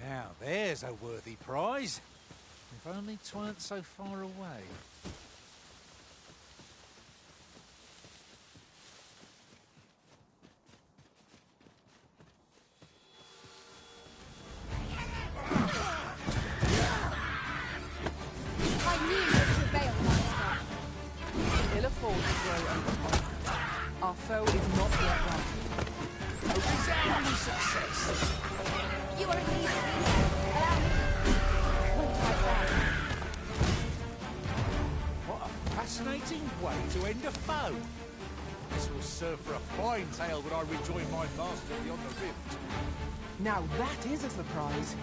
Now, there's a worthy prize. If only 'tweren't so far away. foe is not yet won. A resounding success. You are indeed a leader. Allow me. Won't I try? What a fascinating way to end a foe. This will serve for a fine tale when I rejoin my master beyond the rift. Now that is a surprise.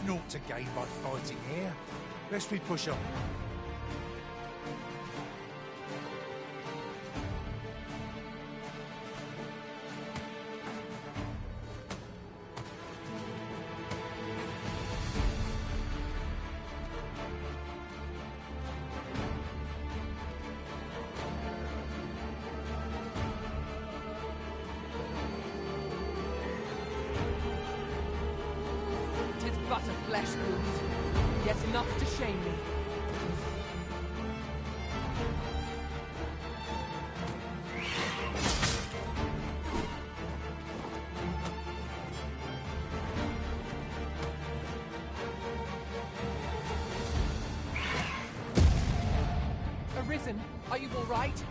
Naught to gain by fighting here. Lest we push on. But a flesh wound, yet enough to shame me. Arisen, are you all right?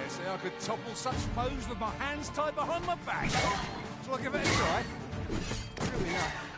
Say I could topple such foes with my hands tied behind my back. Shall I give it a try? True enough.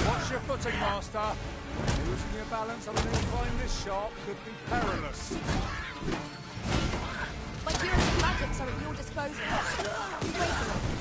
Watch your footing, Master. Losing your balance on an incline this sharp could be perilous. My curative magics are at your disposal. Wait a minute.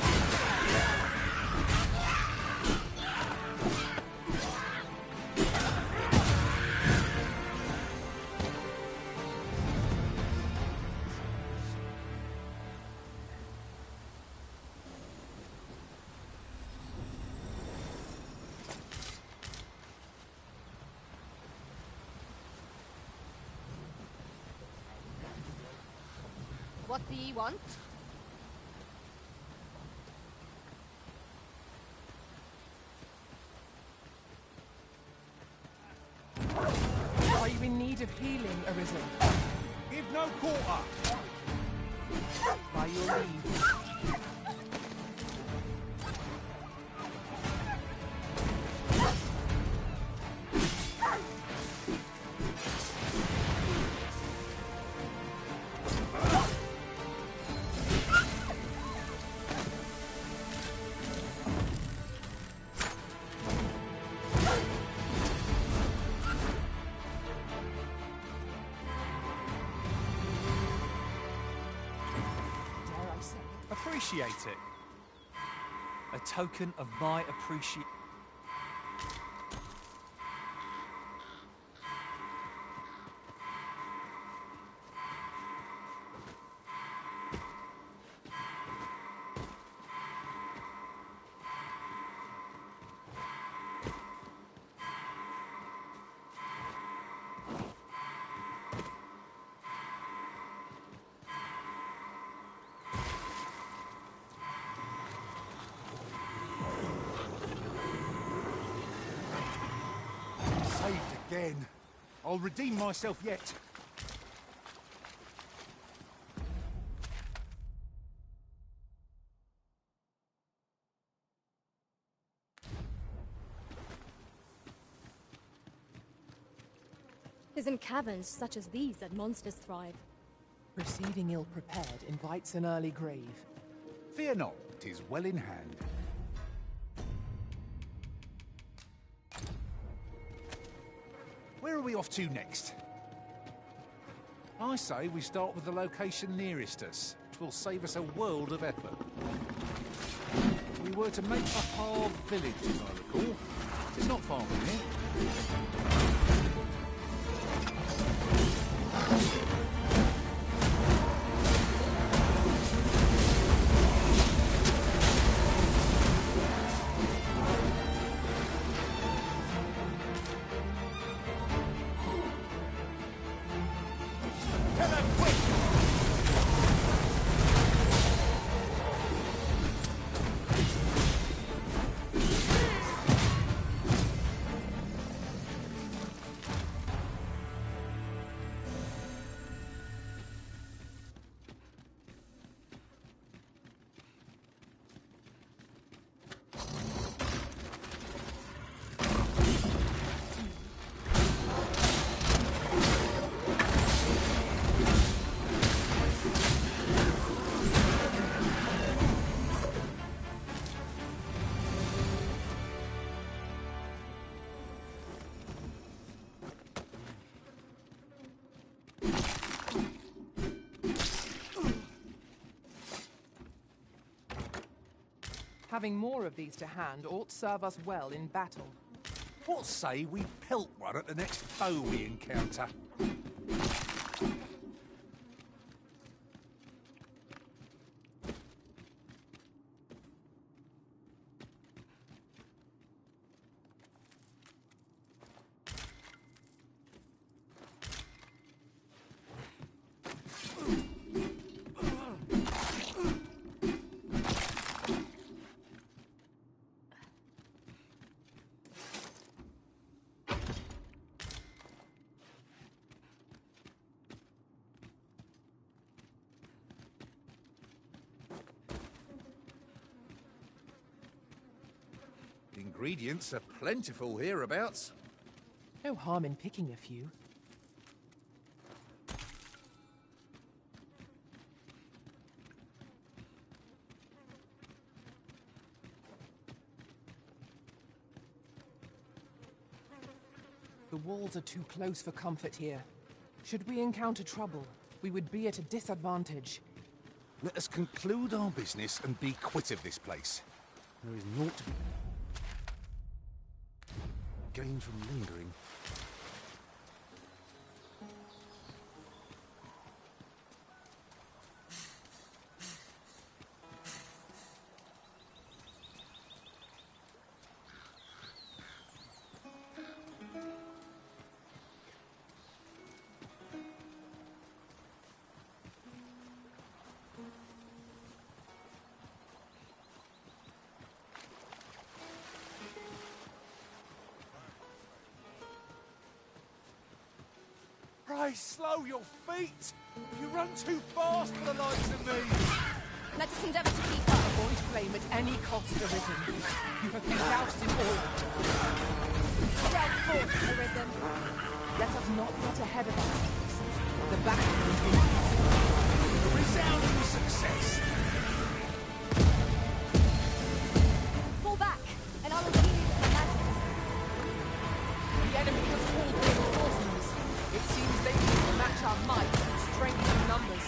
What do ye want? Are you in need of healing, Arisen? Give no quarter! By your leave. Appreciate it. A token of my appreciation. Saved again. I'll redeem myself yet. Tis in caverns such as these that monsters thrive. Proceeding ill-prepared invites an early grave. Fear not, 'tis well in hand. Where are we off to next? I say we start with the location nearest us, which will save us a world of effort. We were to make for Harv village, as I recall. It's not far from here. Having more of these to hand ought serve us well in battle. What say we pelt one at the next foe we encounter? Ingredients are plentiful hereabouts. No harm in picking a few. The walls are too close for comfort here. Should we encounter trouble, we would be at a disadvantage. Let us conclude our business and be quit of this place. There is naught to be gained from lingering. Hey, slow your feet! You run too fast for the likes of me! Let us endeavour to keep up. Avoid flame at any cost, Arisen. You have been doused in oil. Dead forth, Arisen. Let us not get ahead of ourselves. The battle continues. Resounding success! Fall back, and I will heal you with my magic. The enemy has called reinforcements. It seems they need to match our might and strength in numbers.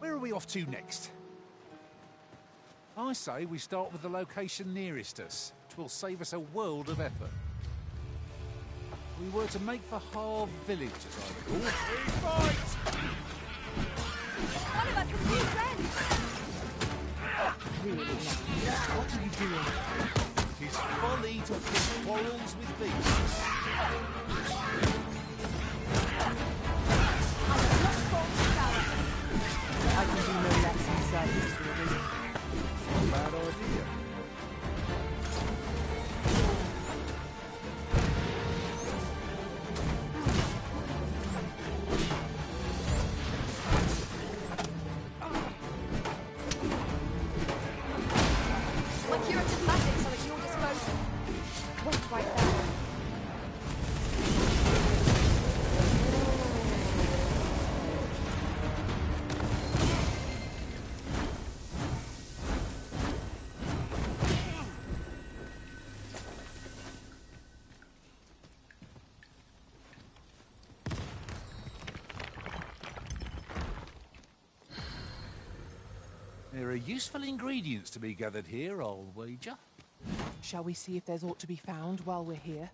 Where are we off to next? I say we start with the location nearest us. It will save us a world of effort. We were to make for Harve Village, as I recall. We fight! One of us is new friends. Really now, what are you doing? It is folly to pick quarrels with beasts. I can do no less in service to Arisen. Bad idea. My curative magics are at your disposal. Wait right there. There are useful ingredients to be gathered here, I'll wager. Shall we see if there's aught to be found while we're here?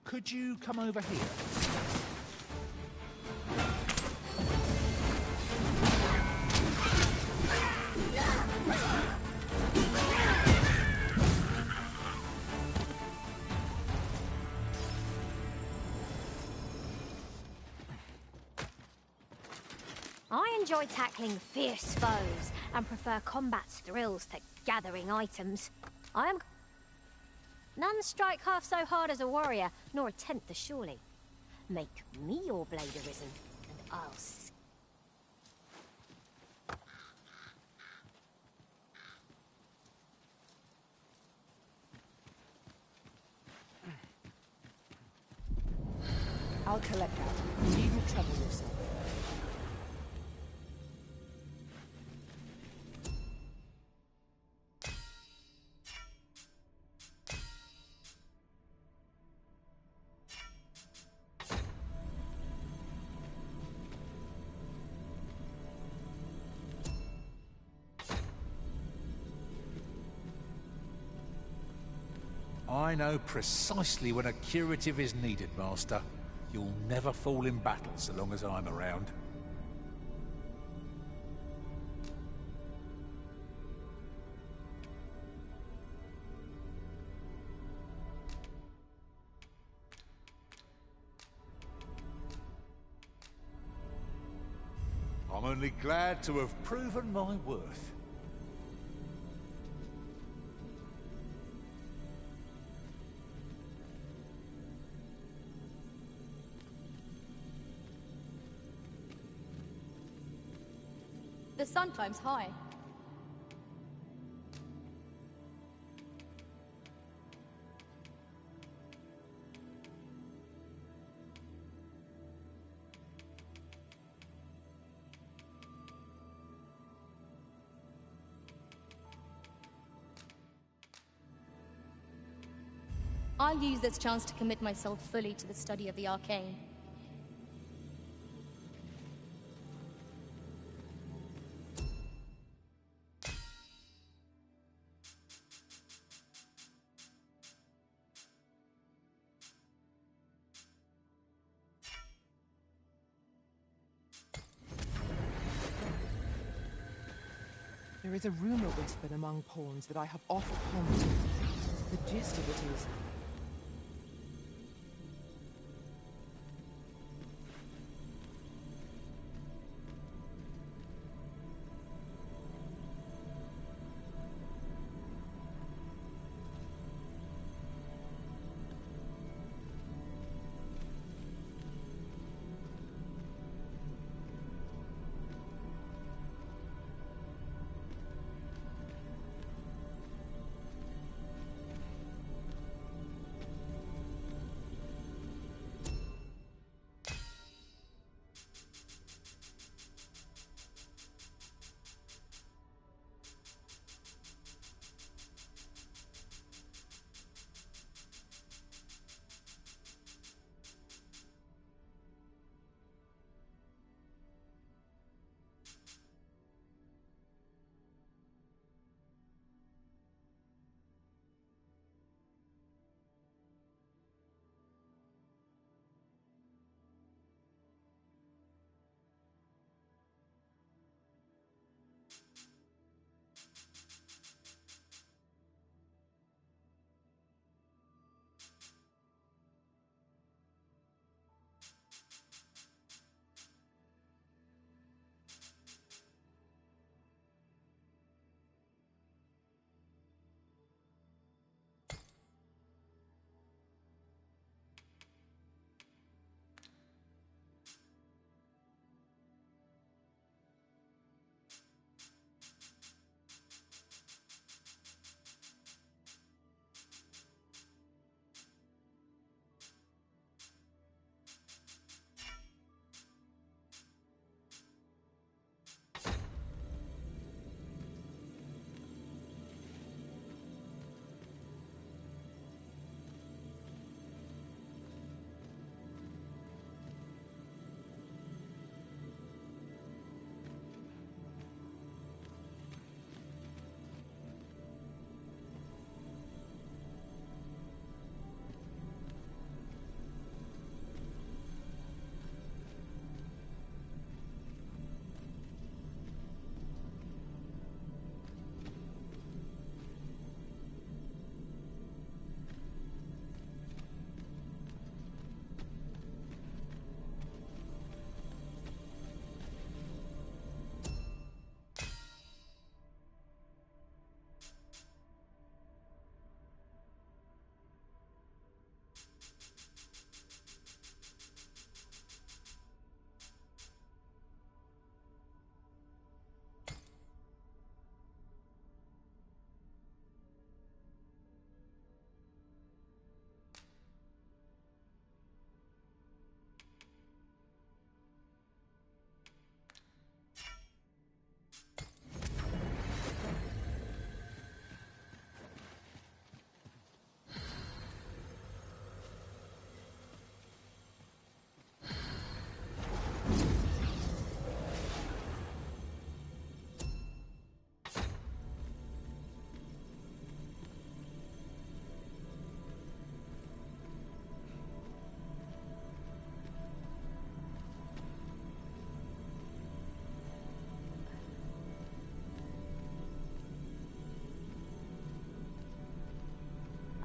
Could you come over here? I enjoy tackling fierce foes and prefer combat's thrills to gathering items. None strike half so hard as a warrior, nor attempt the surely. Make me your blade, Arisen, and I'll I'll collect that. You needn't trouble yourself. I know precisely when a curative is needed, Master. You'll never fall in battle so long as I'm around. I'm only glad to have proven my worth. The sun climbs high. I'll use this chance to commit myself fully to the study of the arcane. There is a rumor whispered among pawns that I have oft pondered. The gist of it is,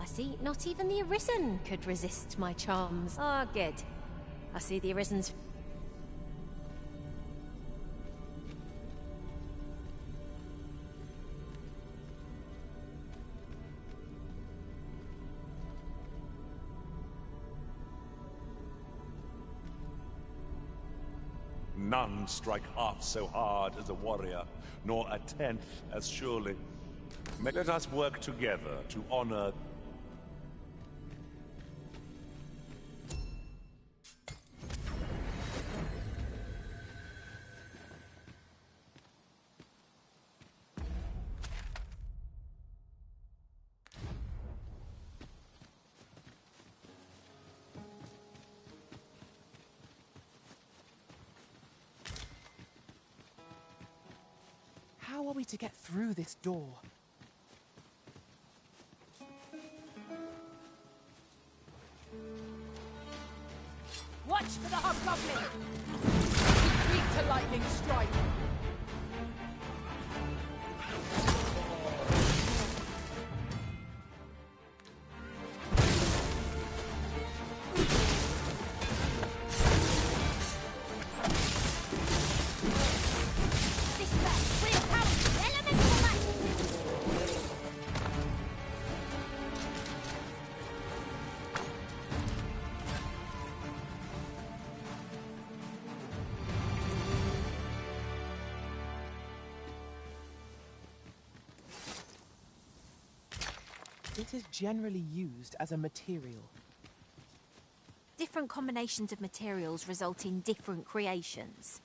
I see not even the Arisen could resist my charms. Ah, good. I see the Arisen's... None strike half so hard as a warrior, nor a tenth as surely. Let us work together to honor... How are we to get through this door? Watch for the hobgoblin! Retreat to lightning strike! It is generally used as a material. Different combinations of materials result in different creations.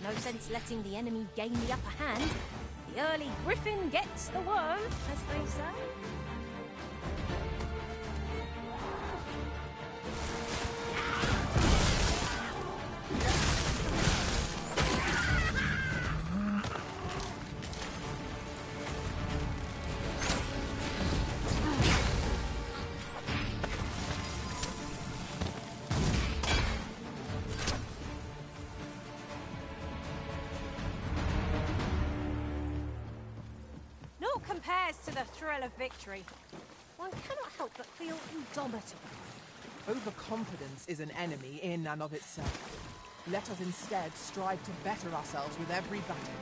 No sense letting the enemy gain the upper hand. The early griffin gets the worm, as they say. Compares to the thrill of victory. One cannot help but feel indomitable. Overconfidence is an enemy in and of itself. Let us instead strive to better ourselves with every battle.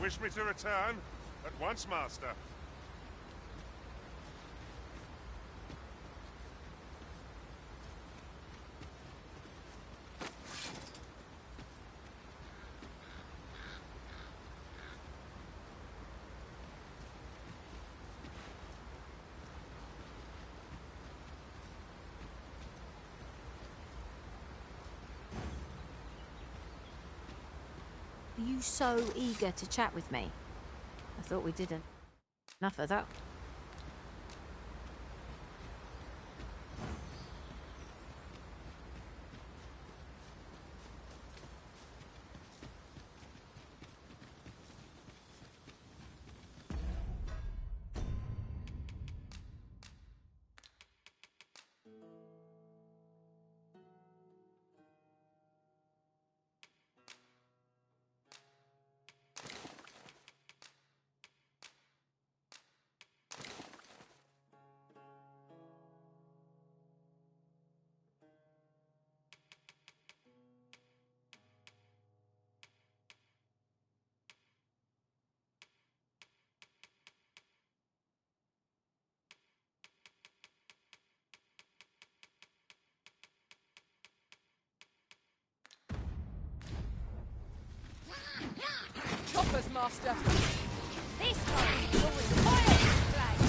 wish me to return? At once, Master. Are you so eager to chat with me? I thought we did enough of that. Choppers, Master! This time you'll require display!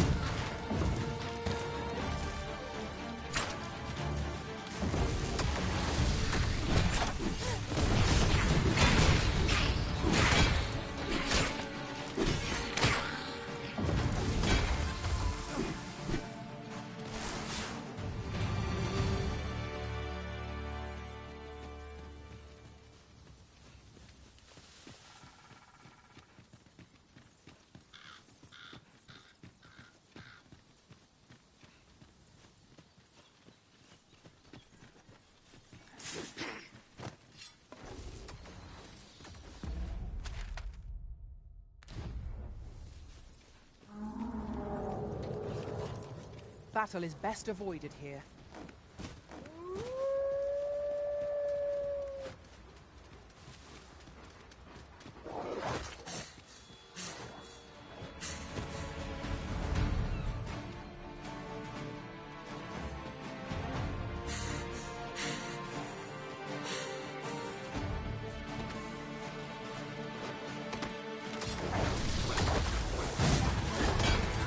Battle is best avoided here.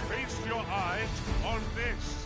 Feast your eyes on this.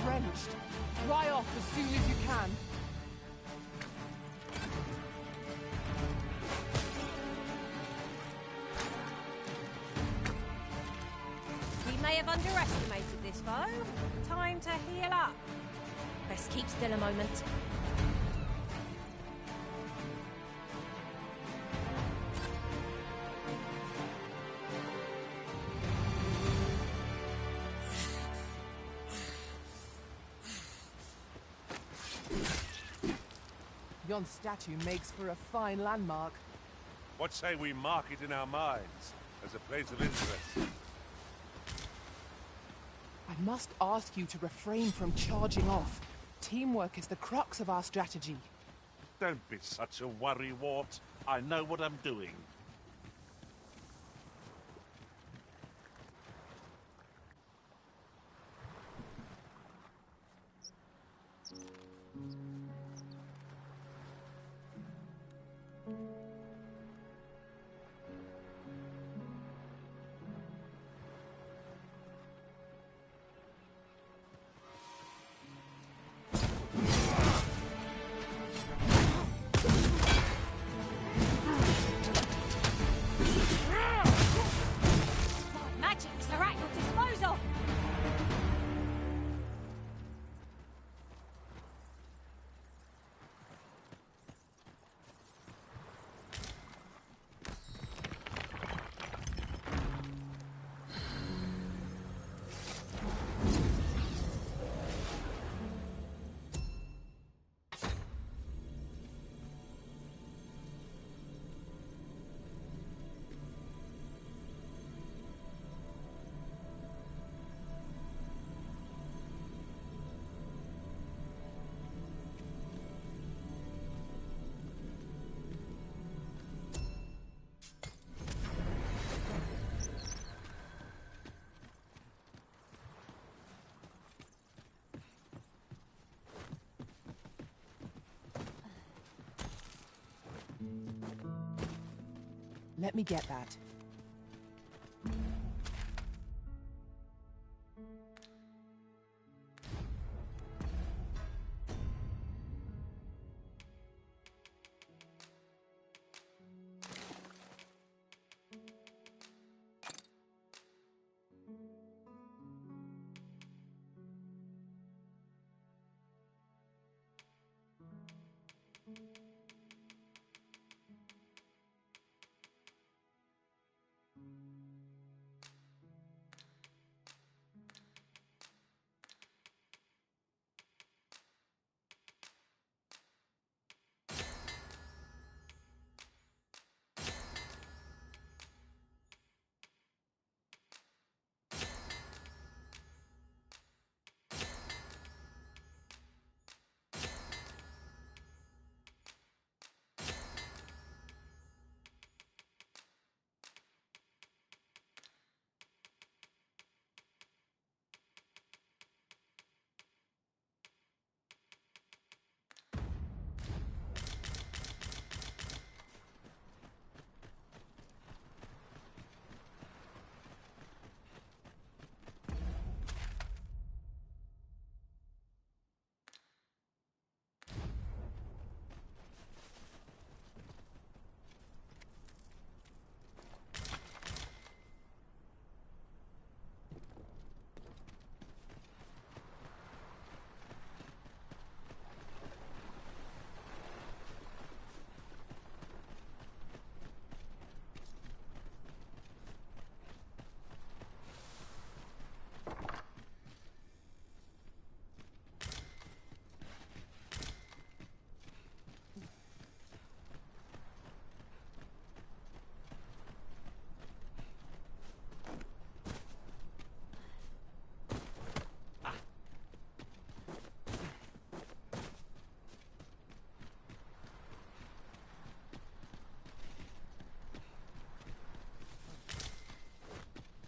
drenched. Dry off as soon as you can. We may have underestimated this foe. Time to heal up. Best keep still a moment. Yon statue makes for a fine landmark. What say we mark it in our minds as a place of interest? I must ask you to refrain from charging off. Teamwork is the crux of our strategy. Don't be such a worrywart. I know what I'm doing. Magics are at your disposal! Let me get that.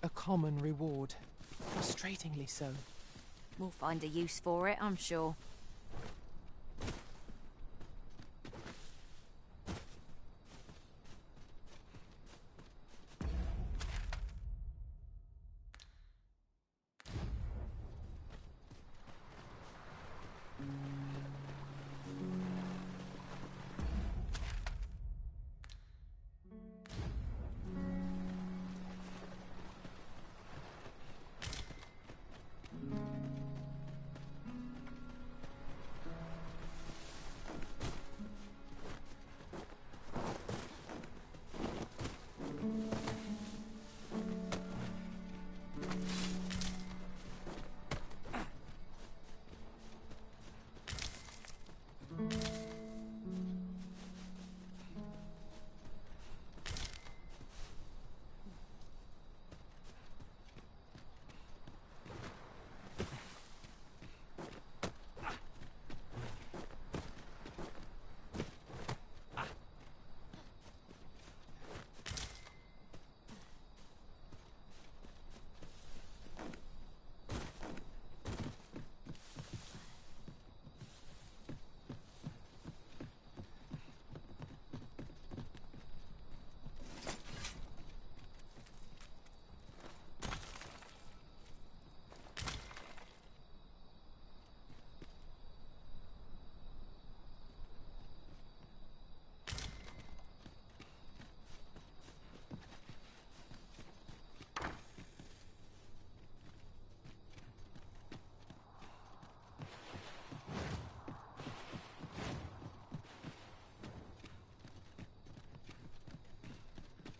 A common reward. Frustratingly so. We'll find a use for it, I'm sure.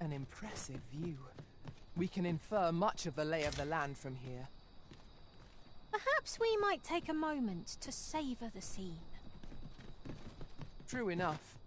An impressive view. We can infer much of the lay of the land from here. Perhaps we might take a moment to savour the scene. True enough.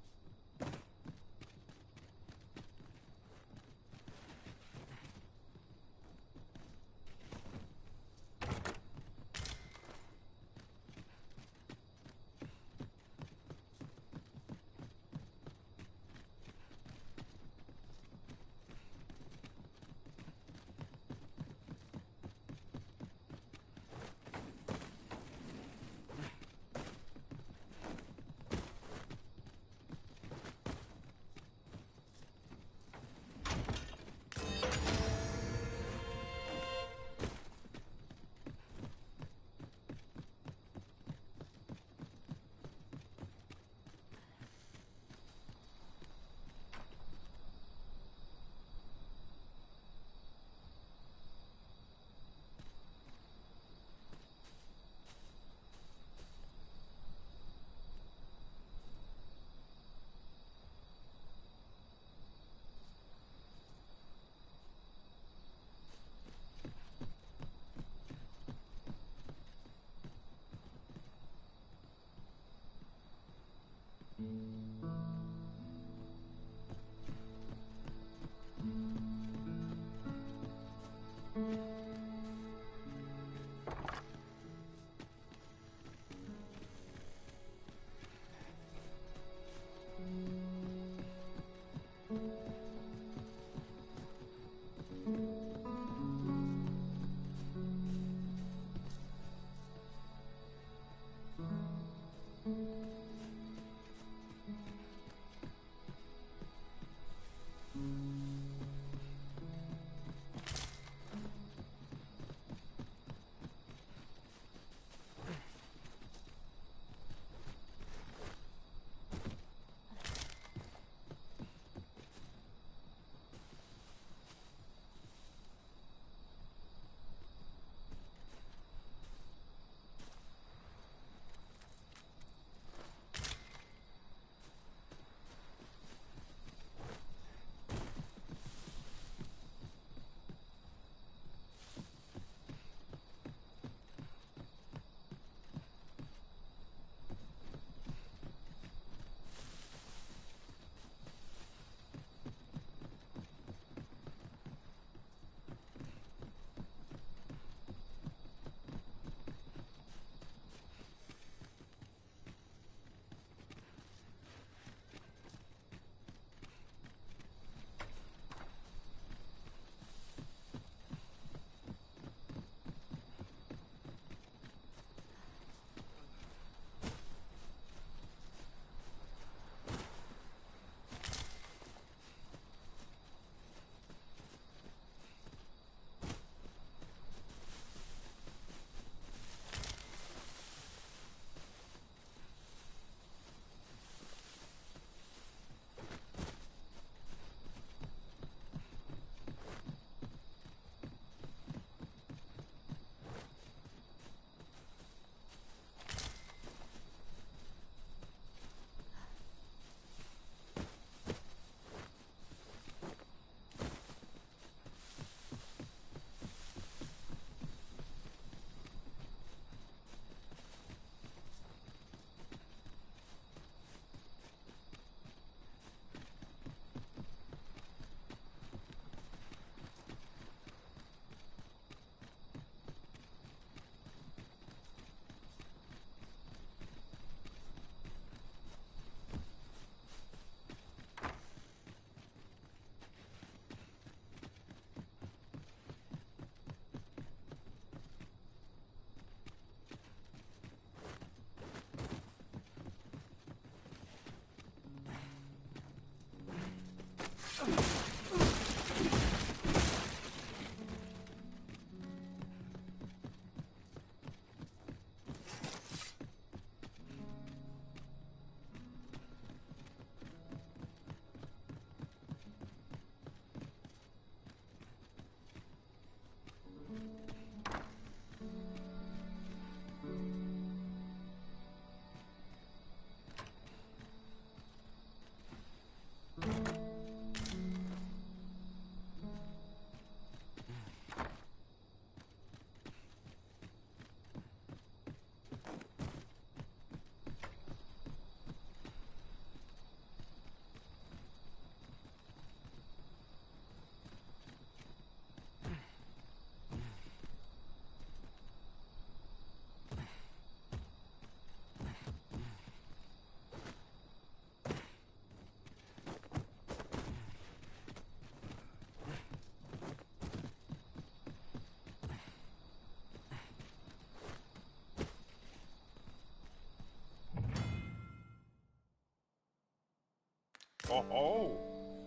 Ho ho!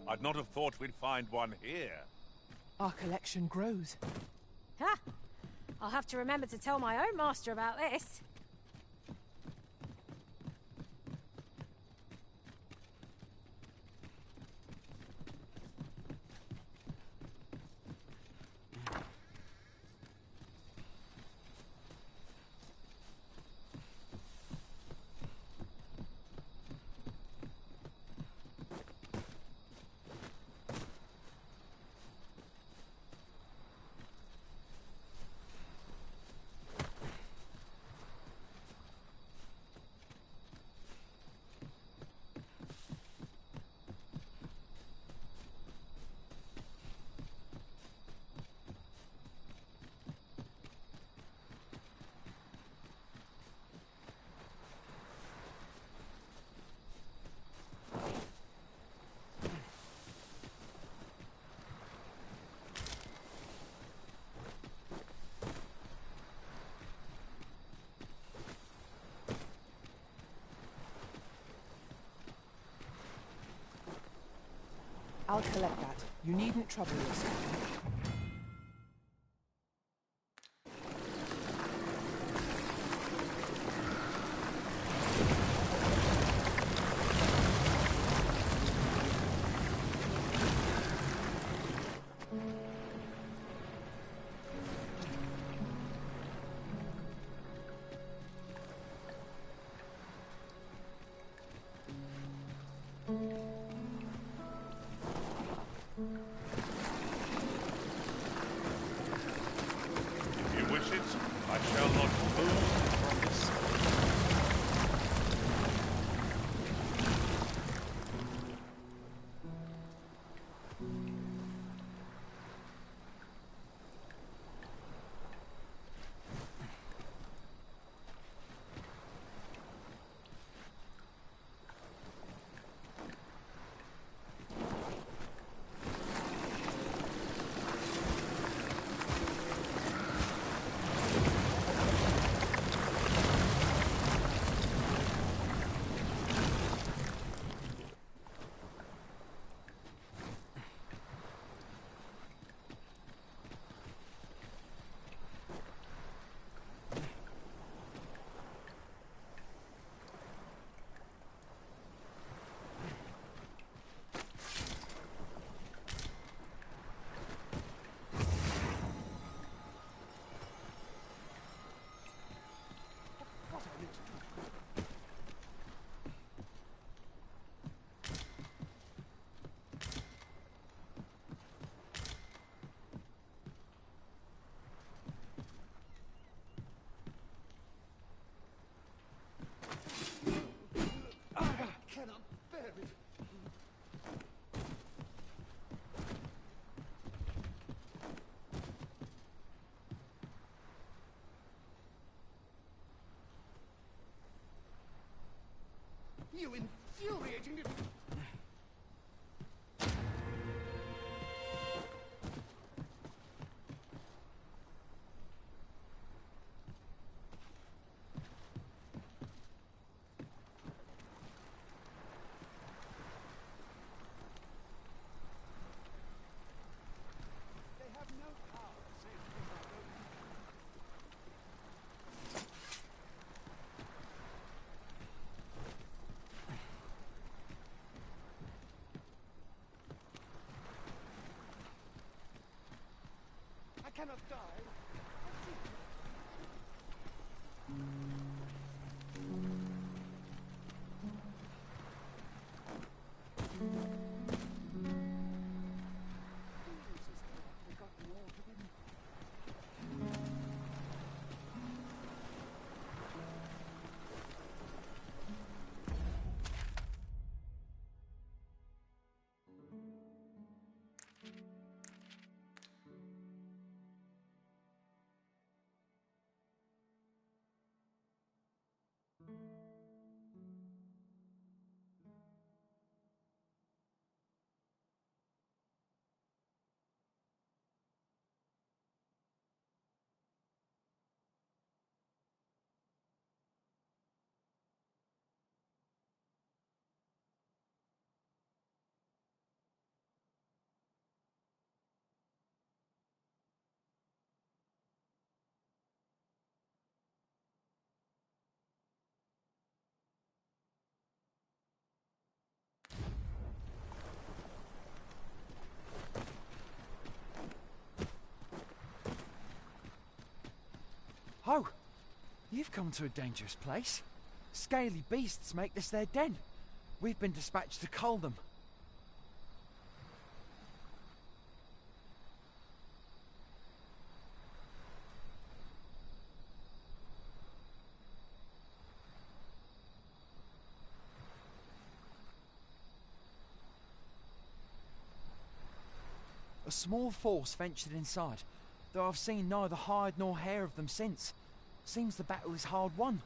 I'd not have thought we'd find one here. Our collection grows. Ha! I'll have to remember to tell my own master about this. I'll collect that. You needn't trouble yourself. If you wish it, I shall not move from this. You infuriating... They have no power save for their own. I cannot die. Oh, you've come to a dangerous place. Scaly beasts make this their den. We've been dispatched to cull them. A small force ventured inside, though I've seen neither hide nor hair of them since. Seems the battle is hard won.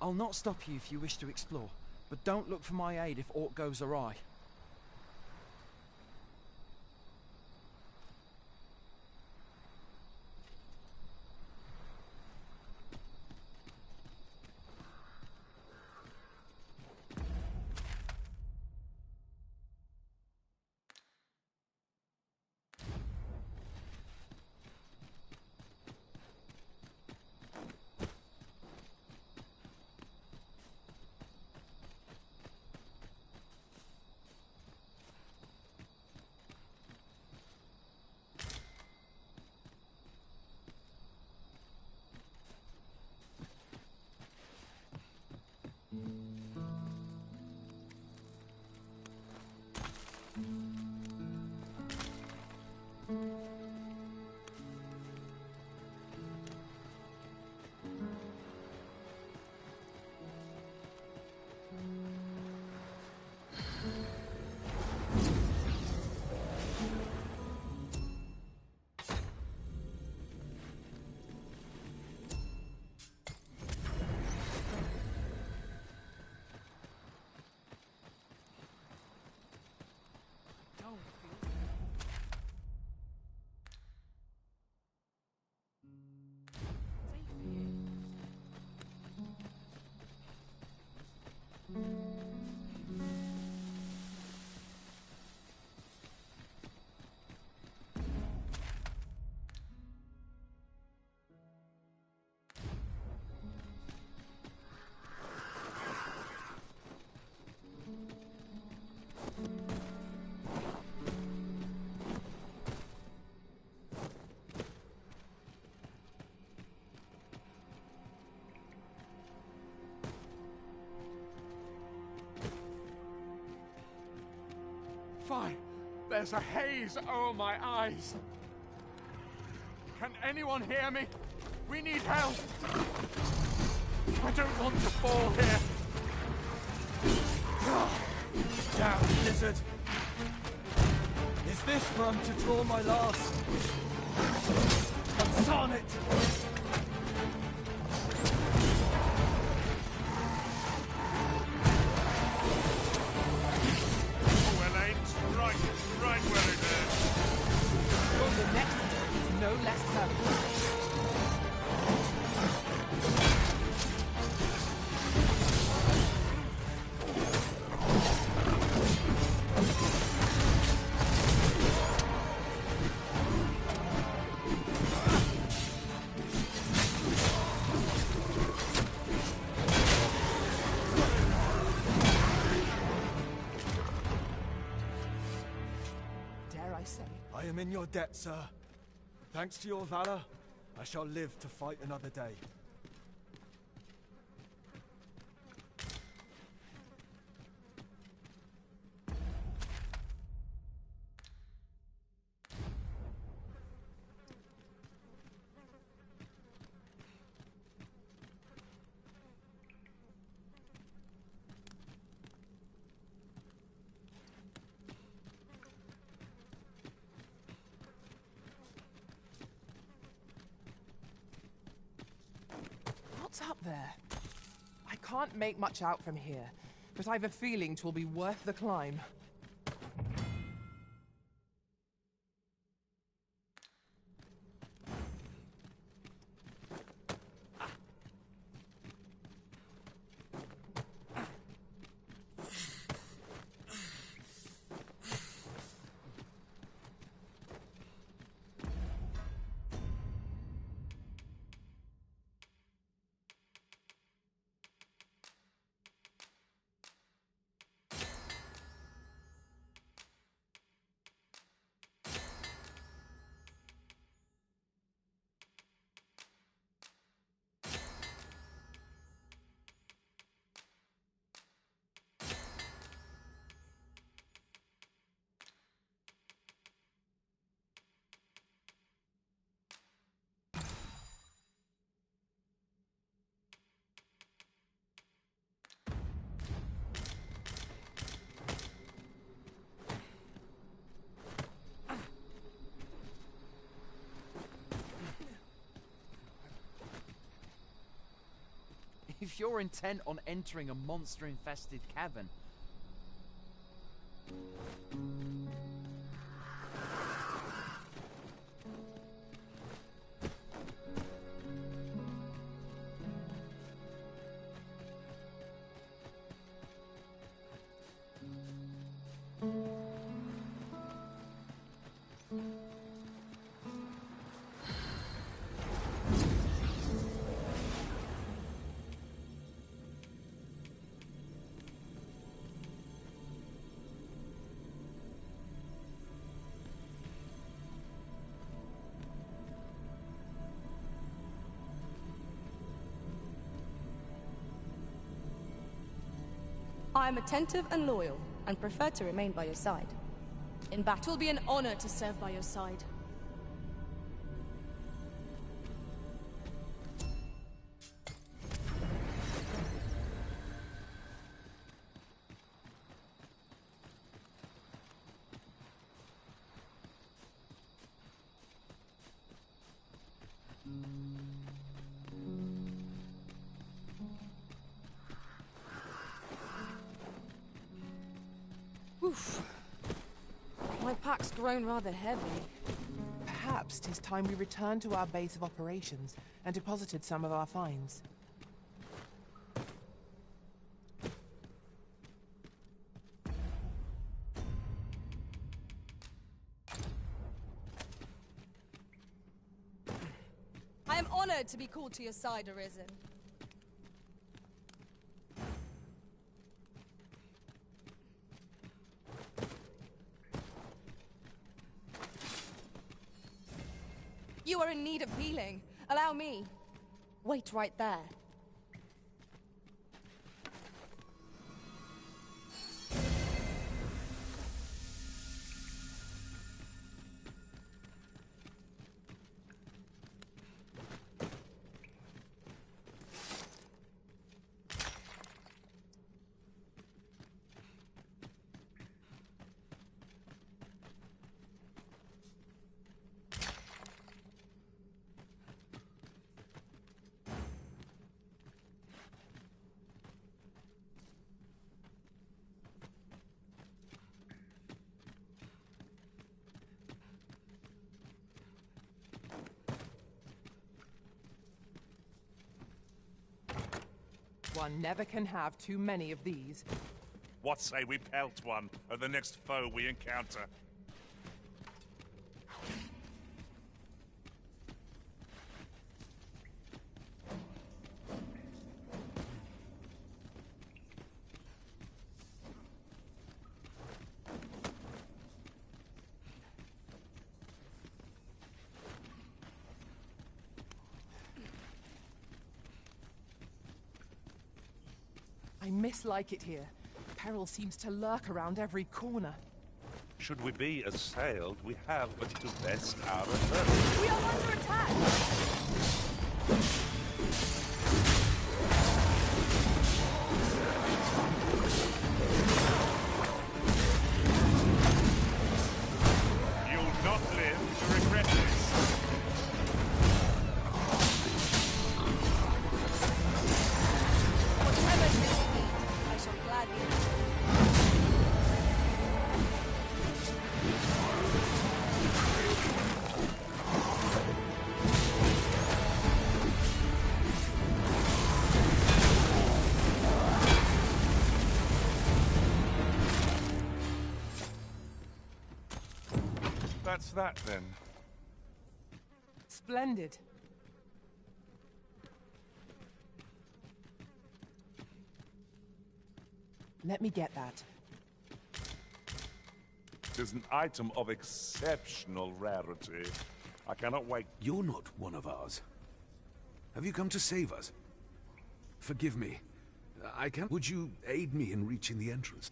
I'll not stop you if you wish to explore, but don't look for my aid if aught goes awry. Fine. There's a haze over my eyes. Can anyone hear me? We need help. I don't want to fall here. Damn lizard! Is this where I'm to draw my last? Consarn it! Right where it is. Well, the next attack is no less perfect. I am in your debt, sir. Thanks to your valor, I shall live to fight another day. What's up there? I can't make much out from here, but I've a feeling 'twill be worth the climb. If you're intent on entering a monster-infested cavern... I am attentive and loyal, and prefer to remain by your side. In battle, it will be an honor to serve by your side. Oof. My pack's grown rather heavy. Perhaps 'tis time we returned to our base of operations and deposited some of our finds. I am honored to be called to your side, Arisen. You are in need of healing. Allow me. Wait right there. One never can have too many of these. What say we pelt one of the next foe we encounter? I mislike it here. Peril seems to lurk around every corner. Should we be assailed, we have but to best our efforts. We are under attack! You'll not live to regret this. Whatever it is you need, I shall gladly. That's that, then. Splendid. Let me get that. Tis an item of exceptional rarity. I cannot wait. You're not one of ours. Have you come to save us? Forgive me. I can. Would you aid me in reaching the entrance?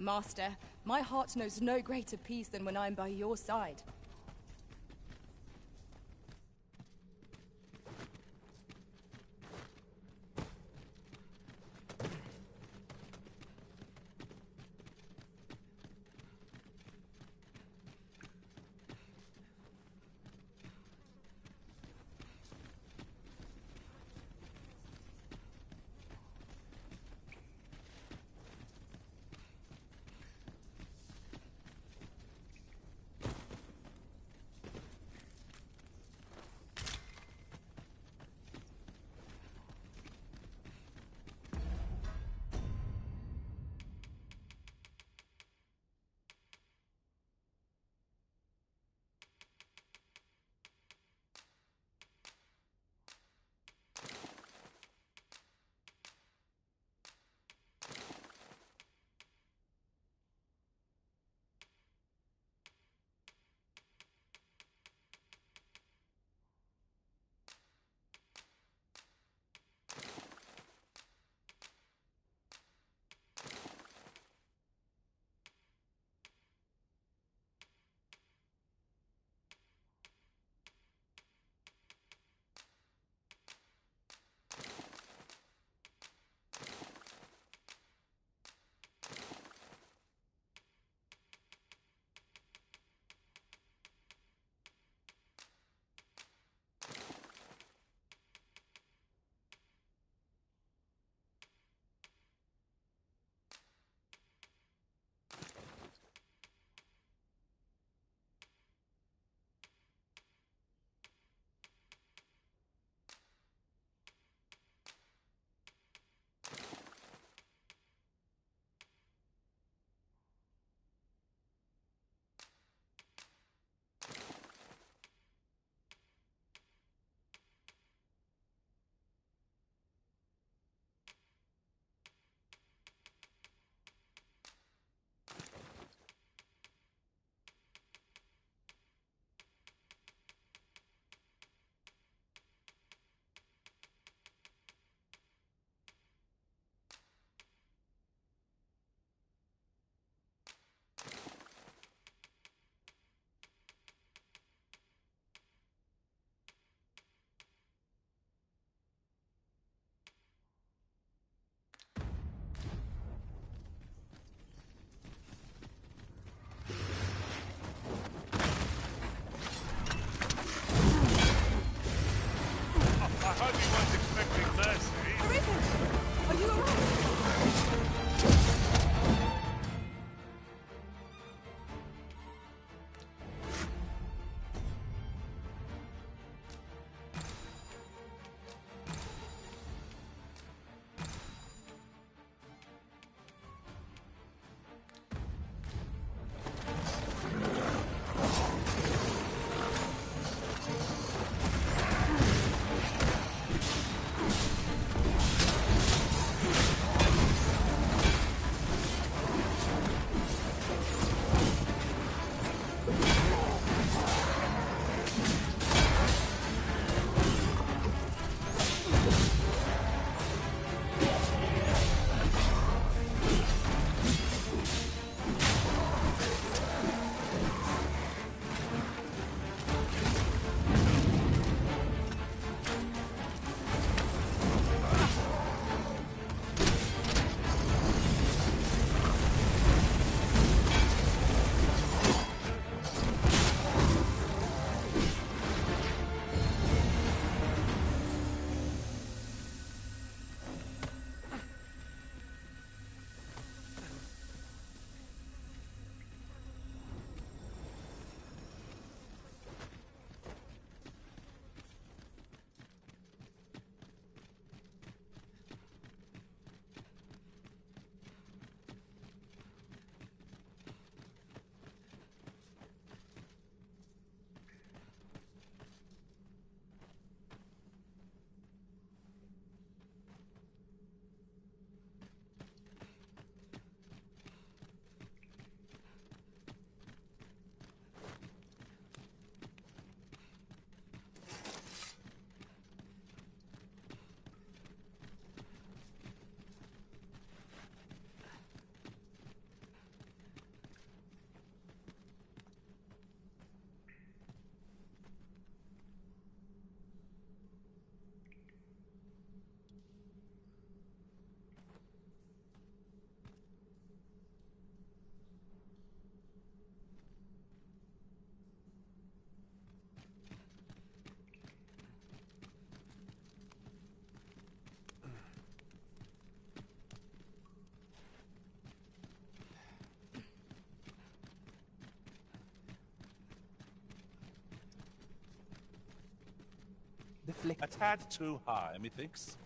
Master, my heart knows no greater peace than when I'm by your side. flick. A tad too high, methinks.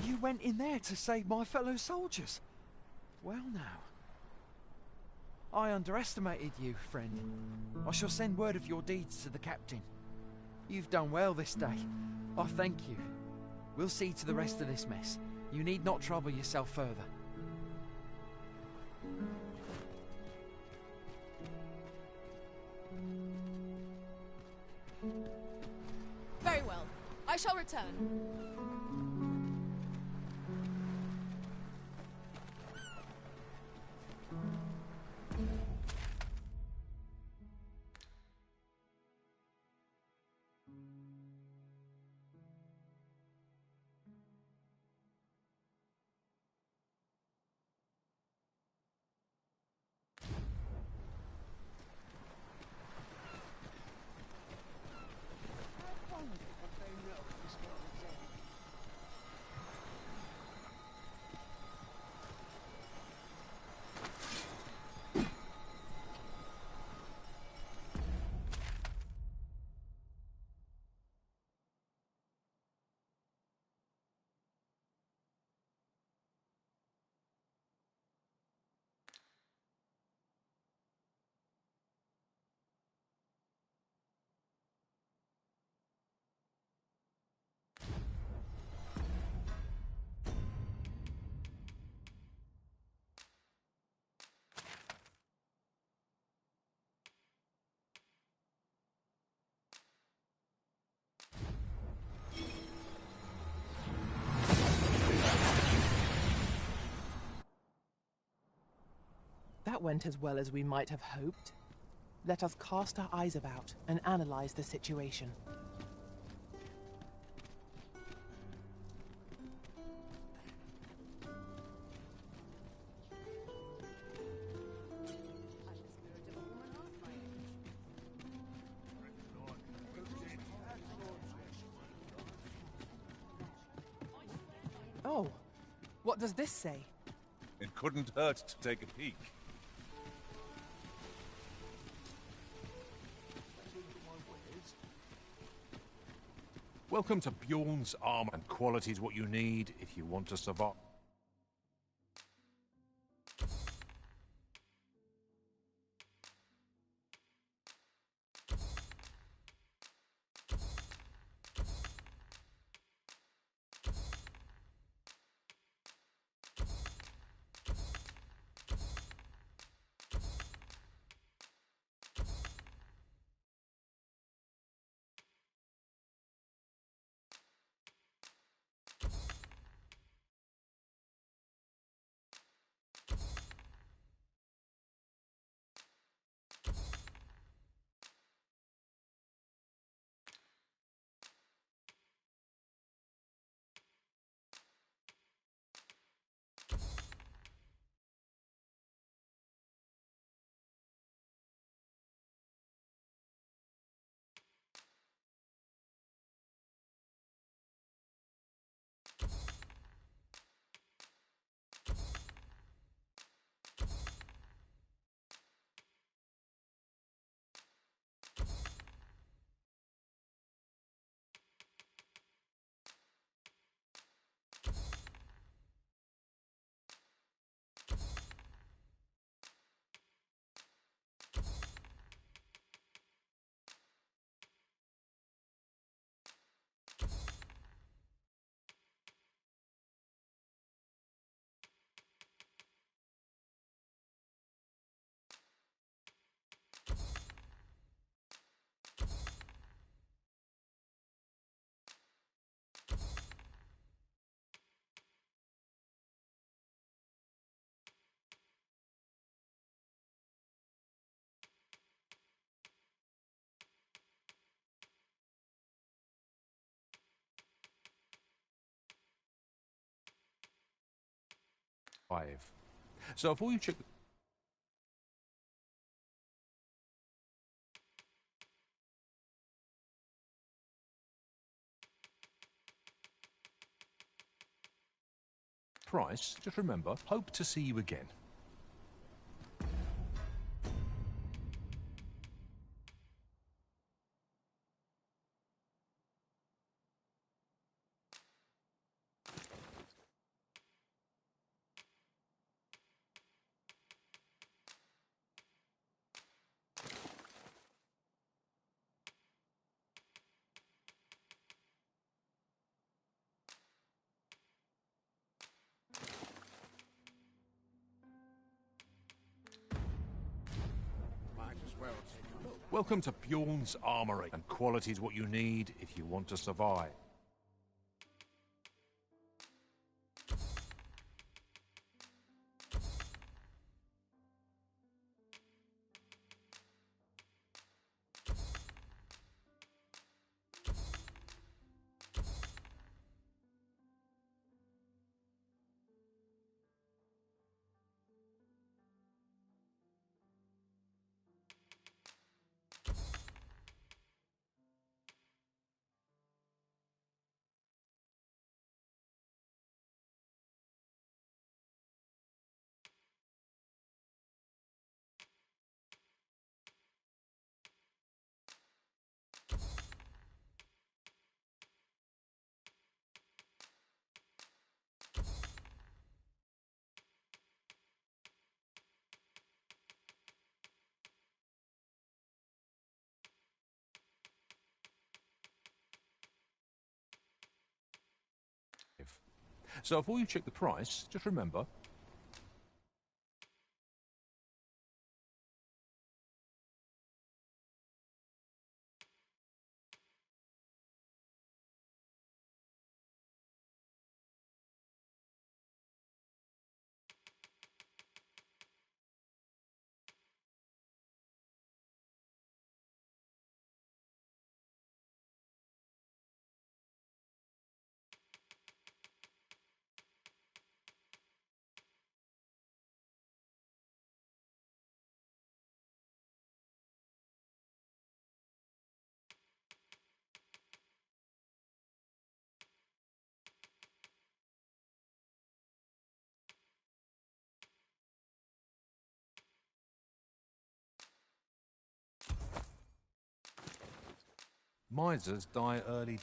You went in there to save my fellow soldiers. Well now. I underestimated you, friend. I shall send word of your deeds to the captain. You've done well this day. I thank you. We'll see to the rest of this mess. You need not trouble yourself further. Very well. I shall return. That went as well as we might have hoped. Let us cast our eyes about and analyze the situation. Oh, what does this say? It couldn't hurt to take a peek. Welcome to Bjorn's Armor, and quality is what you need if you want to survive. 5. So before you check the price, just remember, hope to see you again. Welcome to Bjorn's Armory, and quality is what you need if you want to survive. So before you check the price, just remember, misers die early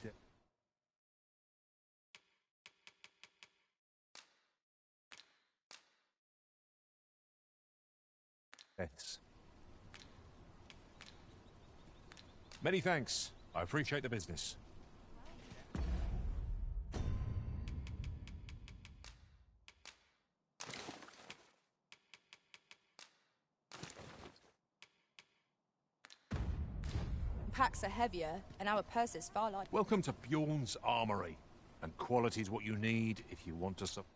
deaths. Many thanks. I appreciate the business. Packs are heavier, and our purses far larger. Welcome to Bjorn's Armory, and quality is what you need if you want to survive.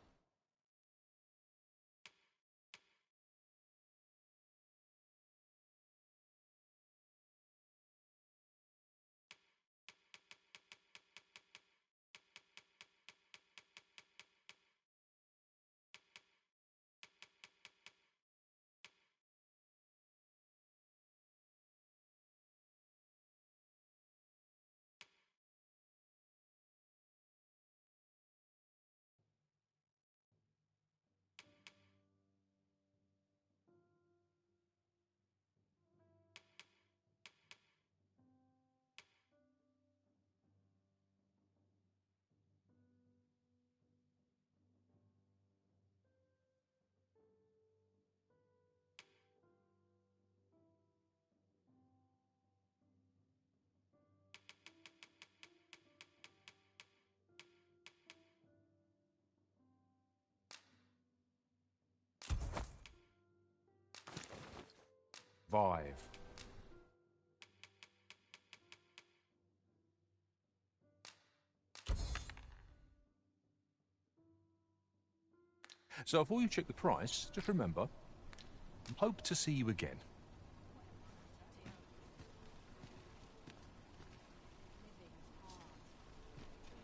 So before you check the price, just remember, hope to see you again.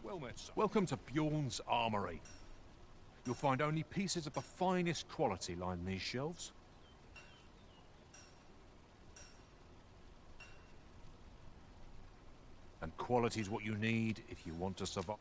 Well met, sir. Welcome to Bjorn's Armory. you'll find only pieces of the finest quality line these shelves. And quality's what you need if you want to survive.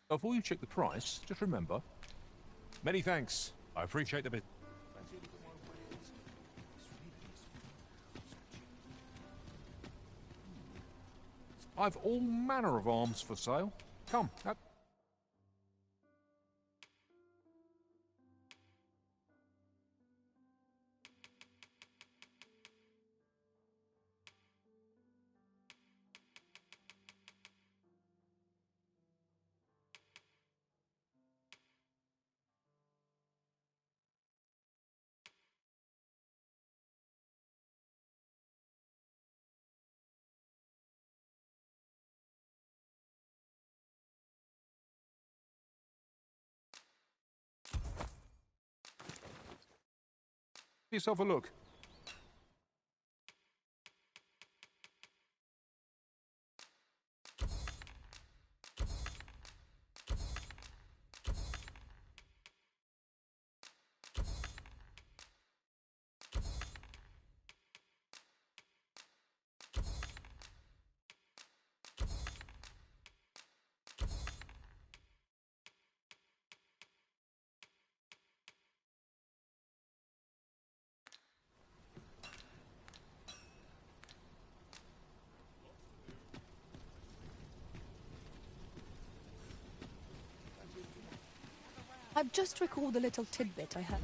So before you check the price, just remember. Many thanks. I appreciate the bit. I've all manner of arms for sale. Come. Yourself a look. I've just recalled a little tidbit I heard.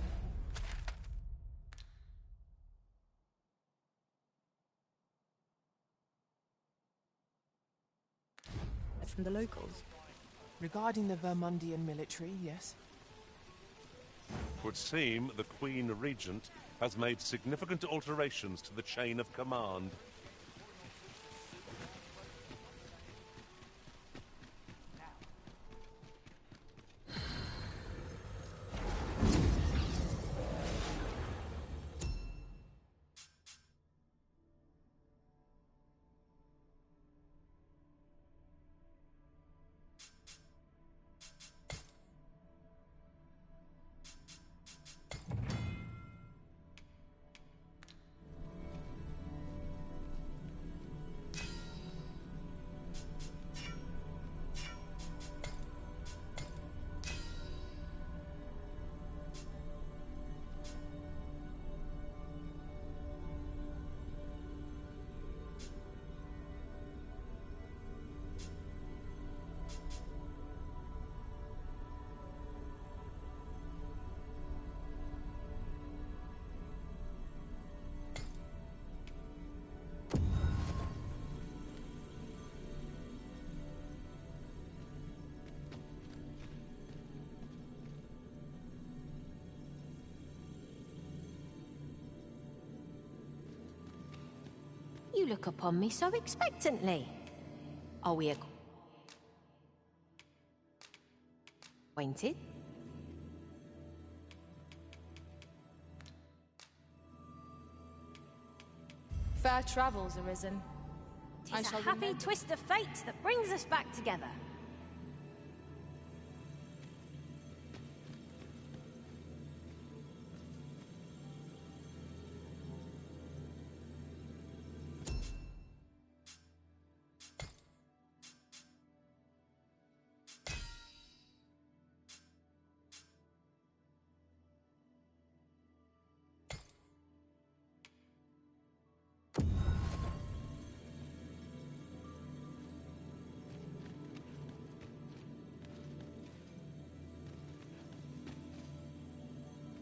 From the locals. Regarding the Vermundian military, yes. It would seem the Queen Regent has made significant alterations to the chain of command. you look upon me so expectantly? Are we acquainted? Fair travels, Arisen. Tis a happy twist of fate that brings us back together.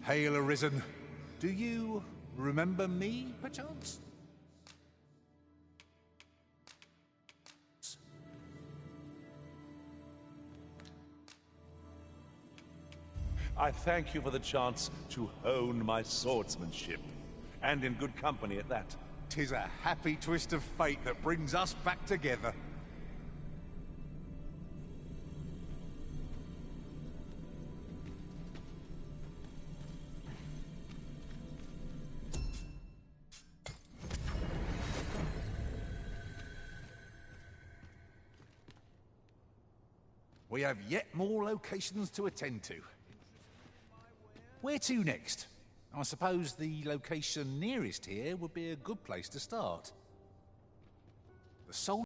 Hail, Arisen. Do you remember me, perchance? I thank you for the chance to hone my swordsmanship, and in good company at that. 'Tis a happy twist of fate that brings us back together. We have yet more locations to attend to. Where to next? I suppose the location nearest here would be a good place to start. The